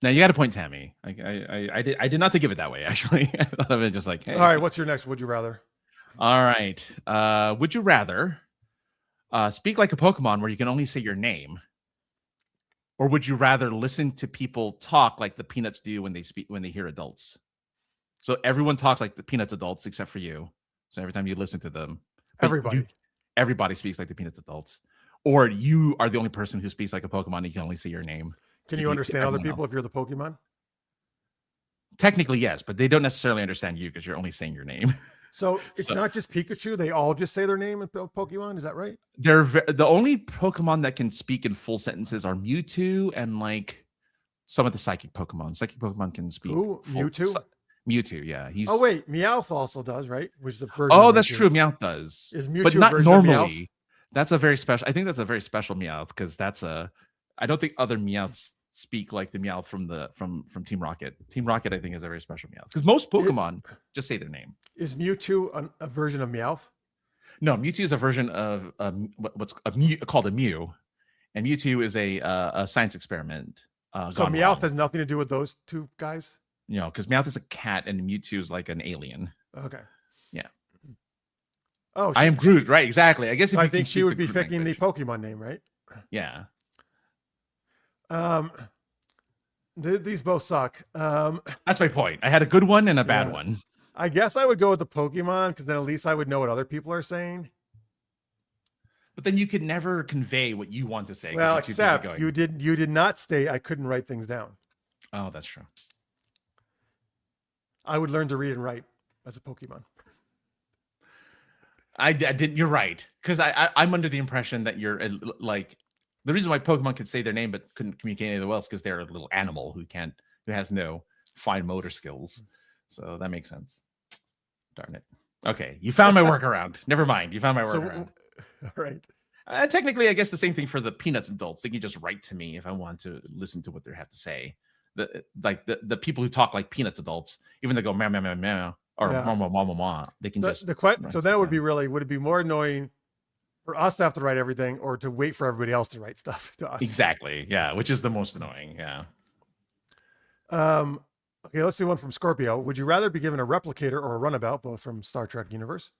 Now you got to point, Tammy. I did not think of it that way, actually. I thought of it just like, hey.
All right, what's your next would you rather?
All right. Would you rather speak like a Pokemon where you can only say your name? Or would you rather listen to people talk like the Peanuts do when they hear adults? So everyone talks like the Peanuts adults except for you. So every time you listen to them, everybody speaks like the Peanuts adults. Or you are the only person who speaks like a Pokemon and you can only say your name.
Can you understand other people if you're the Pokemon?
Technically, yes, but they don't necessarily understand you because you're only saying your name.
So it's not just Pikachu. They all just say their name in Pokemon. Is that right?
They're the only Pokemon that can speak in full sentences are Mewtwo and like some of the psychic Pokemon. Psychic Pokemon can speak.
Ooh, Mewtwo?
Mewtwo, yeah.
Oh, wait. Meowth also does, right? Which is the version
Oh, that's true. Meowth does.
Is Mewtwo
but not
version
normally. That's a very special. I think that's a very special Meowth because I don't think other Meowths speak like the Meowth from Team Rocket. Team Rocket, I think, is a very special Meowth because most Pokemon just say their name.
Is Mewtwo a version of Meowth?
No, Mewtwo is a version of what's called a Mew, and Mewtwo is a science experiment.
So Meowth has nothing to do with those two guys?
Because Meowth is a cat and Mewtwo is like an alien.
Okay.
Yeah.
Oh,
I am Groot, right? Exactly. I guess
I think she would be picking the Pokemon name, right?
Yeah.
These both suck.
That's my point. I had a good one and a bad one.
I guess I would go with the Pokemon because then at least I would know what other people are saying.
But then you could never convey what you want to say.
Well, except you did not state I couldn't write things down.
Oh, that's true.
I would learn to read and write as a Pokemon.
I did. You're right. Because I'm under the impression that you're like the reason why Pokemon could say their name but couldn't communicate anything else because they're a little animal who has no fine motor skills. So that makes sense. Darn it. Okay, you found my workaround. Never mind. You found my workaround.
All right.
Technically, I guess the same thing for the Peanuts adults. They can just write to me if I want to listen to what they have to say. The people who talk like Peanuts adults, even they go meow meow meow meow or mama mama mama, they can just.
So then it would be would it be more annoying for us to have to write everything or to wait for everybody else to write stuff to us.
Exactly. Yeah, which is the most annoying. Yeah.
Okay, let's do one from Scorpio. Would you rather be given a replicator or a runabout, both from Star Trek universe?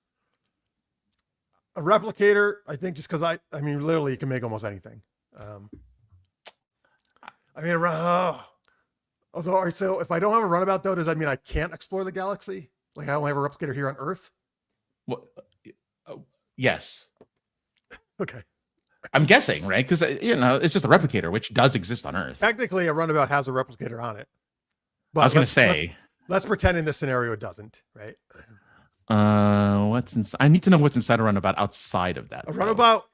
A replicator, I think, just because I mean, literally, you can make almost anything. I mean, although, so if I don't have a runabout, though, does that mean I can't explore the galaxy? Like I only have a replicator here on Earth?
Well, yes.
Okay.
I'm guessing, right? Because it's just a replicator, which does exist on Earth.
Technically, a runabout has a replicator on it. But
I was going to say,
let's pretend in this scenario it doesn't, right?
What's inside? I need to know what's inside a runabout outside of that.
A runabout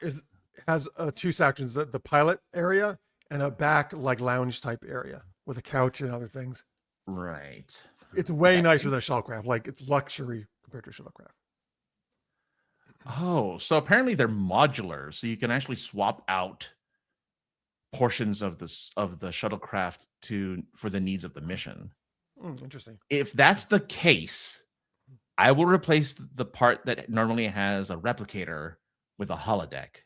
has two sections: the pilot area and a back like lounge type area with a couch and other things.
Right.
It's way nicer than a shuttlecraft. Like it's luxury compared to a shuttlecraft.
Oh, so apparently they're modular, so you can actually swap out portions of the shuttlecraft for the needs of the mission.
Interesting.
If that's the case, I will replace the part that normally has a replicator with a holodeck.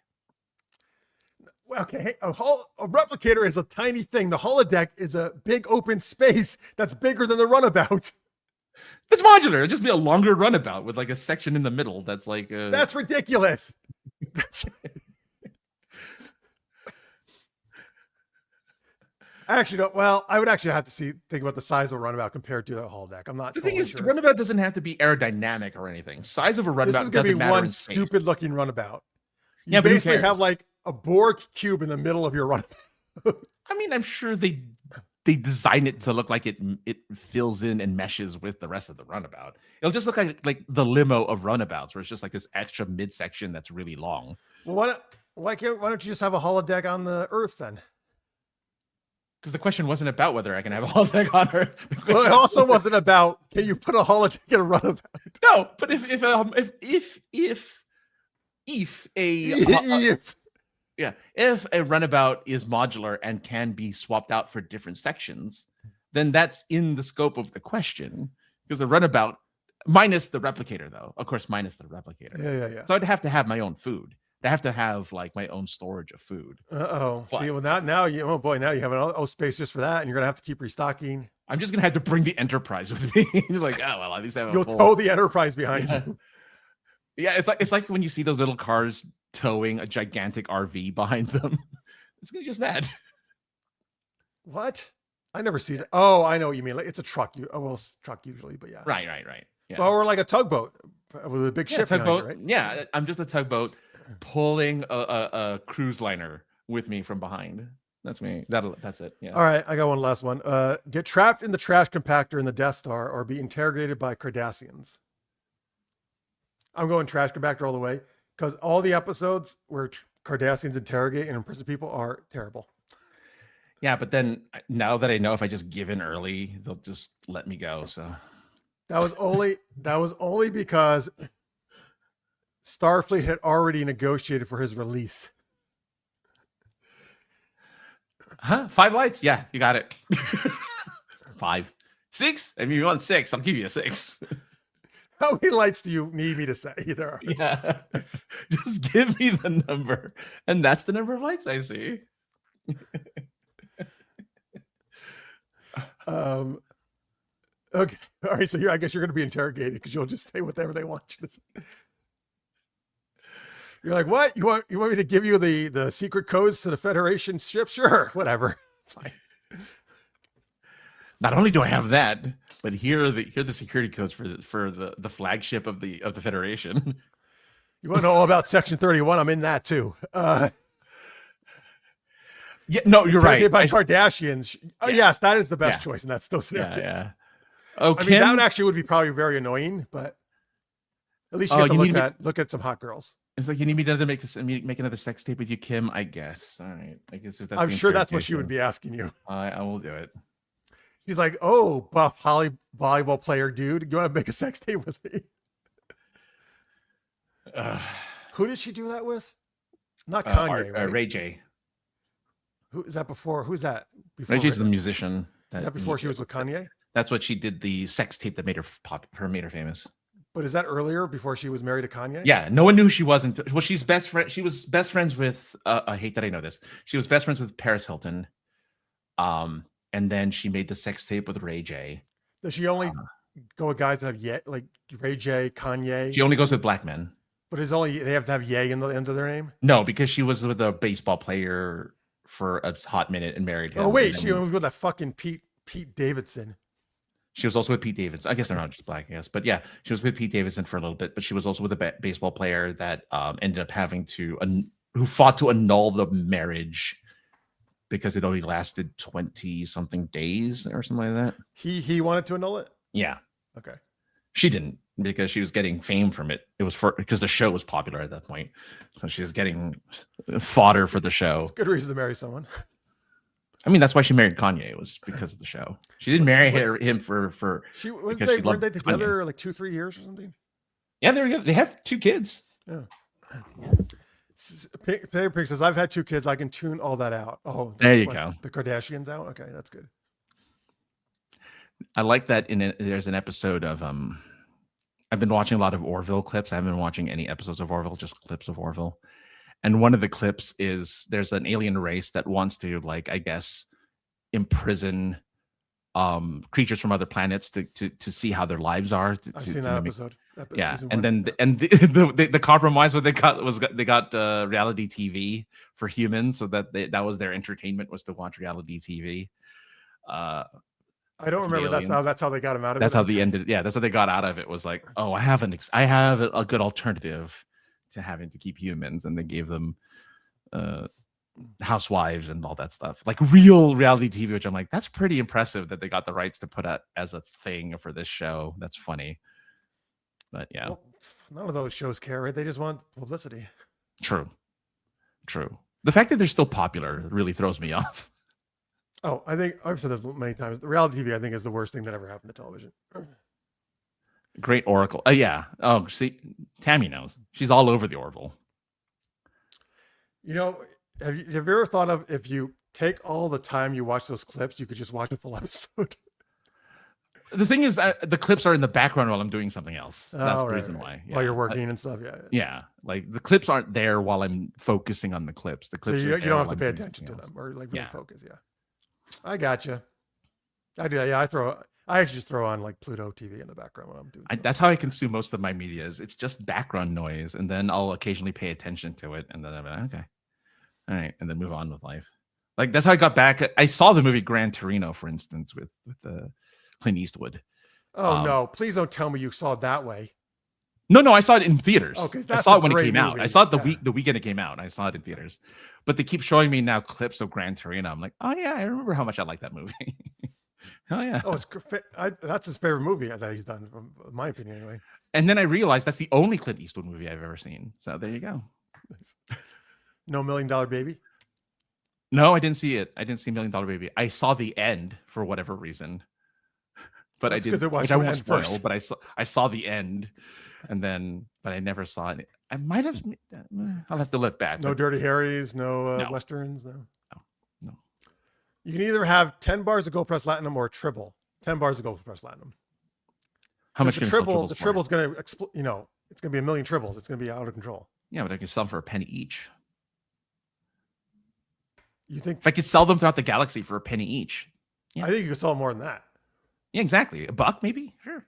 Okay, a replicator is a tiny thing. The holodeck is a big open space that's bigger than the runabout.
It's modular. It'll just be a longer runabout with like a section in the middle that's like
That's ridiculous. I actually don't. Well, I would actually have to think about the size of a runabout compared to the holodeck. I'm not.
The thing is, the runabout doesn't have to be aerodynamic or anything. Size of a runabout
this is going to be one stupid-looking runabout. You basically have like a Borg cube in the middle of your runabout.
I mean, I'm sure they design it to look like it fills in and meshes with the rest of the runabout. It'll just look like the limo of runabouts, where it's just like this extra midsection that's really long.
Well, why don't you just have a holodeck on the Earth then?
Because the question wasn't about whether I can have a holodeck on Earth.
Well, it also wasn't about can you put a holodeck in a runabout.
No, but if a runabout is modular and can be swapped out for different sections, then that's in the scope of the question. Because a runabout, minus the replicator, though, of course, minus the replicator.
Yeah.
So I'd have to have my own food. I have to have like my own storage of food.
See, well, now you have an space just for that, and you're gonna have to keep restocking.
I'm just gonna have to bring the Enterprise with me. Like, oh well, at least I have.
You'll tow the Enterprise behind you.
Yeah, it's like when you see those little cars towing a gigantic RV behind them. It's gonna be just that.
What? I never see it. Oh, I know what you mean. Like it's a truck. It's a truck usually, but yeah.
Right. Yeah.
Well, or like a tugboat with a big ship.
Tugboat.
You, right?
Yeah, I'm just a tugboat pulling a cruise liner with me from behind. That's me. That's it. Yeah.
All right, I got one last one. Get trapped in the trash compactor in the Death Star or be interrogated by Cardassians. I'm going trash compactor all the way because all the episodes where Cardassians interrogate and imprison people are terrible.
Yeah, but then now that I know if I just give in early, they'll just let me go. So
that was only because Starfleet had already negotiated for his release.
Huh? 5 lights? Yeah, you got it. 5. 6? I mean, you want 6? I'll give you a 6.
How many lights do you need me to say there?
Yeah. Just give me the number. And that's the number of lights I see.
Okay. All right. So I guess you're going to be interrogated because you'll just say whatever they want you to say. You're like, what? You want me to give you the secret codes to the Federation ship? Sure, whatever. Fine.
Not only do I have that, but here are the security codes for the flagship of the Federation.
You want to know all about Section 31? I'm in that too.
Yeah, no, you're right.
By Kardashians. Oh, yes, that is the best choice, and that's still scenarios.
Yeah. Oh,
I mean, that actually would be probably very annoying, but at least you have to look at some hot girls.
It's like you need me to make another sex tape with you, Kim. I guess. All right. I guess if that's
I'm sure that's what she would be asking you.
I will do it.
She's like, "Oh, buff volleyball player, dude, you want to make a sex tape with me?" Who did she do that with? Not Kanye, right?
Ray J.
Who is that before? Who's that?
Ray J's the musician.
Is that before she was with Kanye?
That's what she did. The sex tape that made her famous.
But is that earlier before she was married to Kanye?
Yeah, no one knew who she was until well, she's best friend. She was best friends with. I hate that I know this. She was best friends with Paris Hilton. And then she made the sex tape with Ray J.
Does she only go with guys that have Ye, like Ray J, Kanye?
She only goes with black men.
But is only they have to have Ye in the end of their name?
No, because she was with a baseball player for a hot minute and married him.
Oh wait, she was with that fucking Pete Davidson.
She was also with Pete Davidson. I guess they're not just black, I guess. But yeah, she was with Pete Davidson for a little bit. But she was also with a baseball player that ended up having to, who fought to annul the marriage because it only lasted 20-something days or something like that.
He wanted to annul it?
Yeah.
Okay.
She didn't because she was getting fame from it. It was because the show was popular at that point. So she was getting fodder for the show.
It's a good reason to marry someone.
I mean, that's why she married Kanye. It was because of the show. She didn't marry him for
weren't they together
Kanye.
like 2-3 years or something?
Yeah, they have 2 kids.
Yeah. Pink says, I've had 2 kids. I can tune all that out. Oh,
there you go.
The Kardashians out. Okay, that's good.
I like that. There's an episode of I've been watching a lot of Orville clips. I haven't been watching any episodes of Orville, just clips of Orville. And one of the clips is there's an alien race that wants to, like, I guess, imprison creatures from other planets to see how their lives are.
I've seen that episode.
Yeah, and then the compromise what they got was they got reality TV for humans, so that that was their entertainment, was to watch reality TV.
I don't remember. That's how they got him out of it.
That's how they ended. Yeah, that's how they got out of it. Was like, oh, I have a good alternative to having to keep humans, and they gave them housewives and all that stuff, like real reality TV. Which I'm like, that's pretty impressive that they got the rights to put out as a thing for this show. That's funny, but yeah,
well, none of those shows care, right? They just want publicity.
True. The fact that they're still popular really throws me off.
Oh, I think I've said this many times. The reality TV, I think, is the worst thing that ever happened to television.
Great Oracle. Yeah. Oh, see, Tammy knows. She's all over the Orville.
You know, have you ever thought of if you take all the time you watch those clips, you could just watch a full episode?
The thing is, the clips are in the background while I'm doing something else. That's the reason why.
Yeah. While you're working and stuff. Yeah.
Yeah. Like the clips aren't there while I'm focusing on the clips. The clips.
So you don't have to pay attention to them or like really focus. Yeah. I gotcha. I do. Yeah. I actually just throw on like Pluto TV in the background when I'm doing.
That's how I consume most of my media. It's just background noise, and then I'll occasionally pay attention to it, and then I'm like, okay, all right, and then move on with life. Like that's how I got back. I saw the movie Gran Torino, for instance, with Clint Eastwood.
Oh no! Please don't tell me you saw it that way.
No, I saw it in theaters.
Okay,
I saw it when it came out. I saw it the weekend it came out. I saw it in theaters, but they keep showing me now clips of Gran Torino. I'm like, oh yeah, I remember how much I like that movie. Oh yeah.
Oh, that's his favorite movie that he's done, from my opinion, anyway.
And then I realized that's the only Clint Eastwood movie I've ever seen. So there you go.
No $1 Million Baby.
No, I didn't see it. I didn't see $1 Million Baby. I saw the end for whatever reason, but I didn't. Which I won't spoil. But I saw the end, but I never saw it. I might have. I'll have to look back.
No Dirty Harrys. No westerns. No. You can either have 10 bars of Gold Press Platinum or a triple. 10 bars of Gold Press Platinum.
How much?
The triple's going to explode. You know, it's going to be 1 million triples. It's going to be out of control.
Yeah, but I can sell them for a penny each.
You think?
If I could sell them throughout the galaxy for a penny each.
Yeah. I think you could sell more than that.
Yeah, exactly. $1 maybe. Sure.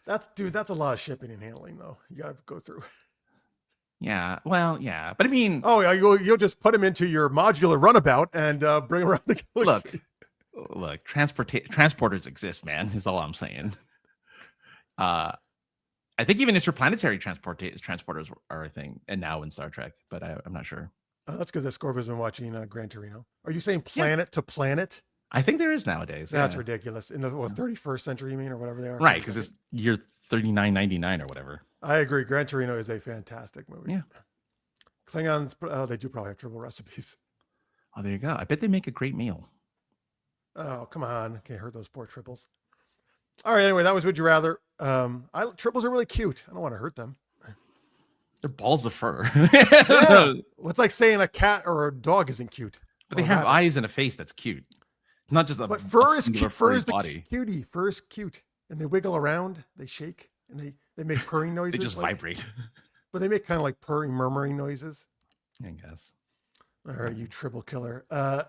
That's a lot of shipping and handling, though. You got to go through.
Yeah, well, yeah, but I mean,
you'll just put them into your modular runabout and bring them around the galaxy.
Look, transporters exist, man. Is all I'm saying. I think even interplanetary transporters are a thing, and now in Star Trek, but I'm not sure.
That's because Scorpio's been watching Gran Torino. Are you saying planet to planet?
I think there is nowadays.
That's ridiculous. In the 31st century, you mean, or whatever they are?
Right, because it's year 3999 or whatever.
I agree. Gran Torino is a fantastic movie.
Yeah.
Klingons, they do probably have triple recipes.
Oh, there you go. I bet they make a great meal.
Oh, come on. Can't hurt those poor triples. All right, anyway, that was Would You Rather. Triples are really cute. I don't want to hurt them.
They're balls of fur.
Yeah. It's like saying a cat or a dog isn't cute.
But they have eyes and a face that's cute. Not just
But fur is cute. Fur is
body.
the cutie. Fur is cute. And they wiggle around. They shake. and they make purring noises.
They just vibrate.
But they make kind of like purring, murmuring noises.
I guess.
All right, you triple killer. All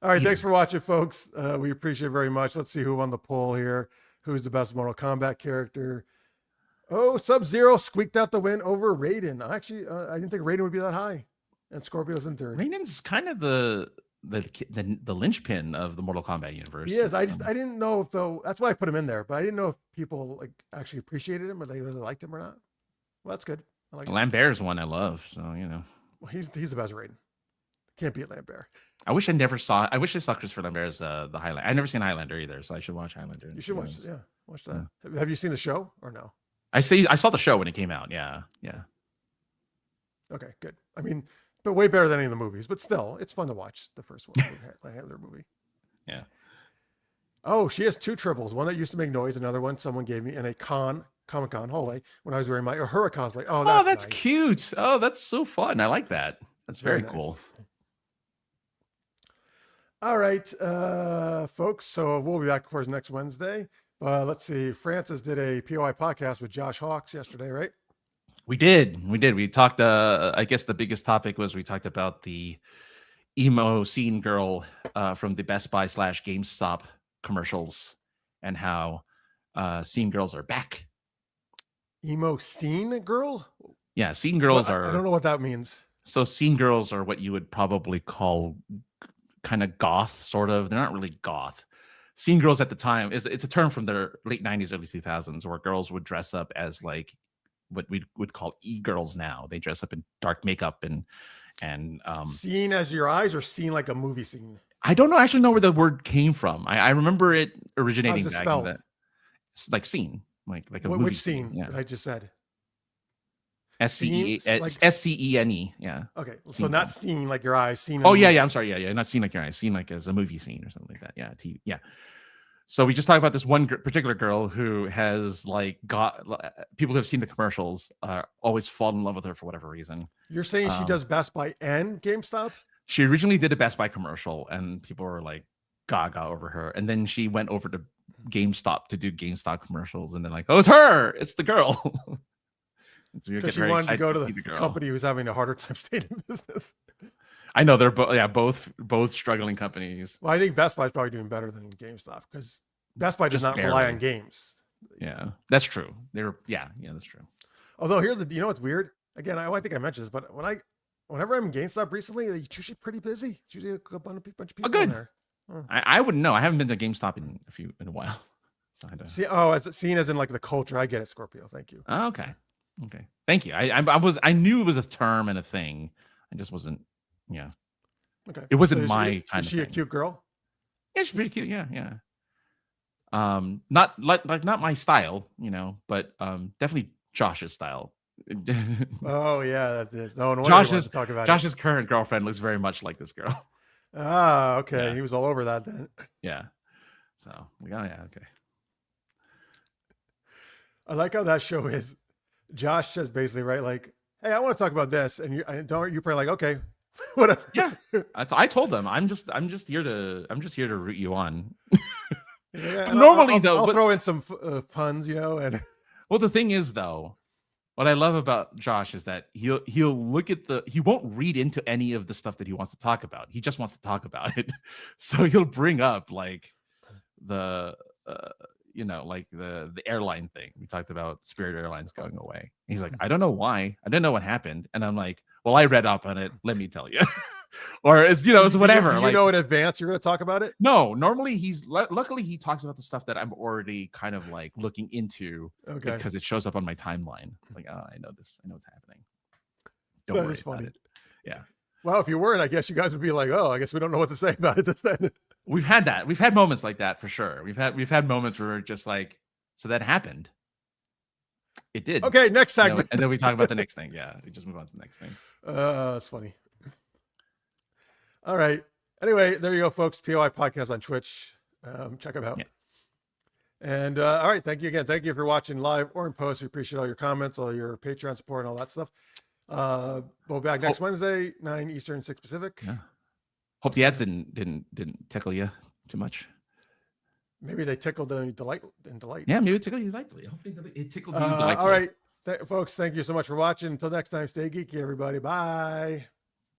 right, thanks for watching, folks. We appreciate it very much. Let's see who won the poll here. Who's the best Mortal Kombat character? Oh, Sub-Zero squeaked out the win over Raiden. Actually, I didn't think Raiden would be that high. And Scorpio's in third.
Raiden's kind of the linchpin of the Mortal Kombat universe.
He is. I didn't know if though. That's why I put him in there. But I didn't know if people like actually appreciated him or they really liked him or not. Well, that's good. I like
Lambert's one I love. So
Well, he's the best Raiden. Can't beat Lambert.
I wish I saw Christopher Lambert's the Highlander. I've never seen Highlander either, so I should watch Highlander.
You should watch. Yeah, watch that. Yeah. Have you seen the show or no?
I saw the show when it came out. Yeah.
Okay, good. I mean, but way better than any of the movies. But still, it's fun to watch the first one, Highlander movie.
Yeah.
Oh, she has two triples. One that used to make noise. Another one someone gave me in a Comic-Con hallway when I was wearing my Uhura cosplay. Oh, that's nice.
Cute. Oh, that's so fun. I like that. That's very cool.
All right, folks. So we'll be back, of course, next Wednesday. Let's see. Francis did a POI podcast with Josh Hawks yesterday, right?
We did. We talked. I guess the biggest topic was we talked about the emo scene girl from the Best Buy / GameStop commercials and how scene girls are back.
Emo scene girl?
Yeah, scene girls are.
I don't know what that means.
So scene girls are what you would probably call kind of goth, sort of. They're not really goth. Scene girls at the time it's a term from the late 90s, early 2000s, where girls would dress up as like what we would call e-girls now. They dress up in dark makeup and
seen as your eyes or seen like a movie scene.
I don't actually know where the word came from. I remember it originating back in that, like scene, like a movie.
Which scene that I just said?
SCENE. Yeah.
Okay. So not seen like your eyes, seen.
Oh yeah. I'm sorry. Yeah. Not seen like your eyes, seen like as a movie scene or something like that. Yeah. Yeah. So we just talked about this one particular girl who has like got people who have seen the commercials always fall in love with her for whatever reason.
You're saying she does Best Buy and GameStop?
She originally did a Best Buy commercial and people were like gaga over her. And then she went over to GameStop to do GameStop commercials. And they're like, oh, it's her. It's the girl.
Because she wanted to go to the company who's having a harder time staying in business.
I know they're both struggling companies.
Well, I think Best Buy is probably doing better than GameStop because Best Buy does not rely on games.
Yeah, that's true. That's true.
Although here's what's weird? Again, I think I mentioned this, but whenever I'm in GameStop recently, it's usually pretty busy. It's usually a bunch of people in there.
Oh. I wouldn't know. I haven't been to GameStop in a while. So
seen as in like the culture. I get it, Scorpio. Thank you.
Oh, okay. Thank you. I knew it was a term and a thing. I just wasn't. Yeah.
Okay.
It wasn't my kind of.
Is she a cute girl?
Yeah, she's pretty cute. Yeah. Not not my style, but definitely Josh's style.
Oh yeah, that is. No,
Josh's current girlfriend looks very much like this girl.
Ah, okay.
Yeah.
He was all over that then.
Yeah. So okay.
I like how that show is. Josh says basically, right, like, hey, I want to talk about this, and you're probably like, okay, whatever.
Yeah, I told them I'm just here to root you on.
Yeah,
normally
I'll throw in some puns, and
well, the thing is though, what I love about Josh is that he'll look at he won't read into any of the stuff that he wants to talk about. He just wants to talk about it. So he'll bring up like the like the airline thing. We talked about Spirit Airlines going away. He's like, I don't know why. I don't know what happened. And I'm like, well, I read up on it. Let me tell you. Or it's, it's whatever.
You know in advance you're going to talk about it?
No, normally luckily he talks about the stuff that I'm already kind of like looking into because it shows up on my timeline. Like, oh, I know this. I know what's happening. Don't worry about it. Yeah.
Well, if you weren't, I guess you guys would be like, oh, I guess we don't know what to say about it this then.
We've had that. We've had moments like that for sure. We've had moments where we're just like, so that happened. It did.
Okay, next segment.
And then we talk about the next thing. Yeah, we just move on to the next thing.
That's funny. All right. Anyway, there you go, folks. POI podcast on Twitch. Check them out. Yeah. And all right, thank you again. Thank you for watching live or in post. We appreciate all your comments, all your Patreon support, and all that stuff. We'll be back next Wednesday, 9 Eastern, 6 Pacific.
Yeah. Hope the ads didn't tickle you too much.
Maybe they tickled and delight.
Yeah, maybe it tickled you lightly. Hopefully it tickled you delightfully.
All right, folks. Thank you so much for watching. Until next time, stay geeky, everybody. Bye.